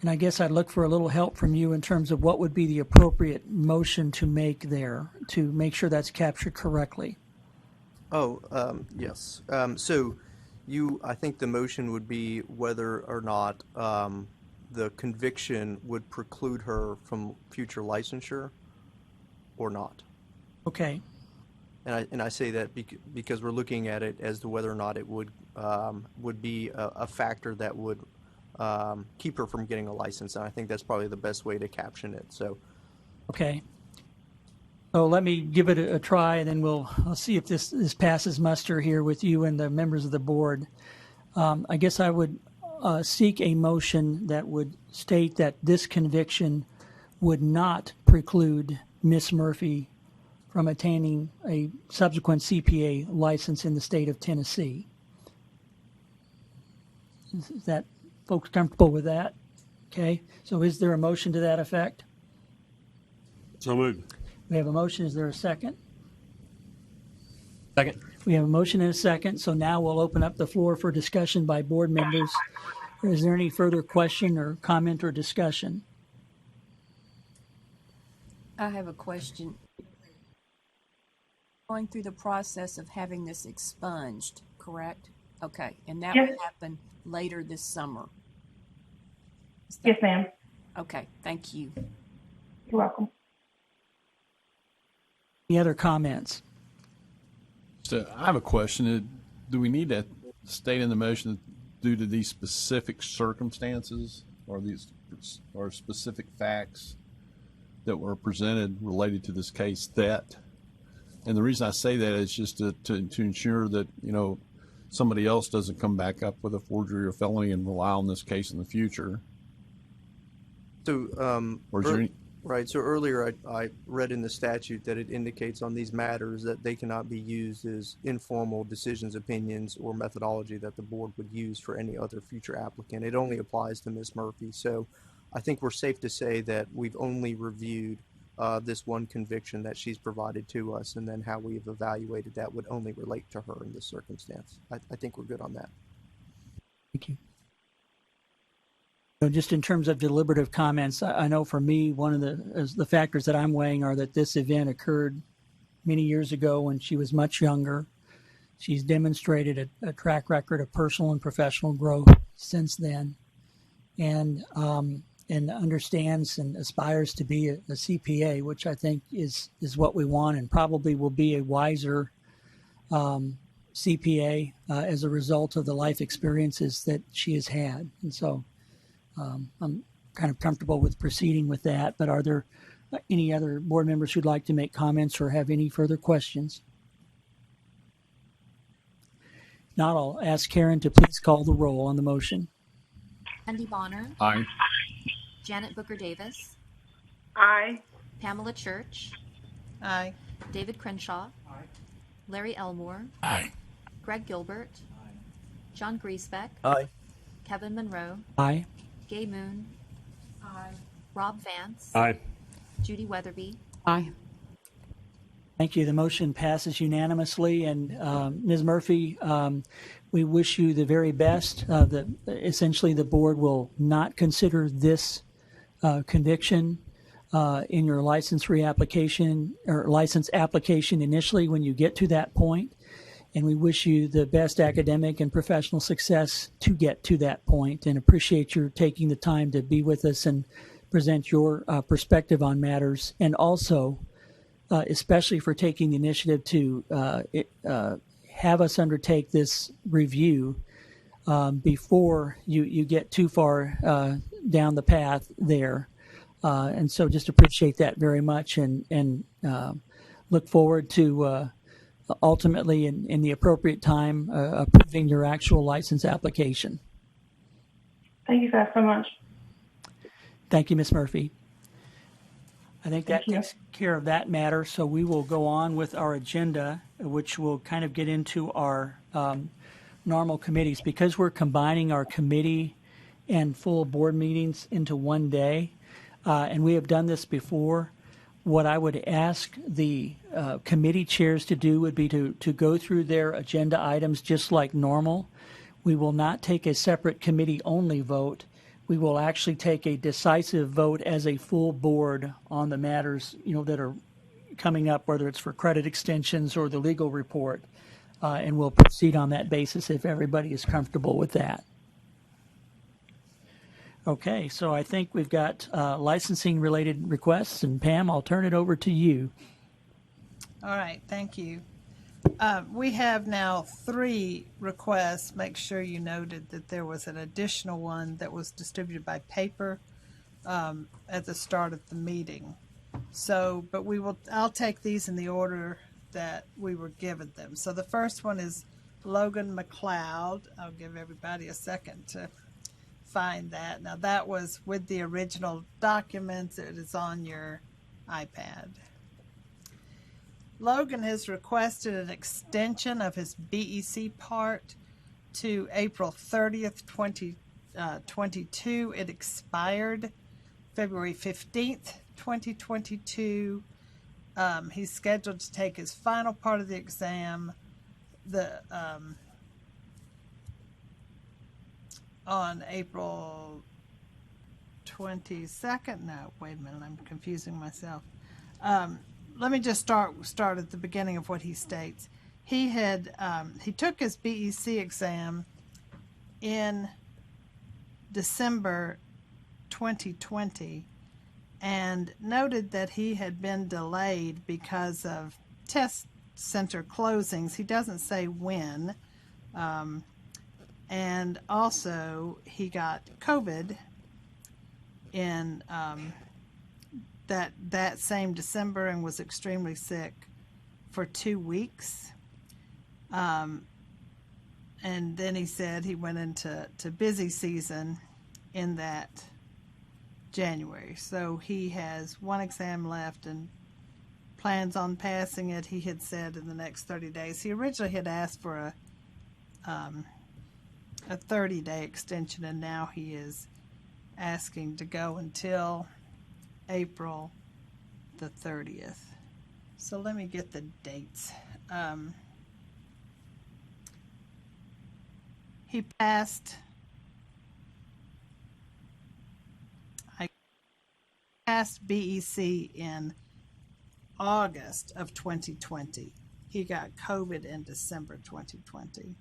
And I guess I'd look for a little help from you in terms of what would be the appropriate motion to make there to make sure that's captured correctly. Yes. So I think the motion would be whether or not the conviction would preclude her from future licensure or not. Okay. And I say that because we're looking at it as to whether or not it would be a factor that would keep her from getting a license, and I think that's probably the best way to caption it. So, okay. So let me give it a try, and then I'll see if this passes muster here with you and the members of the board. I guess I would seek a motion that would state that this conviction would not preclude Miss Murphy from attaining a subsequent CPA license in the state of Tennessee. Is that folks comfortable with that? Okay. So is there a motion to that effect? So moved. We have a motion. Is there a second? Second. We have a motion and a second. So now we'll open up the floor for discussion by board members. Is there any further question or comment or discussion? I have a question. Going through the process of having this expunged, correct? Okay. And that would happen later this summer. Yes, ma'am. Okay. Thank you. You're welcome. Any other comments? So I have a question. Do we need to state in the motion that due to these specific circumstances or specific facts that were presented related to this case that, and the reason I say that is just to ensure that, somebody else doesn't come back up with a forgery or felony and rely on this case in the future. So, or is there any, right. So earlier I read in the statute that it indicates on these matters that they cannot be used as informal decisions, opinions, or methodology that the board would use for any other future applicant. It only applies to Ms. Murphy. So I think we're safe to say that we've only reviewed this one conviction that she's provided to us, and then how we've evaluated that would only relate to her in this circumstance. I think we're good on that. Thank you. So just in terms of deliberative comments, I know for me, one of the factors that I'm weighing are that this event occurred many years ago when she was much younger. She's demonstrated a track record of personal and professional growth since then, and understands and aspires to be a CPA, which I think is what we want, and probably will be a wiser CPA as a result of the life experiences that she has had. And so I'm kind of comfortable with proceeding with that. But are there any other board members who'd like to make comments or have any further questions? If not, I'll ask Karen to please call the roll on the motion. Andy Bonner. Aye. Janet Booker Davis. Aye. Pamela Church. Aye. David Crenshaw. Aye. Larry Elmore. Aye. Greg Gilbert. John Griesbeck. Aye. Kevin Monroe. Aye. Gay Moon. Aye. Rob Vance. Aye. Judy Weatherby. Aye. Thank you. The motion passes unanimously. And Ms. Murphy, we wish you the very best. Essentially, the board will not consider this conviction in your license reapplication or license application initially when you get to that point. And we wish you the best academic and professional success to get to that point, and appreciate your taking the time to be with us and present your perspective on matters, and also especially for taking the initiative to have us undertake this review before you get too far down the path there. And so just appreciate that very much and look forward to ultimately in the appropriate time approving your actual license application. Thank you guys so much. Thank you, Ms. Murphy. I think that takes care of that matter. So we will go on with our agenda, which will kind of get into our normal committees. Because we're combining our committee and full board meetings into one day, and we have done this before, what I would ask the committee chairs to do would be to go through their agenda items just like normal. We will not take a separate committee-only vote. We will actually take a decisive vote as a full board on the matters, that are coming up, whether it's for credit extensions or the legal report, and we'll proceed on that basis if everybody is comfortable with that. Okay, so I think we've got licensing-related requests, and Pam, I'll turn it over to you. All right, thank you. We have now 3 requests. Make sure you noted that there was an additional one that was distributed by paper at the start of the meeting. So, but I'll take these in the order that we were given them. So the first one is Logan McLeod. I'll give everybody a second to find that. Now that was with the original documents. It is on your iPad. Logan has requested an extension of his BEC part to April 30th, 2022. It expired February 15th, 2022. He's scheduled to take his final part of the exam on April 22nd. No, wait a minute, I'm confusing myself. Let me just start at the beginning of what he states. He took his BEC exam in December 2020 and noted that he had been delayed because of test center closings. He doesn't say when. And also he got COVID in that same December and was extremely sick for 2 weeks. And then he said he went into busy season in that January. So he has one exam left and plans on passing it, he had said, in the next 30 days. He originally had asked for a 30-day extension, and now he is asking to go until April the 30th. So let me get the dates. He passed BEC in August of 2020. He got COVID in December 2020.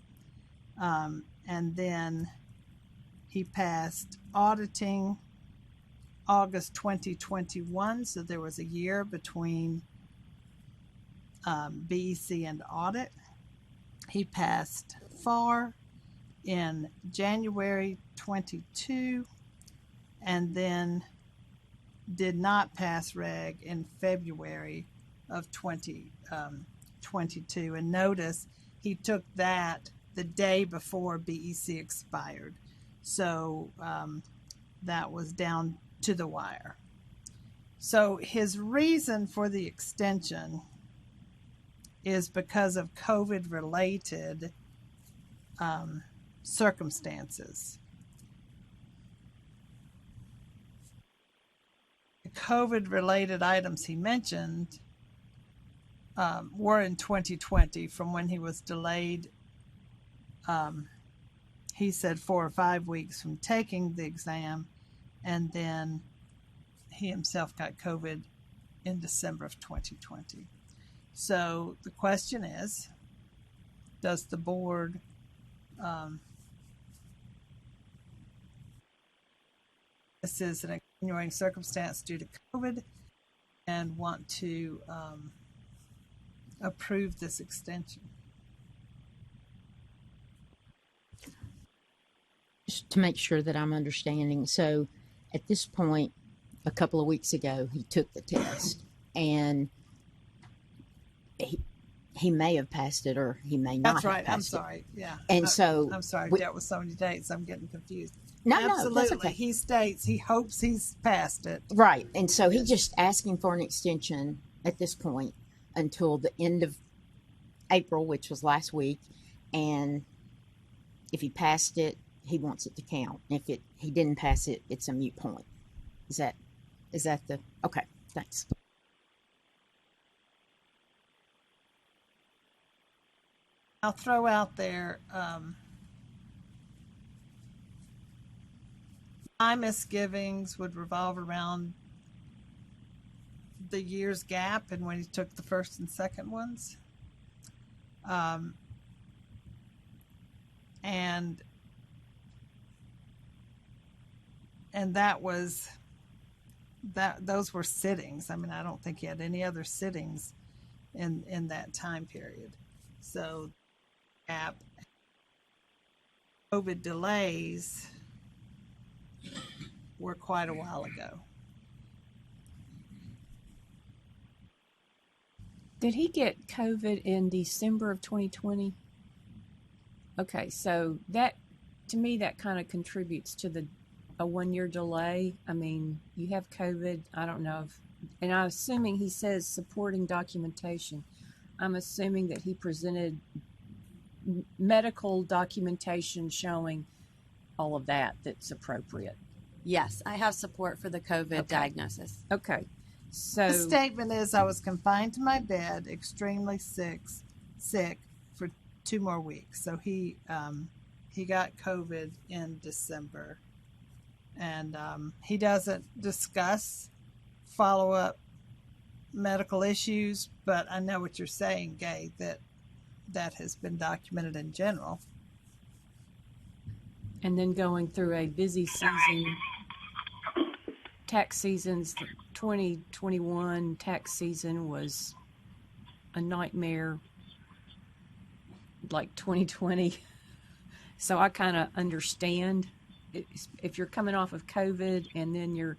And then he passed auditing August 2021, so there was a year between BEC and audit. He passed FAR in January 22 and then did not pass reg in February of 2022. And notice he took that the day before BEC expired. So that was down to the wire. So his reason for the extension is because of COVID-related circumstances. The COVID-related items he mentioned were in 2020 from when he was delayed. He said 4 or 5 weeks from taking the exam, and then he himself got COVID in December of 2020. So the question is, does the board this is an extenuating circumstance due to COVID and want to approve this extension? Just to make sure that I'm understanding, so at this point, a couple of weeks ago, he took the test, and he may have passed it or he may not. That's right. Have passed I'm sorry. It. Yeah. And so I'm sorry. we, Dealt with so many dates. I'm getting confused. No, absolutely. that's okay. He states he hopes he's passed it. Right. And so he's just asking for an extension at this point until the end of April, which was last week. And if he passed it, he wants it to count. If he didn't pass it, it's a moot point. Is that the okay? Thanks. I'll throw out there. My misgivings would revolve around the year's gap and when he took the first and second ones. And that was those were sittings. I mean, I don't think he had any other sittings in that time period. So gap, COVID delays were quite a while ago. Did he get COVID in December of 2020? Okay, so that, to me, that kind of contributes to a 1 year delay. I mean, you have COVID, I don't know if, and I'm assuming he says supporting documentation. I'm assuming that he presented medical documentation showing all of that's appropriate. Yes, I have support for the COVID diagnosis. Okay. So the statement is, I was confined to my bed, extremely sick for 2 more weeks. So he got COVID in December, and he doesn't discuss follow-up medical issues, but I know what you're saying, Gay, that has been documented in general. And then going through a busy season, tax seasons, 2021 tax season was a nightmare, like 2020. So I kind of understand if you're coming off of COVID and then you're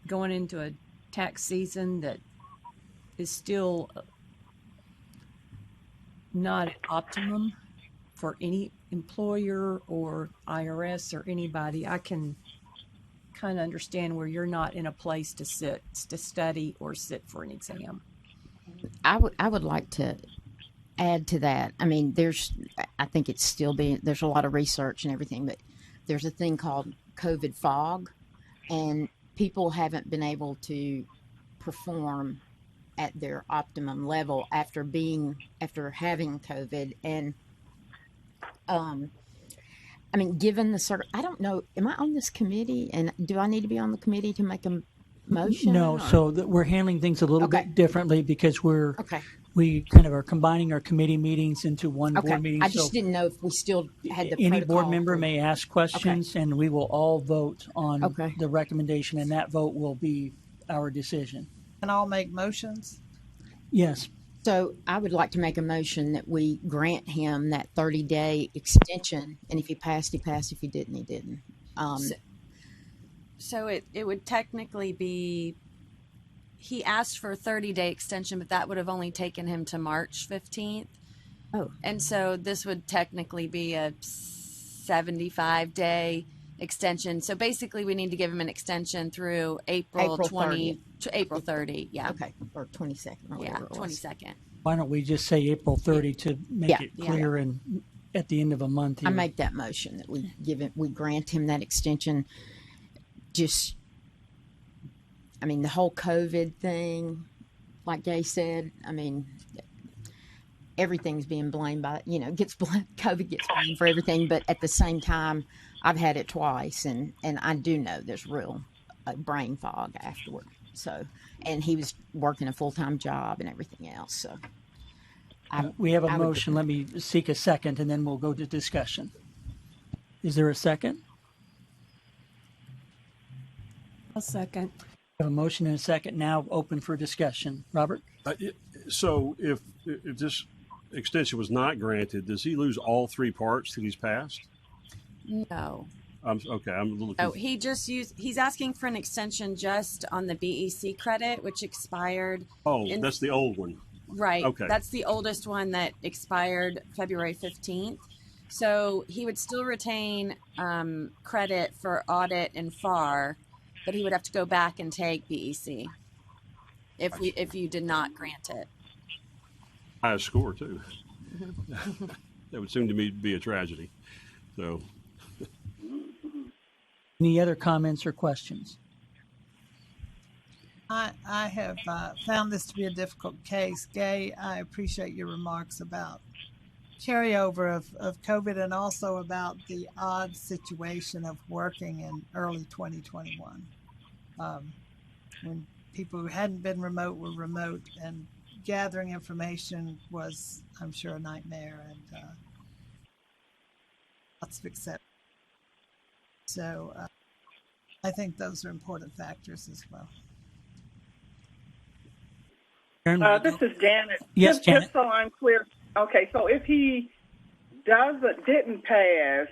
going into a tax season that is still not at optimum for any employer or IRS or anybody. I can kind of understand where you're not in a place to study or sit for an exam. I would like to add to that. I mean, I think it's still there's a lot of research and everything, but there's a thing called COVID fog, and people haven't been able to perform at their optimum level after having COVID. And I mean, given I don't know, am I on this committee, and do I need to be on the committee to make a motion? No, so we're handling things a little bit differently because we kind of are combining our committee meetings into one board meeting. I just didn't know if we still had the any protocol board member may ask questions, and we will all vote on the recommendation, and that vote will be our decision. And I'll make motions? Yes. So I would like to make a motion that we grant him that 30-day extension, and if he passed, he passed. If he didn't, he didn't. So it would technically be, he asked for a 30-day extension, but that would have only taken him to March 15th. Oh. And so this would technically be a 75-day extension. So basically we need to give him an extension through April 20 to April 30. Yeah. Okay. Or 22nd. Or yeah, whatever it was. 22nd. Why don't we just say April 30 to make it clear and at the end of a month here. I make that motion that we grant him that extension. Just, I mean, the whole COVID thing, like Gay said, I mean, everything's being blamed by, COVID gets blamed for everything, but at the same time, I've had it twice, and I do know there's real brain fog afterward. So, and he was working a full-time job and everything else. So, we have a motion. Let me seek a second, and then we'll go to discussion. Is there a second? A second. We have a motion and a second now open for discussion. Robert? So if this extension was not granted, does he lose all 3 parts that he's passed? No. Okay, I'm a little. Oh, he's asking for an extension just on the BEC credit, which expired. That's the old one. Right. Okay. That's the oldest one that expired February 15th. So he would still retain credit for audit and FAR, but he would have to go back and take BEC if you did not grant it. Highest score too. That would seem to me to be a tragedy. So. Any other comments or questions? I have found this to be a difficult case. Gay, I appreciate your remarks about carryover of COVID and also about the odd situation of working in early 2021 when people who hadn't been remote were remote, and gathering information was, I'm sure, a nightmare and lots of acceptance. So I think those are important factors as well. This is Janet. Yes, Janet. Just so I'm clear. Okay, so if he didn't pass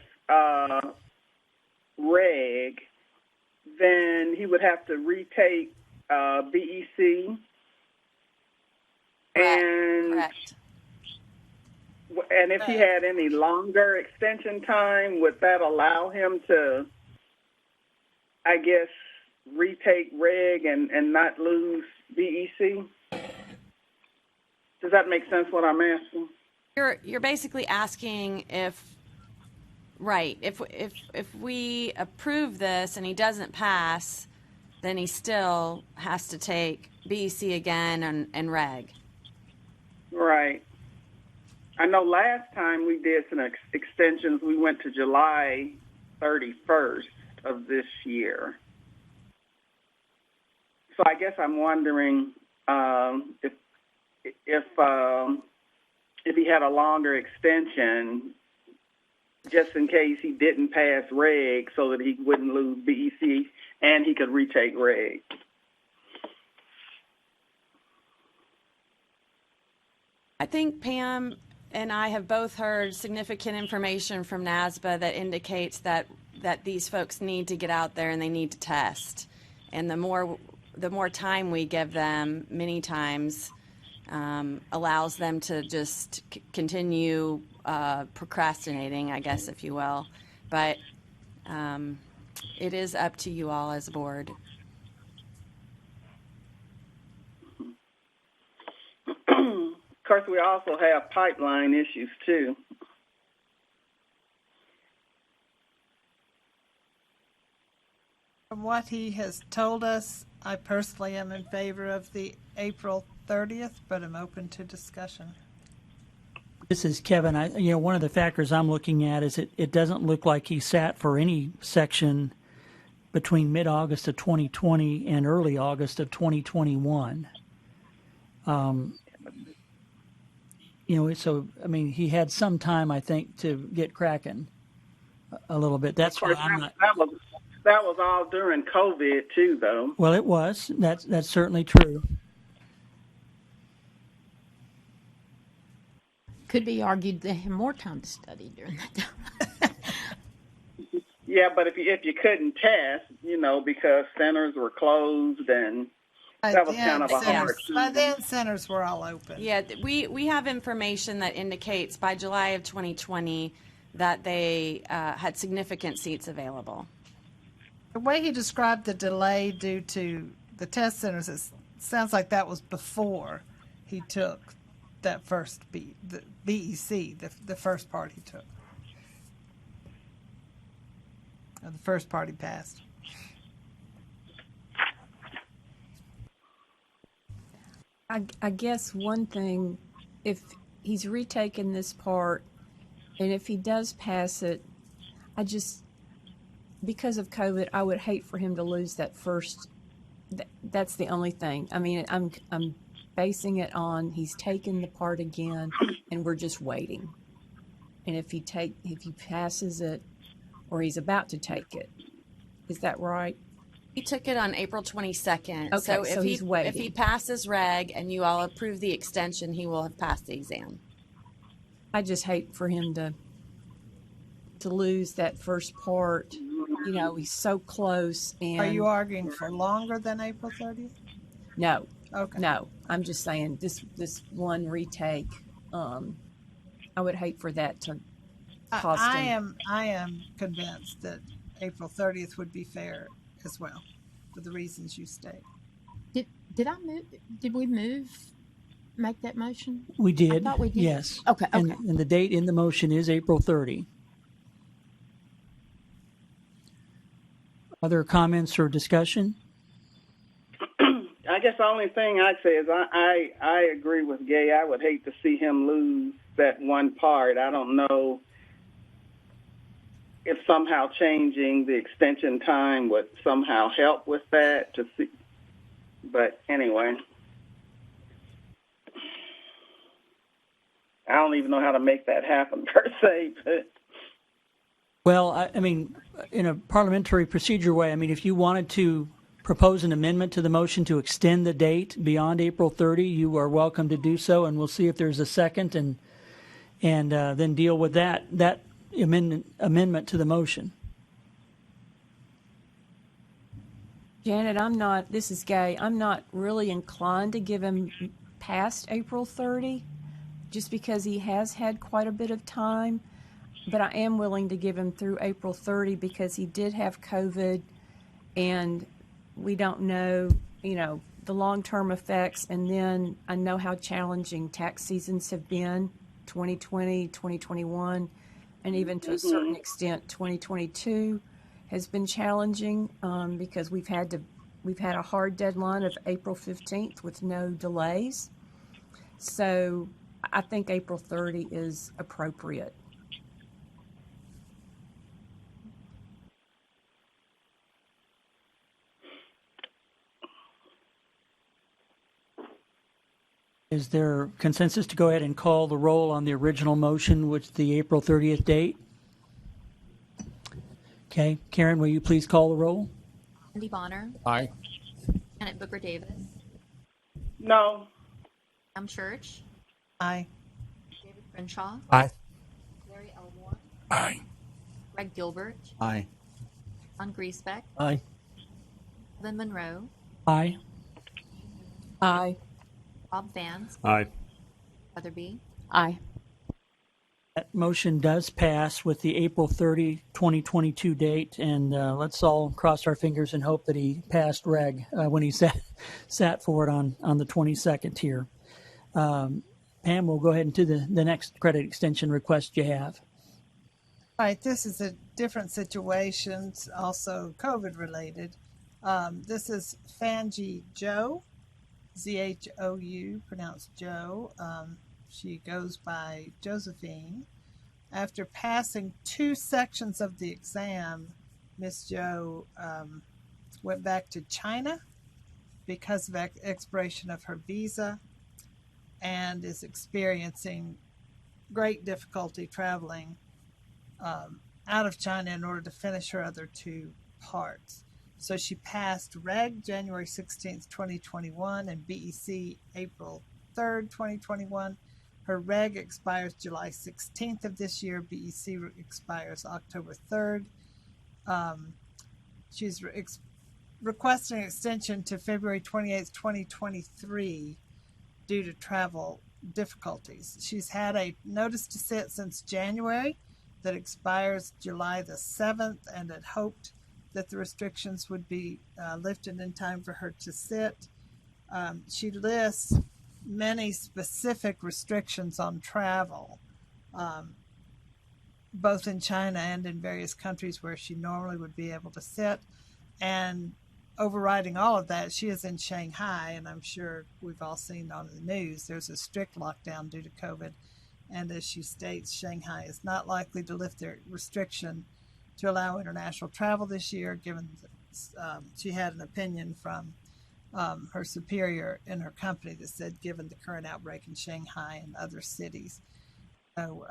reg, then he would have to retake BEC. Correct. And if he had any longer extension time, would that allow him to, I guess, retake reg and not lose BEC? Does that make sense what I'm asking? You're basically asking if we approve this and he doesn't pass, then he still has to take BEC again and reg. Right. I know last time we did some extensions, we went to July 31st of this year. So I guess I'm wondering if he had a longer extension, just in case he didn't pass reg, so that he wouldn't lose BEC and he could retake reg. I think Pam and I have both heard significant information from NASBA that indicates that these folks need to get out there and they need to test. And the more time we give them, many times, allows them to just continue procrastinating, I guess, if you will. But it is up to you all as a board. Of course, we also have pipeline issues, too. From what he has told us, I personally am in favor of the April 30th, but I'm open to discussion. This is Kevin. One of the factors I'm looking at is it doesn't look like he sat for any section between mid-August of 2020 and early August of 2021. So, I mean, he had some time, I think, to get cracking a little bit. That's why I'm not. That was all during COVID, too, though. Well, it was. That's certainly true. Could be argued they have more time to study during that time. Yeah, but if you couldn't test, because centers were closed and that was kind of a hard time. By then, centers were all open. Yeah, we have information that indicates by July of 2020 that they had significant seats available. The way he described the delay due to the test centers, it sounds like that was before he took that first the BEC, the first part he took. Or the first part he passed. I guess one thing, if he's retaken this part, and if he does pass it, because of COVID, I would hate for him to lose that first. That's the only thing. I mean, I'm basing it on he's taken the part again, and we're just waiting. And if he passes it, or he's about to take it, is that right? He took it on April 22nd. Okay, so he's waiting. If he passes reg and you all approve the extension, he will have passed the exam. I just hate for him to lose that first part you know, he's so close. And Are you arguing for longer than April 30th? No. Okay. No, I'm just saying this one retake. I would hate for that to cost him. I am convinced that April 30th would be fair as well, for the reasons you state. Did we make that motion? We did. I thought we did. Yes. Okay. And the date in the motion is April 30. Other comments or discussion? I guess the only thing I'd say is I agree with Gay. I would hate to see him lose that one part. I don't know if somehow changing the extension time would somehow help with that to see. But anyway, I don't even know how to make that happen per se. But Well, I mean, in a parliamentary procedure way, I mean, if you wanted to propose an amendment to the motion to extend the date beyond April 30, you are welcome to do so, and we'll see if there's a second, and then deal with that amendment to the motion. Janet, this is Gay, I'm not really inclined to give him past April 30, just because he has had quite a bit of time, but I am willing to give him through April 30 because he did have COVID, and we don't know, the long-term effects, and then I know how challenging tax seasons have been, 2020, 2021, and even to a certain extent 2022 has been challenging because we've had a hard deadline of April 15th with no delays. So I think April 30 is appropriate. Is there consensus to go ahead and call the roll on the original motion with the April 30th date? Okay. Karen, will you please call the roll? Andy Bonner. Aye. Janet Booker Davis. no, Sam Church. Aye. David Crenshaw. Aye. Larry Elmore. Aye. Greg Gilbert. Aye. John Griesbeck. Aye. Kevin Monroe. Aye. Aye. Rob Vance. Aye. Weatherby. Aye. That motion does pass with the April 30, 2022 date, and let's all cross our fingers and hope that he passed reg when he sat for it on the 22nd here. Pam, we'll go ahead and do the next credit extension request you have. All right, this is a different situation, also COVID related. This is Fanji Joe, Zhou, pronounced Joe. She goes by Josephine. After passing 2 sections of the exam, Miss Joe went back to China because of expiration of her visa and is experiencing great difficulty traveling out of China in order to finish her other 2 parts. So she passed REG January 16th, 2021 and BEC April 3rd, 2021. Her REG expires July 16th of this year. BEC expires October 3rd. She's requesting an extension to February 28th, 2023 due to travel difficulties. She's had a notice to sit since January that expires July the 7th and had hoped that the restrictions would be lifted in time for her to sit. She lists many specific restrictions on travel, both in China and in various countries where she normally would be able to sit. And overriding all of that, she is in Shanghai, and I'm sure we've all seen on the news, there's a strict lockdown due to COVID. And as she states, Shanghai is not likely to lift their restriction to allow international travel this year, given that she had an opinion from her superior in her company that said, given the current outbreak in Shanghai and other cities. So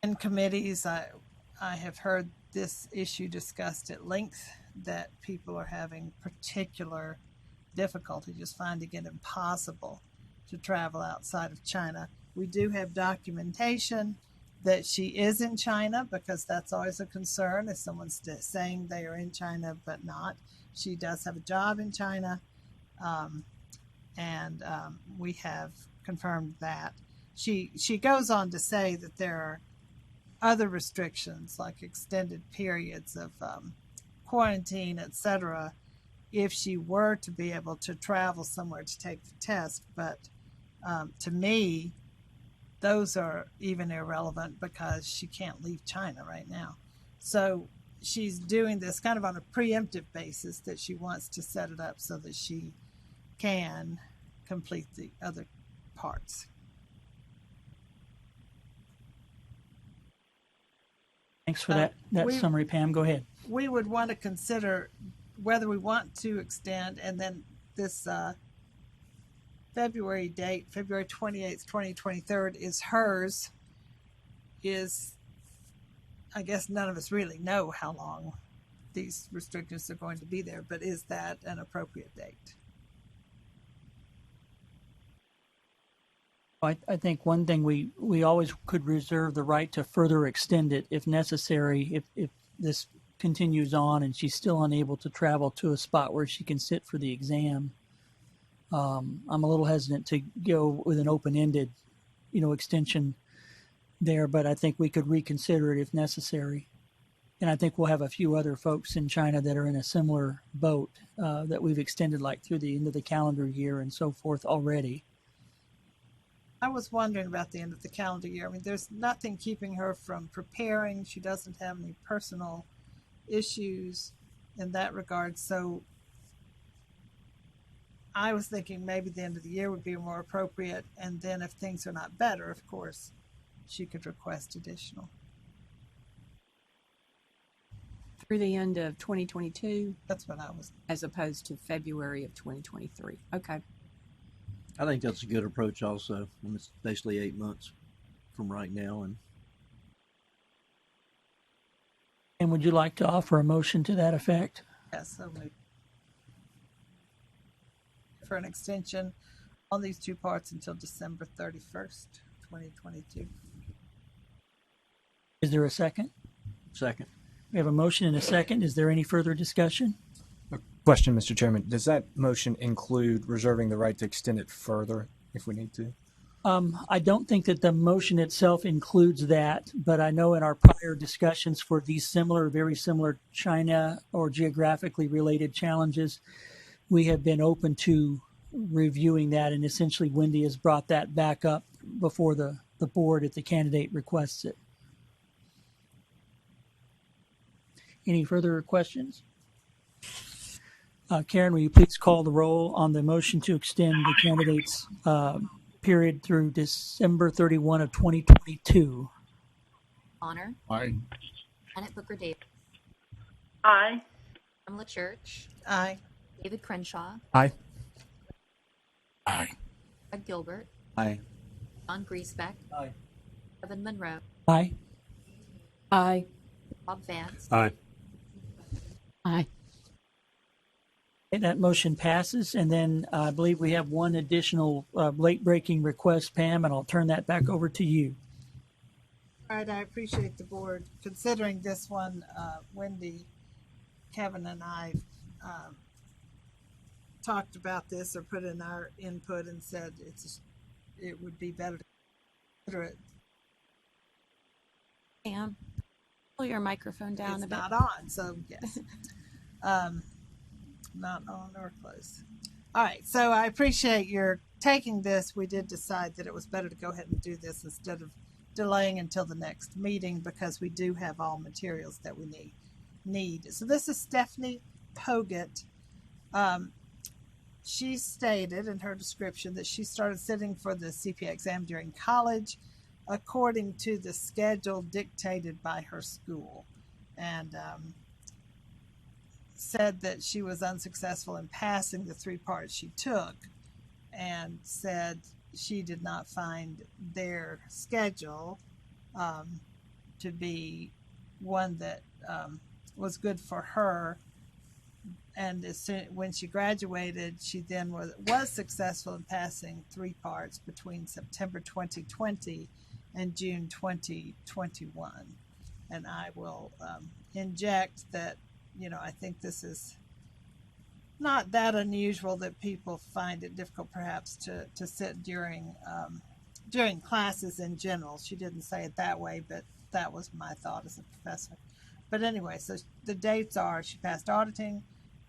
in committees, I have heard this issue discussed at length, that people are having particular difficulty just finding it impossible to travel outside of China. We do have documentation that she is in China, because that's always a concern if someone's saying they are in China but not. She does have a job in China, and we have confirmed that. She goes on to say that there are other restrictions like extended periods of quarantine, etc., if she were to be able to travel somewhere to take the test. But to me, those are even irrelevant because she can't leave China right now. So she's doing this kind of on a preemptive basis, that she wants to set it up so that she can complete the other parts. Thanks for that summary, Pam. Go ahead. We would want to consider whether we want to extend, and then this February date, February 28th, 2023, is hers. I guess none of us really know how long these restrictions are going to be there, but is that an appropriate date? I think one thing we always could reserve the right to further extend it if necessary, if this continues on and she's still unable to travel to a spot where she can sit for the exam. I'm a little hesitant to go with an open-ended, extension there, but I think we could reconsider it if necessary. And I think we'll have a few other folks in China that are in a similar boat that we've extended like through the end of the calendar year and so forth already. I was wondering about the end of the calendar year. I mean, there's nothing keeping her from preparing. She doesn't have any personal issues in that regard. So I was thinking maybe the end of the year would be more appropriate. And then if things are not better, of course, she could request additional. Through the end of 2022? That's what I was. As opposed to February of 2023. Okay. I think that's a good approach also. It's basically 8 months from right now. And would you like to offer a motion to that effect? Yes, so maybe for an extension on these two parts until December 31st, 2022. Is there a second? Second. We have a motion and a second. Is there any further discussion? Question, Mr. Chairman. Does that motion include reserving the right to extend it further if we need to? I don't think that the motion itself includes that, but I know in our prior discussions for these very similar China or geographically related challenges, we have been open to reviewing that, and essentially Wendy has brought that back up before the board if the candidate requests it. Any further questions? Karen, will you please call the roll on the motion to extend the candidate's period through December 31 of 2022? Honor. Aye. Janet Booker Davis. Aye. Pamela Church. Aye. David Crenshaw. Aye. Aye. Doug Gilbert. Aye. John Griesbeck. Aye. Kevin Monroe. Aye. Aye. Bob Vance. Aye. Aye. Okay, that motion passes, and then I believe we have one additional late-breaking request, Pam, and I'll turn that back over to you. All right, I appreciate the board considering this one. Wendy, Kevin, and I talked about this or put in our input and said it would be better to consider it. Pam, pull your microphone down a bit. It's not on, so yes. Not on or close. All right, so I appreciate your taking this. We did decide that it was better to go ahead and do this instead of delaying until the next meeting because we do have all materials that we need. So this is Stephanie Poget. She stated in her description that she started sitting for the CPA exam during college according to the schedule dictated by her school, and said that she was unsuccessful in passing the 3 parts she took, and said she did not find their schedule to be one that was good for her. And when she graduated, she then was successful in passing 3 parts between September 2020 and June 2021. And I will inject that, I think this is not that unusual that people find it difficult perhaps to sit during classes in general. She didn't say it that way, but that was my thought as a professor. But anyway, so the dates are she passed auditing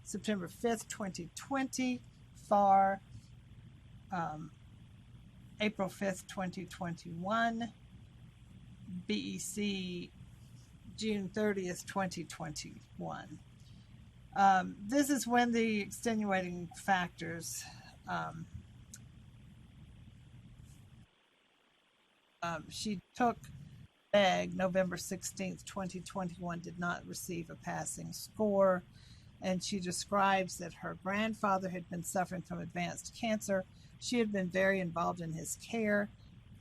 September 5th, 2020, FAR April 5th, 2021, BEC June 30th, 2021. This is when the extenuating factors she took Meg November 16th, 2021, did not receive a passing score, and she describes that her grandfather had been suffering from advanced cancer. She had been very involved in his care.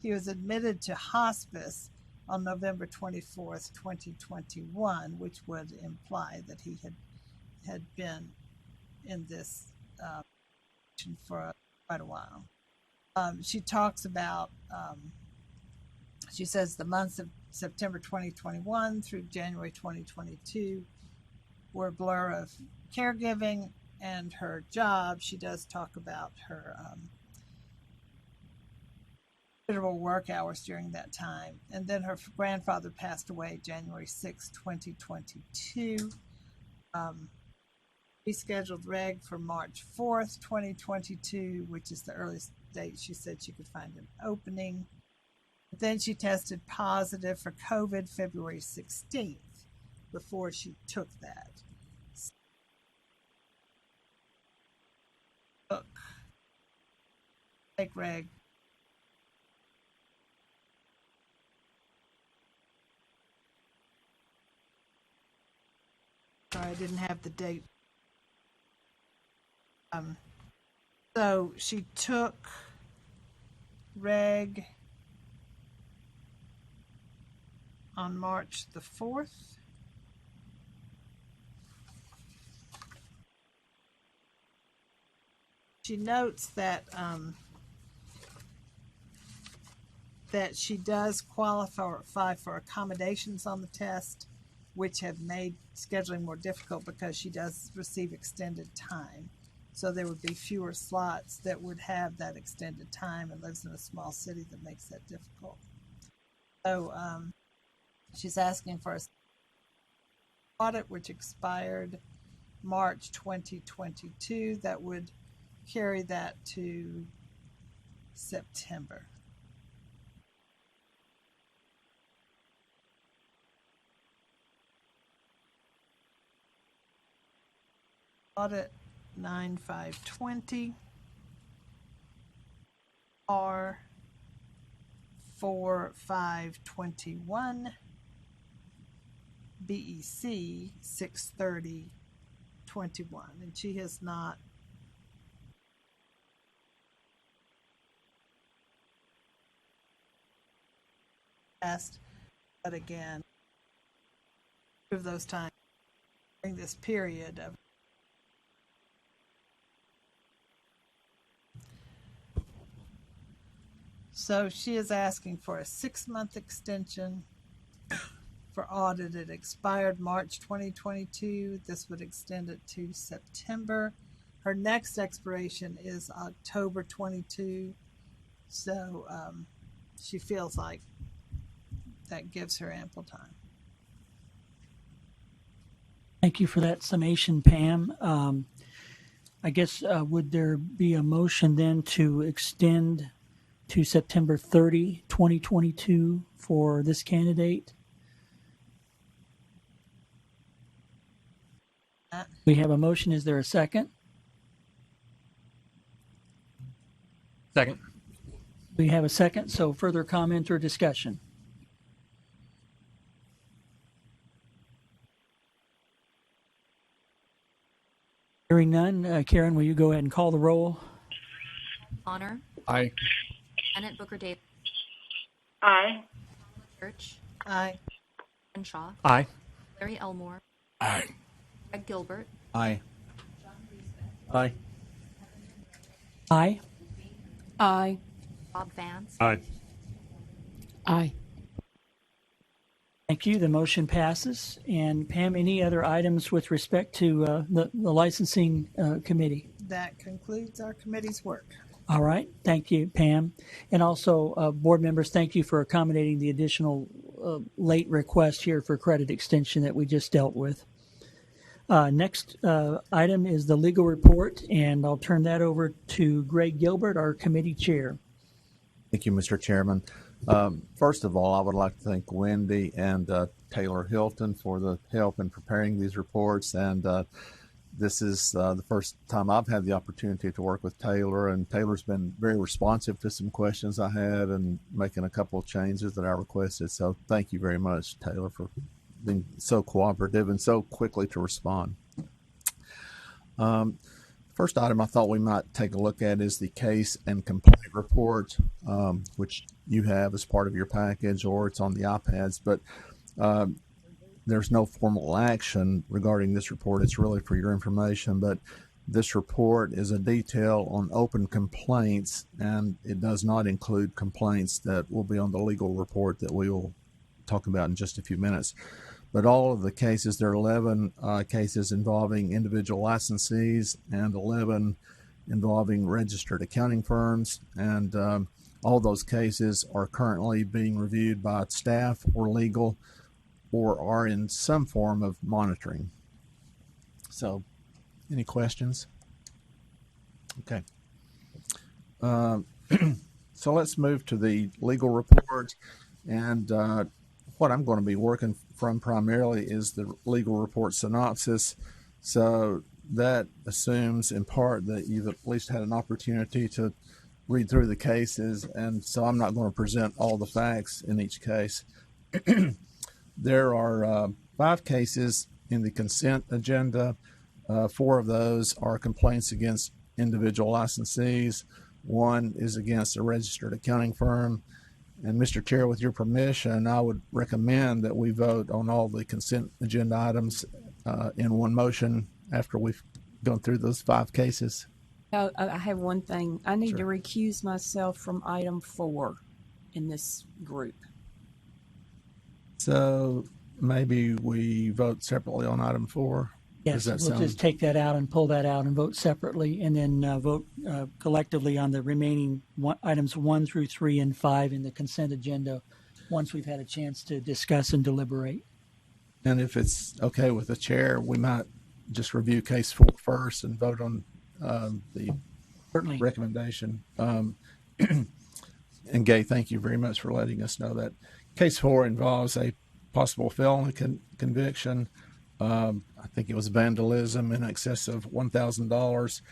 He was admitted to hospice on November 24th, 2021, which would imply that he had been in this for quite a while. She talks about, she says the months of September 2021 through January 2022 were a blur of caregiving and her job. She does talk about her considerable work hours during that time. And then her grandfather passed away January 6, 2022. Rescheduled reg for March 4th, 2022, which is the earliest date she said she could find an opening. But then she tested positive for COVID February 16th before she took that. Take reg. Sorry, I didn't have the date. So she took reg on March the 4th. She notes that that she does qualify for accommodations on the test, which have made scheduling more difficult because she does receive extended time. So there would be fewer slots that would have that extended time, and lives in a small city that makes that difficult. So she's asking for a audit, which expired March 2022. That would carry that to September. Audit 9/5/20 R 4/5/21 BEC 6/30/21, and she has not passed, but again, of those times during this period of so she is asking for a 6-month extension for audit. It expired March 2022. This would extend it to September. Her next expiration is October 22. So she feels like that gives her ample time. Thank you for that summation, Pam. I guess would there be a motion then to extend to September 30, 2022 for this candidate? We have a motion. Is there a second? Second. We have a second. So further comment or discussion? Hearing none. Karen, will you go ahead and call the roll? Honor. Aye. Lieutenant Booker Davis. Aye. Church. Aye. Henshaw. Aye. Larry Elmore. Aye. Greg Gilbert. Aye. Aye. Aye. Aye. Bob Vance. Aye. Aye. Thank you. The motion passes. And Pam, any other items with respect to the licensing committee? That concludes our committee's work. All right. Thank you, Pam. And also, board members, thank you for accommodating the additional late request here for credit extension that we just dealt with. Next item is the legal report, and I'll turn that over to Greg Gilbert, our committee chair. Thank you, Mr. Chairman. First of all, I would like to thank Wendy and Taylor Hilton for the help in preparing these reports. And this is the first time I've had the opportunity to work with Taylor, and Taylor's been very responsive to some questions I had and making a couple of changes that I requested. So thank you very much, Taylor, for being so cooperative and so quickly to respond. First item I thought we might take a look at is the case and complaint report, which you have as part of your package, or it's on the iPads, but there's no formal action regarding this report. It's really for your information, but this report is a detail on open complaints, and it does not include complaints that will be on the legal report that we will talk about in just a few minutes. But all of the cases, there are 11 cases involving individual licensees and 11 involving registered accounting firms. And all those cases are currently being reviewed by staff or legal, or are in some form of monitoring. So, any questions? Okay. So let's move to the legal report. And what I'm going to be working from primarily is the legal report synopsis. So that assumes in part that you've at least had an opportunity to read through the cases. And so I'm not going to present all the facts in each case. There are 5 cases in the consent agenda. 4 of those are complaints against individual licensees. 1 is against a registered accounting firm. And Mr. Chair, with your permission, I would recommend that we vote on all the consent agenda items in one motion after we've gone through those 5 cases. Oh, I have one thing. I need Sure. to recuse myself from item 4 in this group. So maybe we vote separately on item 4. Yes, Does that we'll sound? just take that out and pull that out and vote separately, and then vote collectively on the remaining items 1 through 3 and 5 in the consent agenda once we've had a chance to discuss and deliberate. And if it's okay with the chair, we might just review case 4 first and vote on the Certainly. recommendation. And Gay, thank you very much for letting us know that. Case 4 involves a possible felony conviction. I think it was vandalism in excess of $1,000.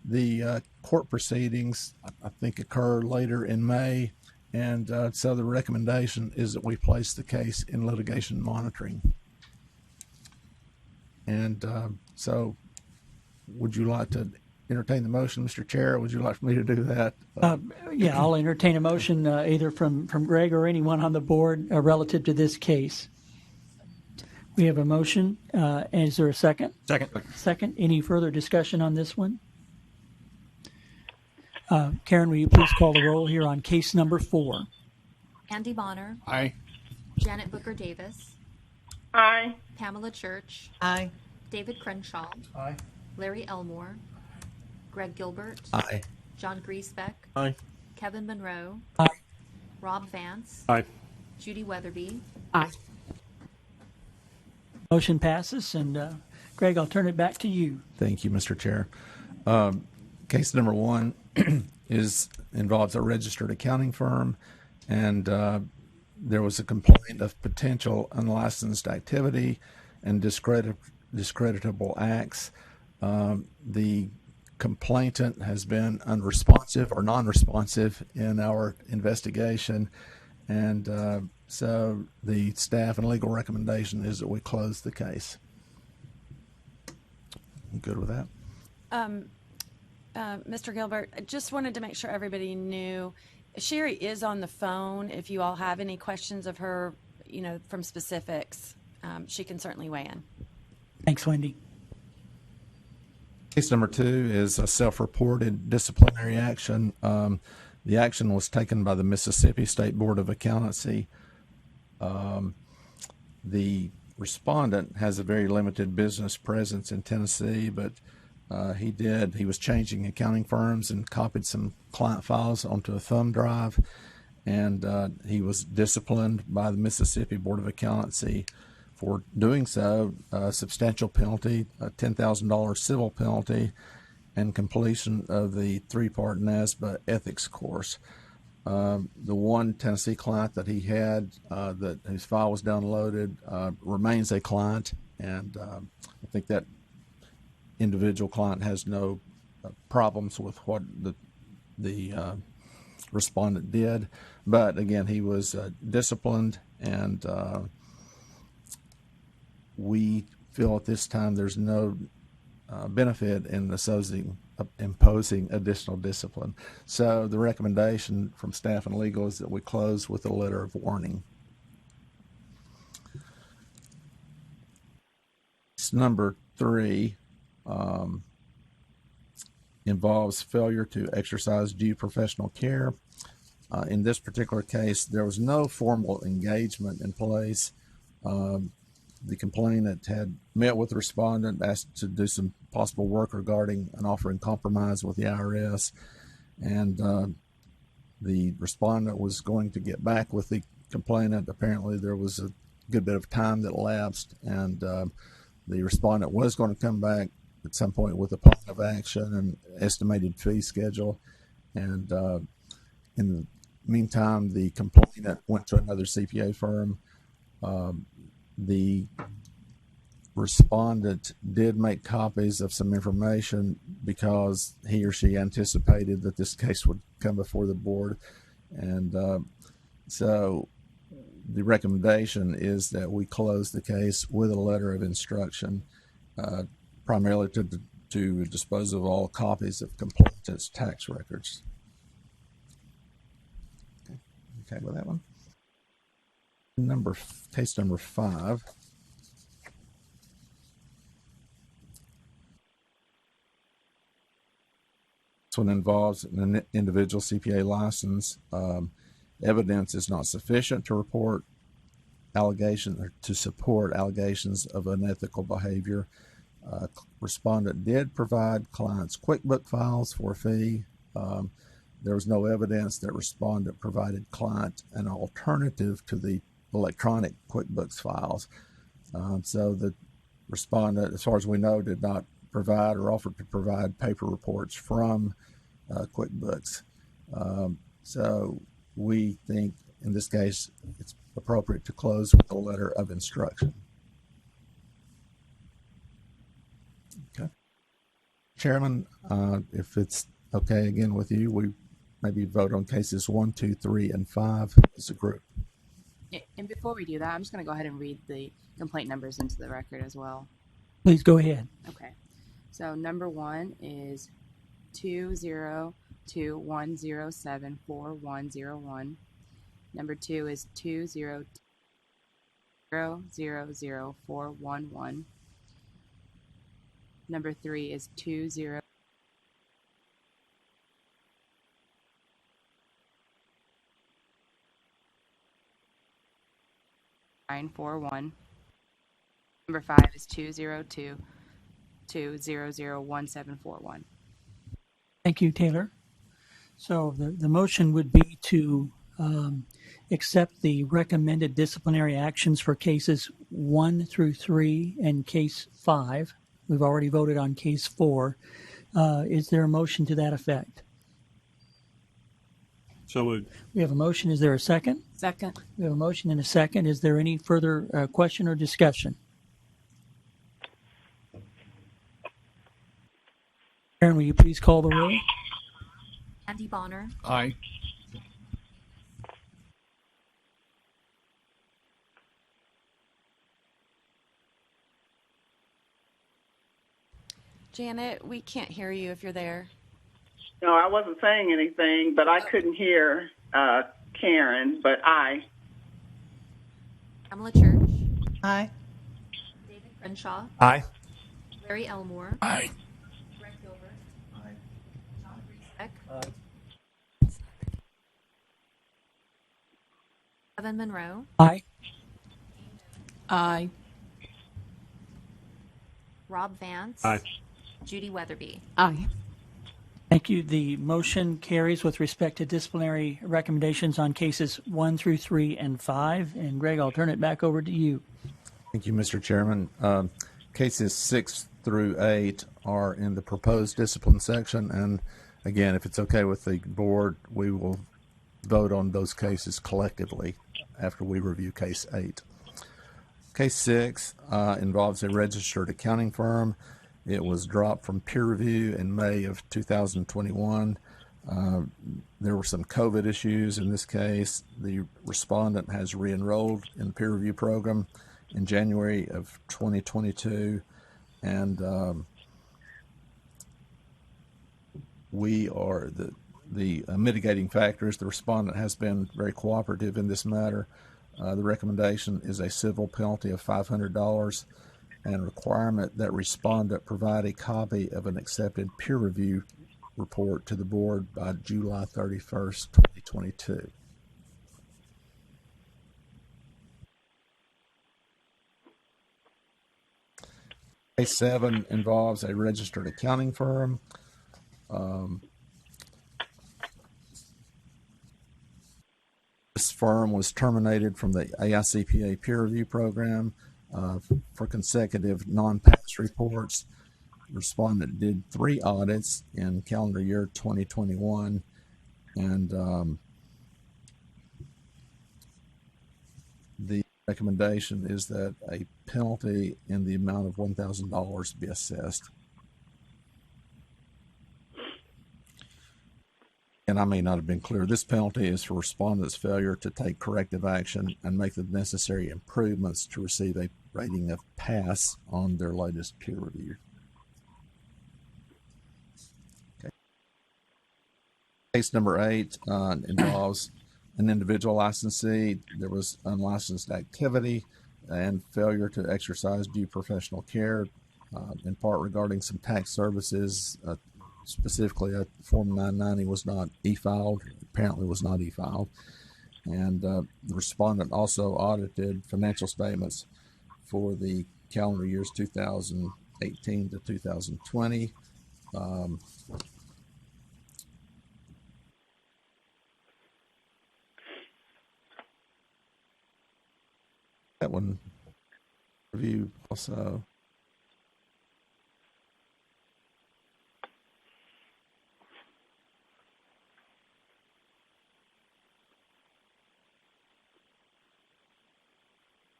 The court proceedings, I think, occur later in May. And so the recommendation is that we place the case in litigation monitoring. And so would you like to entertain the motion, Mr. Chair, or would you like for me to do that? Yeah, I'll entertain a motion either from Greg or anyone on the board relative to this case. We have a motion. Is there a second? Second. Second. Any further discussion on this one? Karen, will you please call the roll here on case number 4? Andy Bonner. Aye. Janet Booker Davis. Aye. Pamela Church. Aye. David Crenshaw. Aye. Larry Elmore. Greg Gilbert. Aye. John Griesbeck. Aye. Kevin Monroe. Aye. Rob Vance. Aye. Judy Weatherby. Aye. Motion passes. And Greg, I'll turn it back to you. Thank you, Mr. Chair. Case number 1 involves a registered accounting firm, and there was a complaint of potential unlicensed activity and discreditable acts. The complainant has been unresponsive or non-responsive in our investigation, and so the staff and legal recommendation is that we close the case. You good with that? Mr. Gilbert, I just wanted to make sure everybody knew Sherry is on the phone. If you all have any questions of her, from specifics, she can certainly weigh in. Thanks, Wendy. Case number 2 is a self-reported disciplinary action. The action was taken by the Mississippi State Board of Accountancy. The respondent has a very limited business presence in Tennessee, but he was changing accounting firms and copied some client files onto a thumb drive, and he was disciplined by the Mississippi Board of Accountancy for doing so. A substantial penalty, a $10,000 civil penalty, and completion of the 3-part NASBA ethics course. The one Tennessee client that he had, whose file was downloaded, remains a client, and I think that individual client has no problems with what the respondent did. But again, he was disciplined, and we feel at this time there's no benefit in imposing additional discipline. So the recommendation from staff and legal is that we close with a letter of warning. Number 3 involves failure to exercise due professional care. In this particular case, there was no formal engagement in place. The complainant had met with the respondent, asked to do some possible work regarding an offer in compromise with the IRS, and the respondent was going to get back with the complainant. Apparently there was a good bit of time that elapsed, and the respondent was going to come back at some point with a plan of action and estimated fee schedule, and in the meantime the complainant went to another CPA firm. The respondent did make copies of some information because he or she anticipated that this case would come before the board, and so the recommendation is that we close the case with a letter of instruction, primarily to dispose of all copies of complainant's tax records. Okay with that one? Case number 5. This one involves an individual CPA license. Evidence is not sufficient to report allegations or to support allegations of unethical behavior. Respondent did provide clients QuickBook files for a fee. There was no evidence that respondent provided client an alternative to the electronic QuickBooks files. So the respondent, as far as we know, did not provide or offer to provide paper reports from QuickBooks. So we think in this case it's appropriate to close with a letter of instruction. Okay. Chairman, if it's okay again with you, we maybe vote on cases 1, 2, 3, and 5 as a group. And before we do that, I'm just going to go ahead and read the complaint numbers into the record as well. Please go ahead. Okay. So number 1 is 20210744101. Number 2 is 202000411. Number 3 is 20941. Number 5 is 20220001741. Thank you, Taylor. So the motion would be to accept the recommended disciplinary actions for cases 1 through 3 and case 5. We've already voted on case 4. Is there a motion to that effect? So moved. We have a motion. Is there a second? Second. We have a motion and a second. Is there any further question or discussion? Karen, will you please call the roll? Andy Bonner. Aye. Janet, we can't hear you if you're there. No, I wasn't saying anything, but I couldn't hear Karen, but I. Pamela Church. Aye. David Crenshaw. Aye. Larry Elmore. Aye. Greg Gilbert. Aye. John Griesbeck. Aye. Kevin Monroe, Aye. Aye. Rob Vance, Aye. Judy Weatherby. Aye. Thank you. The motion carries with respect to disciplinary recommendations on cases 1 through 3 and 5. And Greg, I'll turn it back over to you. Thank you, Mr. Chairman. Cases 6 through 8 are in the proposed discipline section. And again, if it's okay with the board, we will vote on those cases collectively after we review case 8. Case 6 involves a registered accounting firm. It was dropped from peer review in May of 2021. There were some COVID issues in this case. The respondent has re-enrolled in the peer review program in January of 2022, and we are the mitigating factors. The respondent has been very cooperative in this matter. The recommendation is a civil penalty of $500 and requirement that respondent provide a copy of an accepted peer review report to the board by July 31st, 2022. Case 7 involves a registered accounting firm. This firm was terminated from the AICPA peer review program for consecutive non-pass reports. The respondent did 3 audits in calendar year 2021, and the recommendation is that a penalty in the amount of $1,000 be assessed. And I may not have been clear. This penalty is for respondents' failure to take corrective action and make the necessary improvements to receive a rating of pass on their latest peer review. Okay. Case number 8 involves an individual licensee. There was unlicensed activity and failure to exercise due professional care, in part regarding some tax services. Specifically, Form 990 was not e-filed, apparently was not e-filed. And the respondent also audited financial statements for the calendar years 2018 to 2020. That one review also.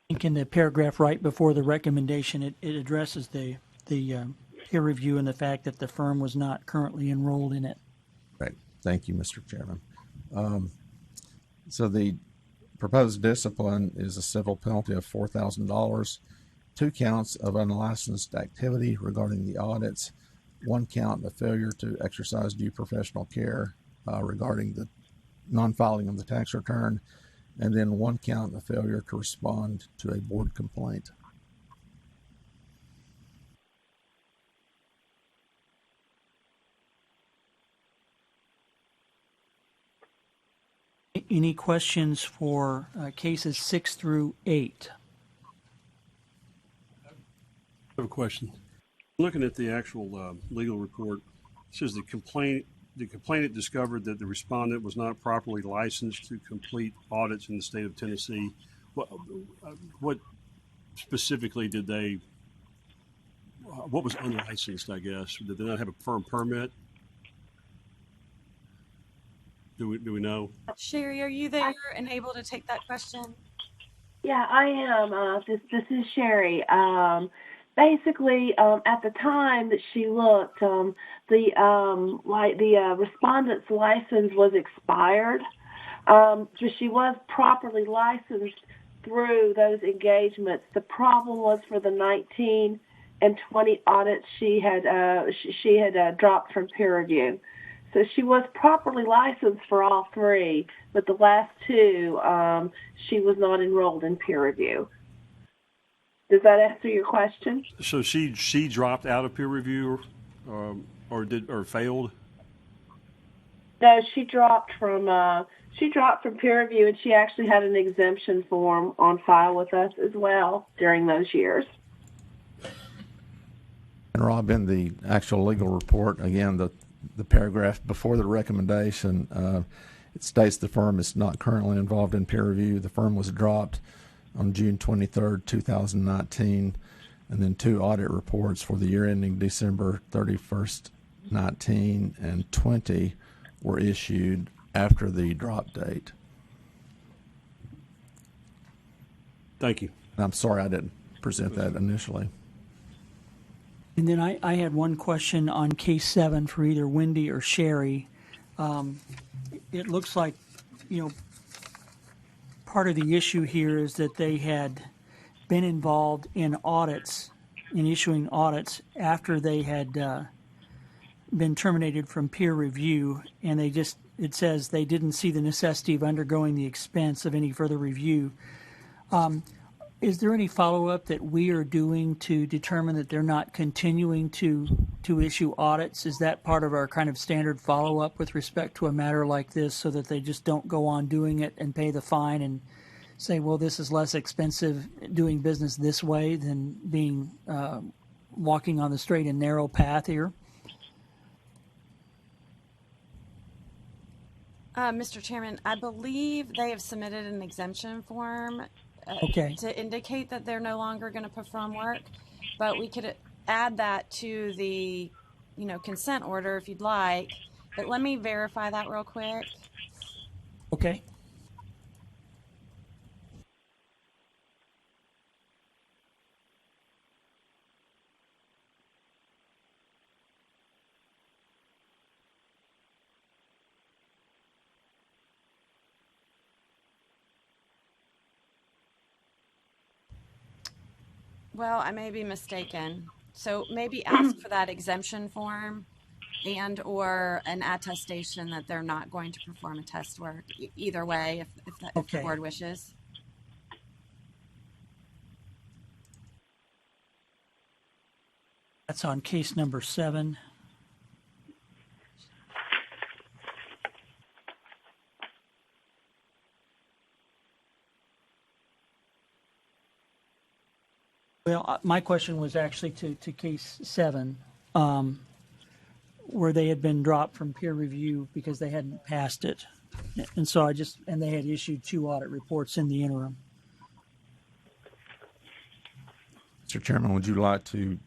I think in the paragraph right before the recommendation, it addresses the peer review and the fact that the firm was not currently enrolled in it. Right. Thank you, Mr. Chairman. So the proposed discipline is a civil penalty of $4,000, 2 counts of unlicensed activity regarding the audits, 1 count of failure to exercise due professional care regarding the non-filing of the tax return, and then 1 count of failure to respond to a board complaint. Any questions for cases 6 through 8? I have a question. Looking at the actual legal report, it says the complainant discovered that the respondent was not properly licensed to complete audits in the state of Tennessee. What specifically did they, what was unlicensed, I guess? Did they not have a firm permit? Do we know? Sherry, are you there and able to take that question? Yeah, I am. This is Sherry. Basically, at the time that she looked, the respondent's license was expired. So she was properly licensed through those engagements. The problem was for the 19 and 20 audits she had dropped from peer review. So she was properly licensed for all 3, but the last 2, she was not enrolled in peer review. Does that answer your question? So she dropped out of peer review, or failed? No, she dropped from peer review, and she actually had an exemption form on file with us as well during those years. And Rob, in the actual legal report, again, the paragraph before the recommendation, it states the firm is not currently involved in peer review. The firm was dropped on June 23rd, 2019, and then 2 audit reports for the year ending December 31st, 19 and 20 were issued after the drop date. Thank you. And I'm sorry I didn't present that initially. And then I had one question on case 7 for either Wendy or Sherry. It looks like, part of the issue here is that they had been involved in audits, in issuing audits after they had been terminated from peer review, and it says they didn't see the necessity of undergoing the expense of any further review. Is there any follow-up that we are doing to determine that they're not continuing to issue audits? Is that part of our kind of standard follow-up with respect to a matter like this, so that they just don't go on doing it and pay the fine and say, well, this is less expensive doing business this way than being walking on the straight and narrow path here? Mr. Chairman, I believe they have submitted an exemption form to indicate that they're no longer going to perform work, but we could add that to the, consent order if you'd like. But let me verify that real quick. Okay. Well, I may be mistaken. So maybe ask for that exemption form and or an attestation that they're not going to perform a test work. Either way, if the board wishes. That's on case number 7. Well, my question was actually to case 7, where they had been dropped from peer review because they hadn't passed it. And so and they had issued 2 audit reports in the interim. Mr. Chairman, would you like to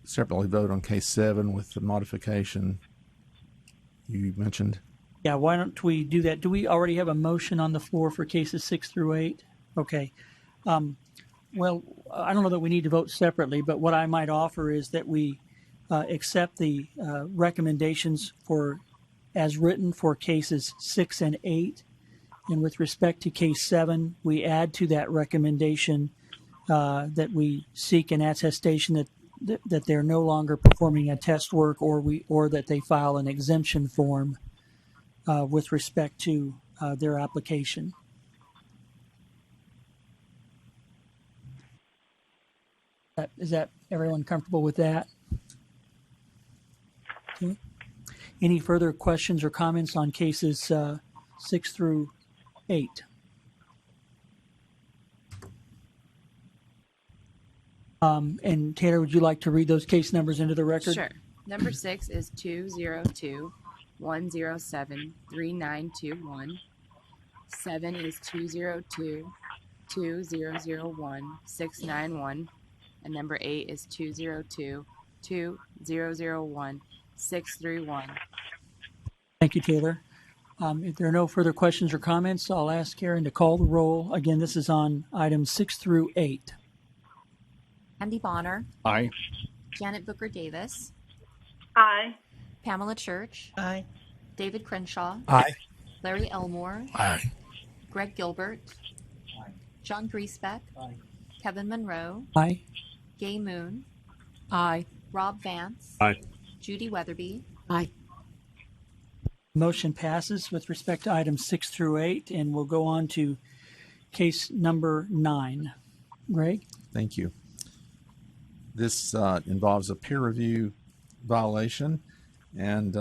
separately vote on case 7 with the modification you mentioned? Yeah, why don't we do that? Do we already have a motion on the floor for cases 6 through 8? Okay. Well, I don't know that we need to vote separately, but what I might offer is that we accept the recommendations as written for cases 6 and 8. And with respect to case 7, we add to that recommendation that we seek an attestation that they're no longer performing a test work, or that they file an exemption form with respect to their application. Is that everyone comfortable with that? Okay. Any further questions or comments on cases 6 through 8? And Taylor, would you like to read those case numbers into the record? Sure. Number 6 is 202-107-3921. 7 is 202-2001-691. And number 8 is 202-2001-631. Thank you, Taylor. If there are no further questions or comments, I'll ask Karen to call the roll. Again, this is on items 6 through 8. Andy Bonner. Aye. Janet Booker Davis. Aye. Pamela Church. Aye. David Crenshaw. Aye. Larry Elmore. Aye. Greg Gilbert. Aye. John Griesbeck. Aye. Kevin Monroe. Aye. Gay Moon. Aye. Rob Vance. Aye. Judy Weatherby. Aye. Motion passes with respect to items 6 through 8, and we'll go on to case number 9. Greg? Thank you. This involves a peer review violation, and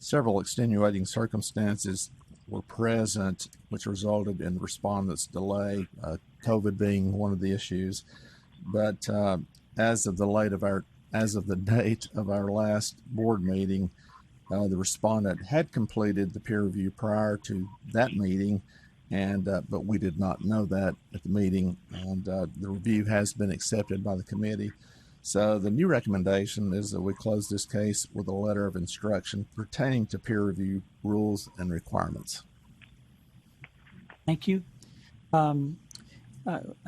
several extenuating circumstances were present, which resulted in respondents' delay, COVID being one of the issues. But as of the date of our last board meeting, the respondent had completed the peer review prior to that meeting, and but we did not know that at the meeting, and the review has been accepted by the committee. So the new recommendation is that we close this case with a letter of instruction pertaining to peer review rules and requirements. Thank you. I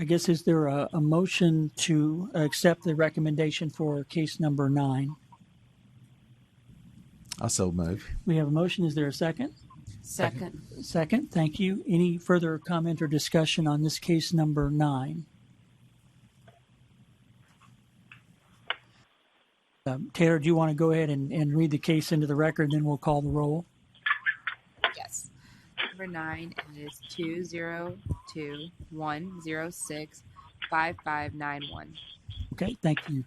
guess, is there a motion to accept the recommendation for case number 9? I so move. We have a motion. Is there a second? Second. Second. Thank you. Any further comment or discussion on this case number 9? Taylor, do you want to go ahead and read the case into the record, then we'll call the roll? Yes. Number 9 is 202-106-5591. Okay, thank you.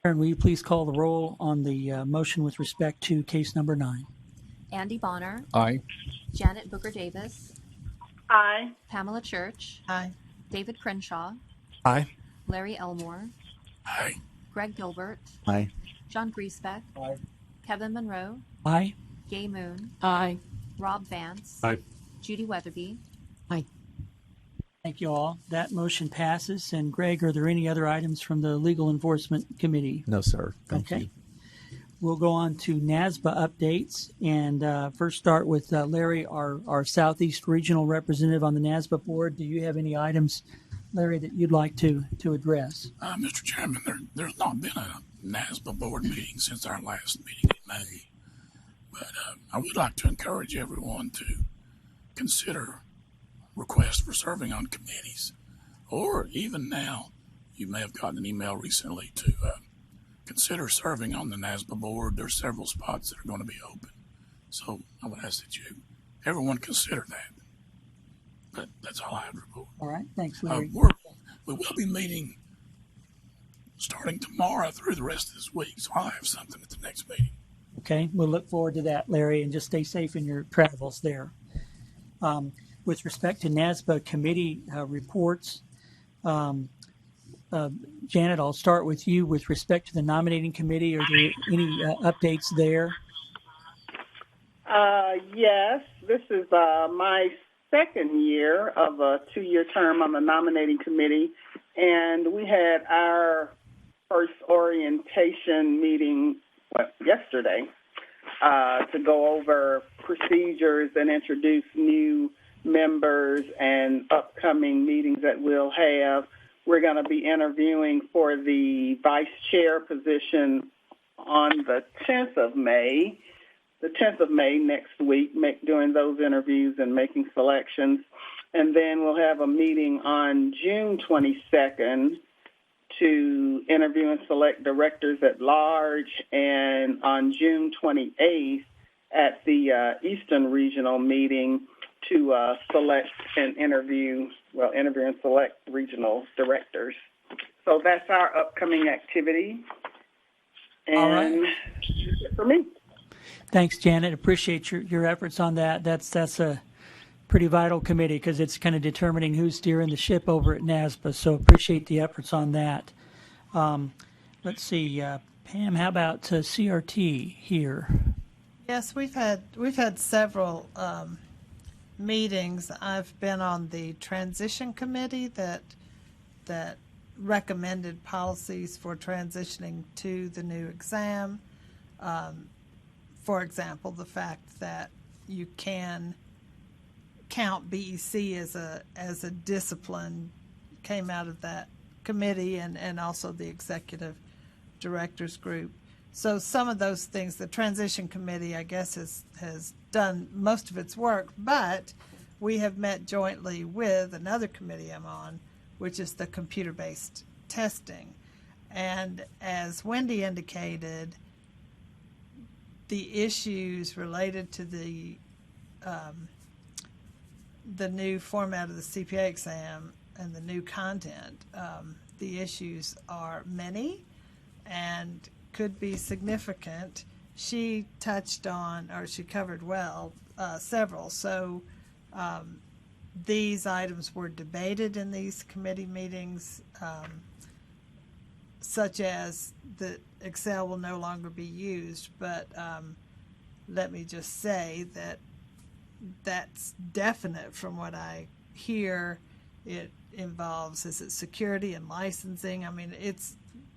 Aaron, will you please call the roll on the motion with respect to case number 9? Andy Bonner. Aye. Janet Booker Davis. Aye. Pamela Church. Aye. David Crenshaw. Aye. Larry Elmore. Aye. Greg Gilbert. Aye. John Griesbeck. Aye. Kevin Monroe. Aye. Gay Moon. Aye. Rob Vance. Aye. Judy Weatherby. Aye. Thank you all. That motion passes. And Greg, are there any other items from the Legal Enforcement Committee? No, sir. Thank you. We'll go on to NASBA updates, and first start with Larry, our Southeast Regional Representative on the NASBA board. Do you have any items, Larry, that you'd like to address? Mr. Chairman, there's not been a NASBA board meeting since our last meeting in May, but I would like to encourage everyone to consider requests for serving on committees, or even now, you may have gotten an email recently to consider serving on the NASBA board. There's several spots that are going to be open. So I would ask that everyone consider that. But that's all I have to report. All right. Thanks, Larry. We will be meeting starting tomorrow through the rest of this week. So I'll have something at the next meeting. Okay. We'll look forward to that, Larry, and just stay safe in your travels there. With respect to NASBA committee reports, Janet, I'll start with you with respect to the nominating committee. Are there any updates there? Yes, this is my second year of a 2-year term on the nominating committee, and we had our first orientation meeting yesterday to go over procedures and introduce new members and upcoming meetings that we'll have. We're going to be interviewing for the vice chair position on the 10th of May. The 10th of May next week, doing those interviews and making selections. And then we'll have a meeting on June 22nd to interview and select directors at large, and on June 28th at the Eastern Regional meeting to select and interview and select regional directors. So that's our upcoming activity. And all right. That's it for me. Thanks, Janet. Appreciate your efforts on that. That's a pretty vital committee because it's kind of determining who's steering the ship over at NASBA. So appreciate the efforts on that. Let's see, Pam. How about CRT here? Yes, we've had several meetings. I've been on the transition committee that recommended policies for transitioning to the new exam. For example, the fact that you can count BEC as a discipline came out of that committee, and also the executive directors group. So some of those things, the transition committee, I guess, has done most of its work, but we have met jointly with another committee I'm on, which is the computer-based testing. And as Wendy indicated, the issues related to the new format of the CPA exam and the new content, the issues are many and could be significant she touched on, or she covered well, several. So these items were debated in these committee meetings, such as that Excel will no longer be used. But let me just say that that's definite from what I hear. It involves, is it security and licensing? I mean,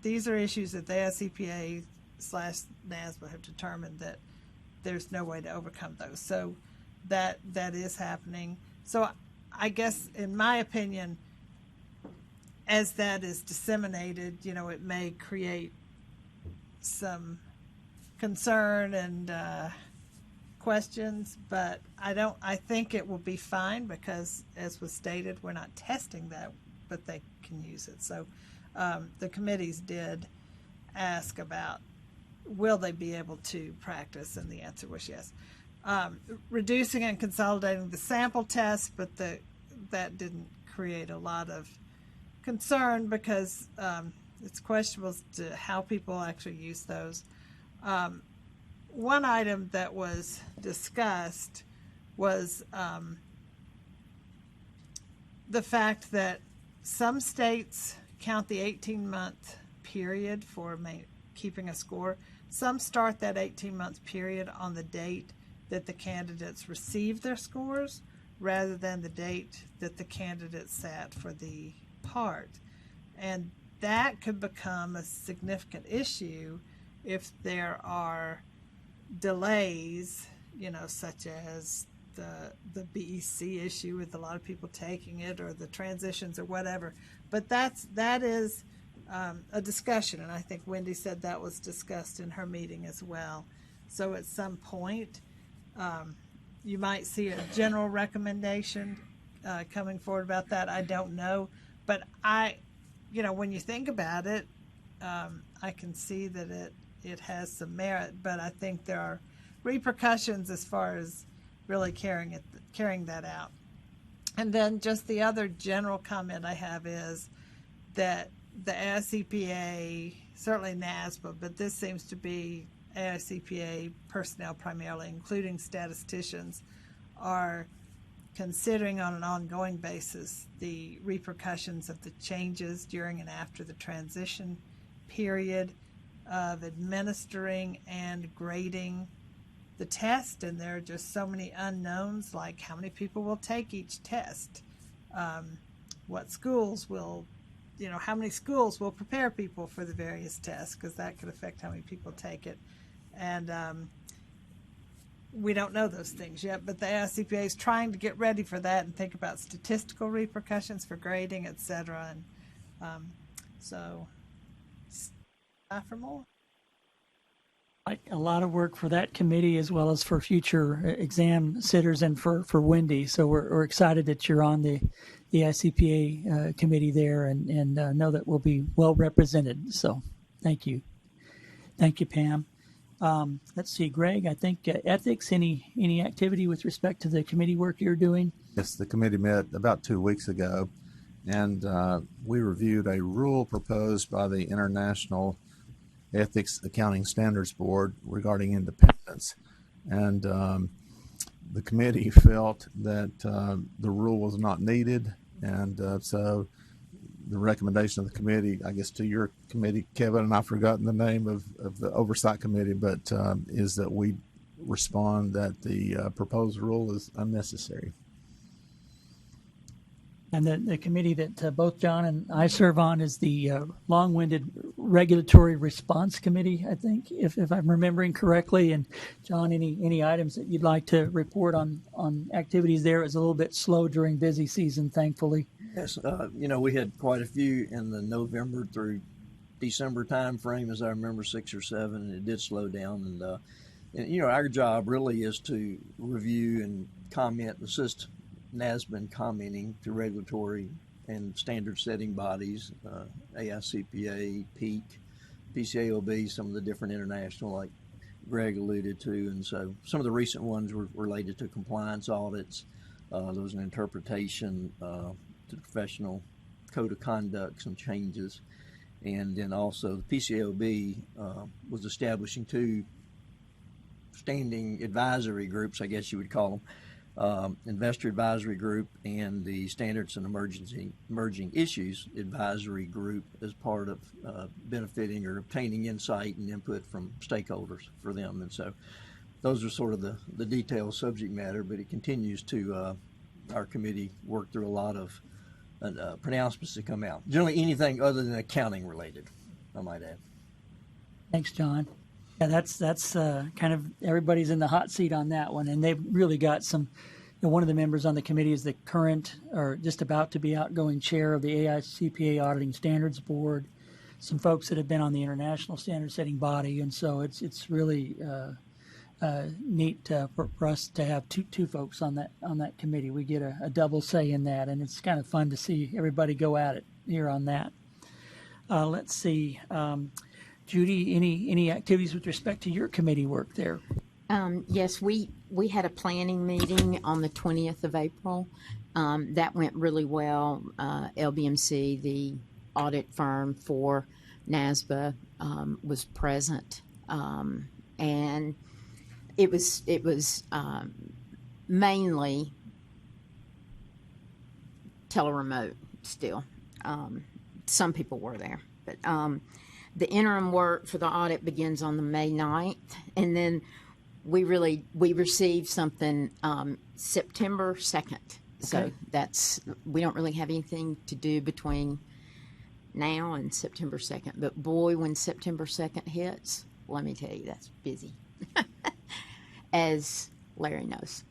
these are issues that the AICPA / NASBA have determined that there's no way to overcome those. So that is happening. So I guess, in my opinion, as that is disseminated, it may create some concern and questions, but I think it will be fine because, as was stated, we're not testing that, but they can use it. So the committees did ask about, will they be able to practice, and the answer was yes. Reducing and consolidating the sample tests, but that didn't create a lot of concern because it's questionable as to how people actually use those. One item that was discussed was the fact that some states count the 18-month period for keeping a score. Some start that 18-month period on the date that the candidates receive their scores rather than the date that the candidate sat for the part. And that could become a significant issue if there are delays, such as the BEC issue with a lot of people taking it, or the transitions or whatever. But that is a discussion, and I think Wendy said that was discussed in her meeting as well. So at some point, you might see a general recommendation coming forward about that. I don't know, but when you think about it, I can see that it has some merit, but I think there are repercussions as far as really carrying that out. And then just the other general comment I have is that the AICPA, certainly NASBA, but this seems to be AICPA personnel primarily, including statisticians, are considering on an ongoing basis the repercussions of the changes during and after the transition period of administering and grading the test. And there are just so many unknowns, like how many people will take each test, what schools will, how many schools will prepare people for the various tests, because that could affect how many people take it. And we don't know those things yet, but the AICPA is trying to get ready for that and think about statistical repercussions for grading, etc. And so, for more. Like a lot of work for that committee as well as for future exam sitters and for Wendy. So we're excited that you're on the AICPA committee there and know that we'll be well represented. So thank you. Thank you, Pam. Let's see, Greg, I think ethics, any activity with respect to the committee work you're doing? Yes, the committee met about 2 weeks ago, and we reviewed a rule proposed by the International Ethics Accounting Standards Board regarding independence. And the committee felt that the rule was not needed, and so the recommendation of the committee, I guess to your committee, Kevin, and I've forgotten the name of the oversight committee, but is that we respond that the proposed rule is unnecessary. And the committee that both John and I serve on is the long-winded Regulatory Response Committee, I think, if I'm remembering correctly. And John, any items that you'd like to report on activities there? It was a little bit slow during busy season, thankfully. Yes, we had quite a few in the November through December time frame, as I remember, 6 or 7, and it did slow down. And our job really is to review and comment, assist NASBA in commenting to regulatory and standard setting bodies, AICPA, PEAK, PCAOB, some of the different international, like Greg alluded to. And so some of the recent ones were related to compliance audits. There was an interpretation to the professional code of conduct, some changes. And then also the PCAOB was establishing 2 standing advisory groups, I guess you would call them, Investor Advisory Group and the Standards and Emerging Issues Advisory Group as part of benefiting or obtaining insight and input from stakeholders for them. And so those are sort of the detailed subject matter, but it continues to, our committee work through a lot of pronouncements that come out. Generally anything other than accounting related, I might add. Thanks, John. Yeah, that's kind of everybody's in the hot seat on that one, and they've really got some. One of the members on the committee is the current or just about to be outgoing chair of the Cpe Auditing Standards Board. Some folks that have been on the international standard setting body, and so it's really neat for us to have two folks on that committee. We get a double say in that, and it's kind of fun to see everybody go at it here on that. Let's see. Judy, any activities with respect to your committee work there? Yes, we had a planning meeting on the 20th of April. That went really well. LBMC, the audit firm for NASBA, was present, and it was mainly teleremote still. Some people were there, but the interim work for the audit begins on the May 9th, and then we received something September 2nd. So we don't really have anything to do between now and September 2nd. But boy, when September 2nd hits, let me tell you, that's busy, as Larry knows.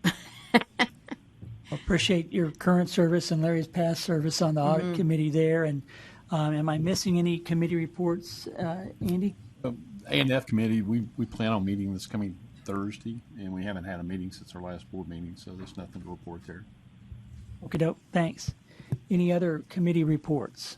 Appreciate your current service and Larry's past service on the audit committee there. And am I missing any committee reports, Andy? A&F committee, we plan on meeting this coming Thursday, and we haven't had a meeting since our last board meeting, so there's nothing to report there. Okey-doke, thanks. Any other committee reports?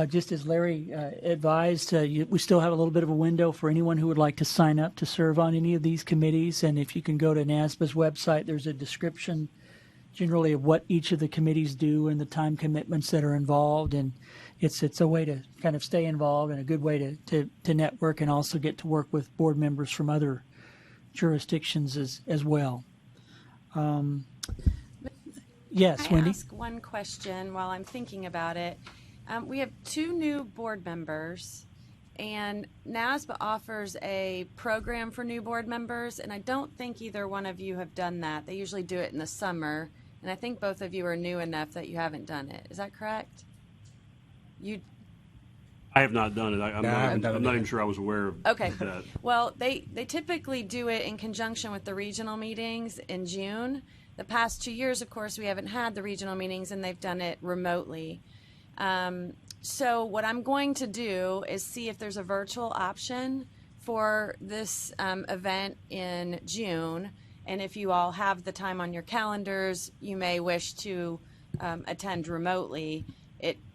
Just as Larry advised, we still have a little bit of a window for anyone who would like to sign up to serve on any of these committees, and if you can go to NASBA's website, there's a description generally of what each of the committees do and the time commitments that are involved, and it's a way to kind of stay involved and a good way to network and also get to work with board members from other jurisdictions as well. Yes, Wendy? Can I ask one question while I'm thinking about it? We have 2 new board members, and NASBA offers a program for new board members, and I don't think either one of you have done that. They usually do it in the summer, and I think both of you are new enough that you haven't done it. Is that correct? I have not done it. I'm not even sure I was aware of that. Well, they typically do it in conjunction with the regional meetings in June. The past 2 years, of course, we haven't had the regional meetings, and they've done it remotely. So what I'm going to do is see if there's a virtual option for this event in June, and if you all have the time on your calendars, you may wish to attend remotely.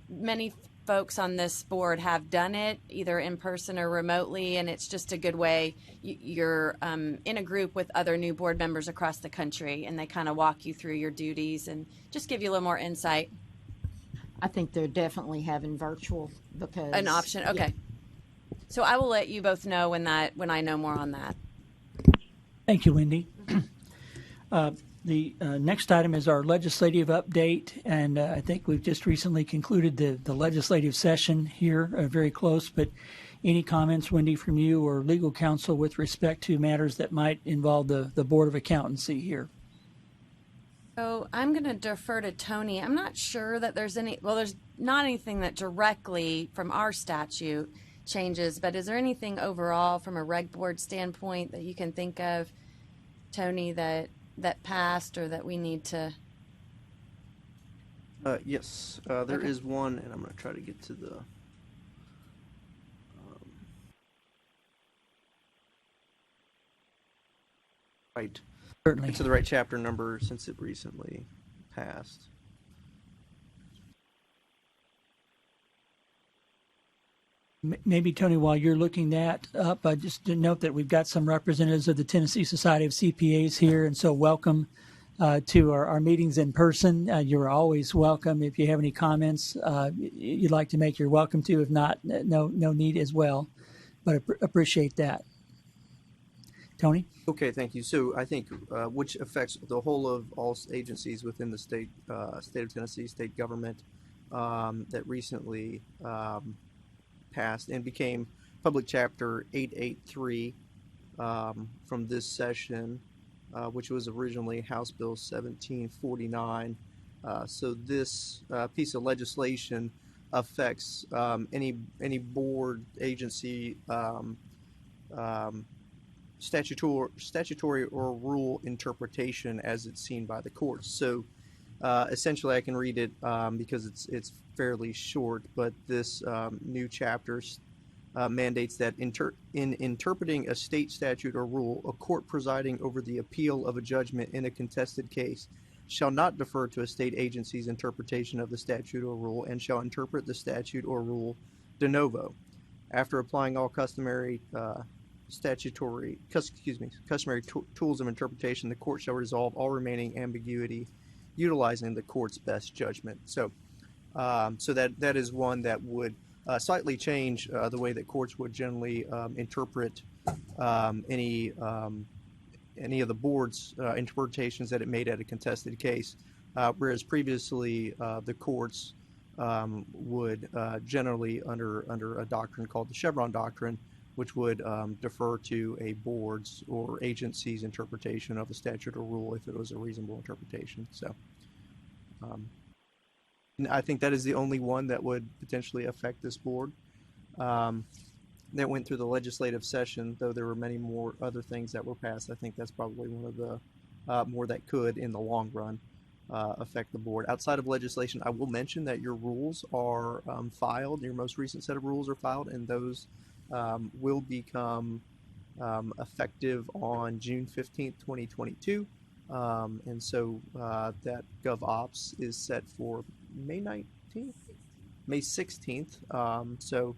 Many folks on this board have done it either in person or remotely, and it's just a good way. You're in a group with other new board members across the country, and they kind of walk you through your duties and just give you a little more insight. I think they're definitely having virtual because an option. Okay. Yeah. So I will let you both know when I know more on that. Thank you, Wendy. The next item is our legislative update, and I think we've just recently concluded the legislative session here, very close, but any comments, Wendy, from you or legal counsel with respect to matters that might involve the Board of Accountancy here? So I'm going to defer to Tony. I'm not sure that there's not anything that directly from our statute changes, but is there anything overall from a reg board standpoint that you can think of, Tony, that passed or that we need to? Yes, there is one, and I'm going to try to get to the right. Certainly. Get to the right chapter number since it recently passed. Maybe, Tony, while you're looking that up, just to note that we've got some representatives of the Tennessee Society of CPAs here, and so welcome to our meetings in person. You're always welcome. If you have any comments you'd like to make, you're welcome to. If not, no need as well, but appreciate that. Tony? Okay, thank you. So I think which affects the whole of all agencies within the state of Tennessee, state government that recently passed and became Public Chapter 883 from this session, which was originally House Bill 1749. So this piece of legislation affects any board, agency, statutory or rule interpretation as it's seen by the courts. So essentially, I can read it because it's fairly short, but this new chapter mandates that in interpreting a state statute or rule, a court presiding over the appeal of a judgment in a contested case shall not defer to a state agency's interpretation of the statute or rule and shall interpret the statute or rule de novo. After applying all customary tools of interpretation, the court shall resolve all remaining ambiguity utilizing the court's best judgment. So that is one that would slightly change the way that courts would generally interpret any of the board's interpretations that it made at a contested case, whereas previously the courts would generally under a doctrine called the Chevron doctrine, which would defer to a board's or agency's interpretation of a statute or rule if it was a reasonable interpretation. So I think that is the only one that would potentially affect this board. That went through the legislative session, though there were many more other things that were passed. I think that's probably one of the more that could, in the long run, affect the board. Outside of legislation, I will mention that your rules are filed. Your most recent set of rules are filed, and those will become effective on June 15th, 2022. And so that GovOps is set for May 19th? May 16th. So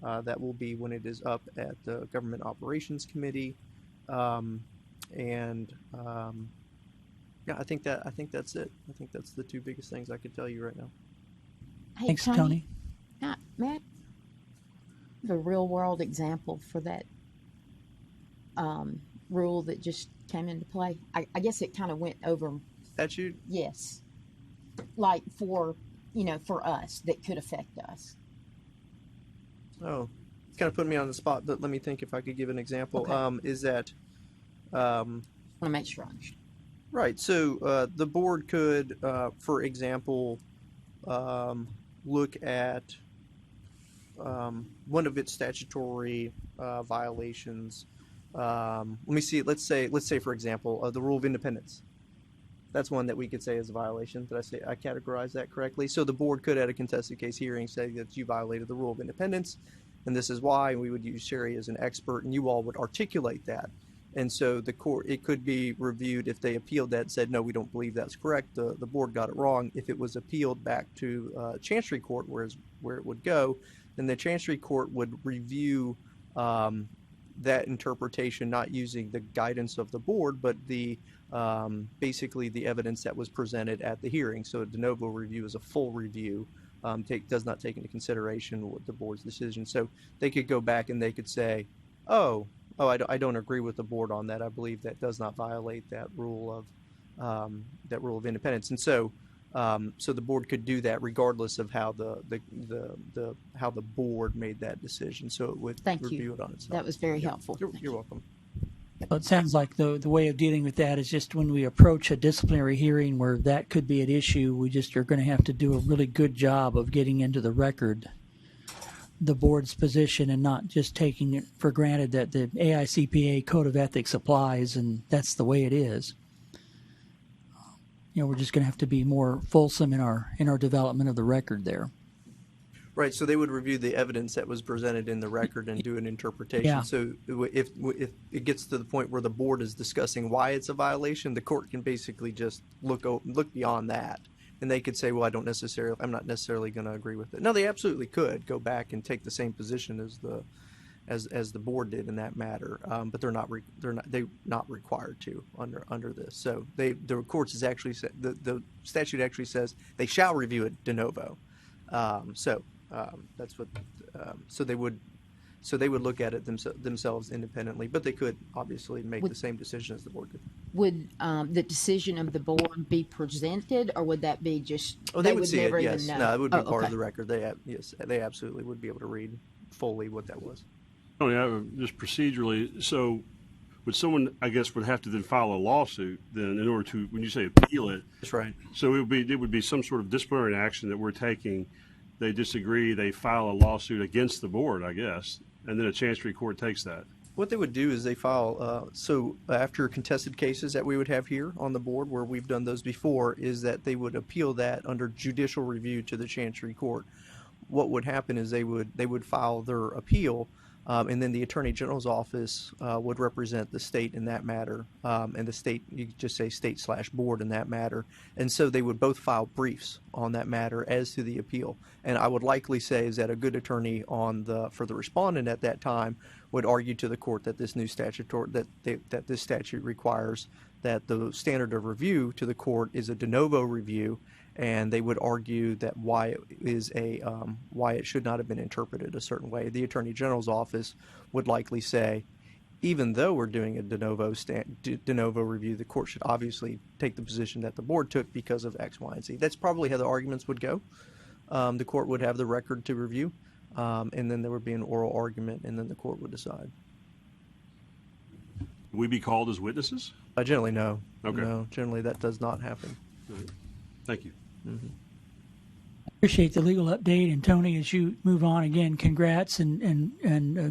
that will be when it is up at the Government Operations Committee. Yeah, I think that's it. I think that's the two biggest things I could tell you right now. Hey, Thanks, Tony. Matt, the real world example for that rule that just came into play. I guess it kind of went over. Statute? Yes. Like for us that could affect us. Oh, it's kind of putting me on the spot, but let me think if I could give an example. Okay. Is that... I want to make sure I understand. Right. So the board could, for example, look at one of its statutory violations. Let me see. Let's say, for example, the rule of independence. That's one that we could say is a violation. Did I categorize that correctly? So the board could, at a contested case hearing, say that you violated the rule of independence, and this is why. And we would use Sherry as an expert, and you all would articulate that. And so the court, it could be reviewed if they appealed that and said, no, we don't believe that's correct. The board got it wrong. If it was appealed back to Chancery Court, where it would go, then the Chancery Court would review that interpretation, not using the guidance of the board, but the basically the evidence that was presented at the hearing. So a de novo review is a full review, does not take into consideration what the board's decision. So they could go back and they could say, I don't agree with the board on that. I believe that does not violate that rule of independence. And so so the board could do that regardless of how how the board made that decision. So it would review it on itself. That was very helpful. You're welcome. Well, it sounds like the way of dealing with that is just when we approach a disciplinary hearing where that could be at issue, we just are going to have to do a really good job of getting into the record the board's position and not just taking it for granted that the AICPA Code of Ethics applies and that's the way it is. We're just going to have to be more fulsome in our development of the record there. Right. So they would review the evidence that was presented in the record and do an interpretation. Yeah. So if it gets to the point where the board is discussing why it's a violation, the court can basically just look beyond that. And they could say, well, I'm not necessarily going to agree with it. No, they absolutely could go back and take the same position as the board did in that matter, but they're not required to under this. So the courts is actually the statute actually says they shall review it de novo. That's what. So they would. So they would look at it themselves independently, but they could obviously make the same decision as the board could. Would the decision of the board be presented, or would that be just? Oh, they would see never it. even Yes, know? no, it would be Oh, part of okay. the record. Yes, they absolutely would be able to read fully what that was. Oh yeah, just procedurally. So, would someone, I guess, would have to then file a lawsuit then in order to, when you say appeal it? That's right. So it would be some sort of disciplinary action that we're taking. They disagree. They file a lawsuit against the board, I guess, and then a chancery court takes that. What they would do is they file, after contested cases that we would have here on the board, where we've done those before, is that they would appeal that under judicial review to the Chancery Court. What would happen is they would file their appeal, and then the Attorney General's office would represent the state in that matter, and the state, you could just say state/board in that matter. And so they would both file briefs on that matter as to the appeal. And I would likely say is that a good attorney for the respondent at that time would argue to the court that this new that this statute requires that the standard of review to the court is a de novo review, and they would argue that why it should not have been interpreted a certain way. The Attorney General's office would likely say, even though we're doing a de novo review, the court should obviously take the position that the board took because of X, Y, and Z. That's probably how the arguments would go. The court would have the record to review, and then there would be an oral argument, and then the court would decide. Would we be called as witnesses? Generally, no. Okay. No, generally that does not happen. Right. Thank you. Mm-hmm. Appreciate the legal update. And Tony, as you move on, again, congrats and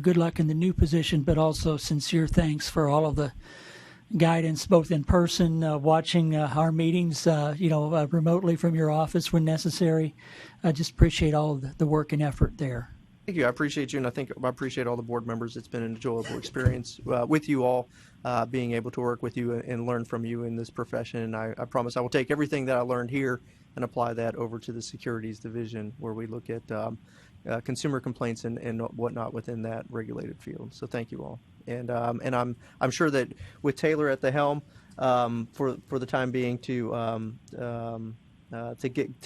good luck in the new position, but also sincere thanks for all of the guidance, both in person, watching our meetings, remotely from your office when necessary. I just appreciate all of the work and effort there. Thank you. I appreciate you, and I appreciate all the board members. It's been an enjoyable experience with you all, being able to work with you and learn from you in this profession. And I promise I will take everything that I learned here and apply that over to the securities division, where we look at consumer complaints and whatnot within that regulated field. So thank you all. And I'm sure that with Taylor at the helm, for the time being to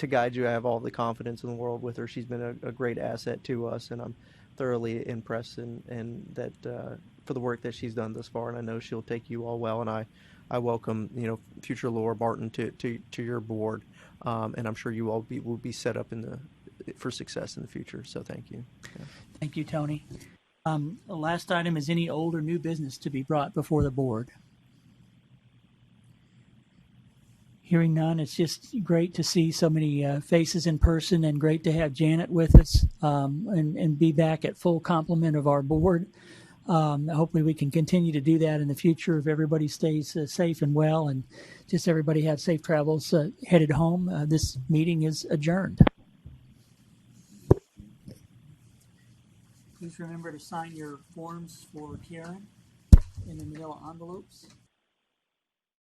guide you, I have all the confidence in the world with her. She's been a great asset to us, and I'm thoroughly impressed and that for the work that she's done thus far. And I know she'll take you all well. And I welcome future Laura Barton to your board, and I'm sure you all will be set up for success in the future. So thank you. Yeah. Thank you, Tony. The last item is any old or new business to be brought before the board. Hearing none, it's just great to see so many faces in person, and great to have Janet with us and be back at full complement of our board. Hopefully we can continue to do that in the future if everybody stays safe and well, and just everybody have safe travels headed home. This meeting is adjourned. Please remember to sign your forms for Karen in the manila envelopes.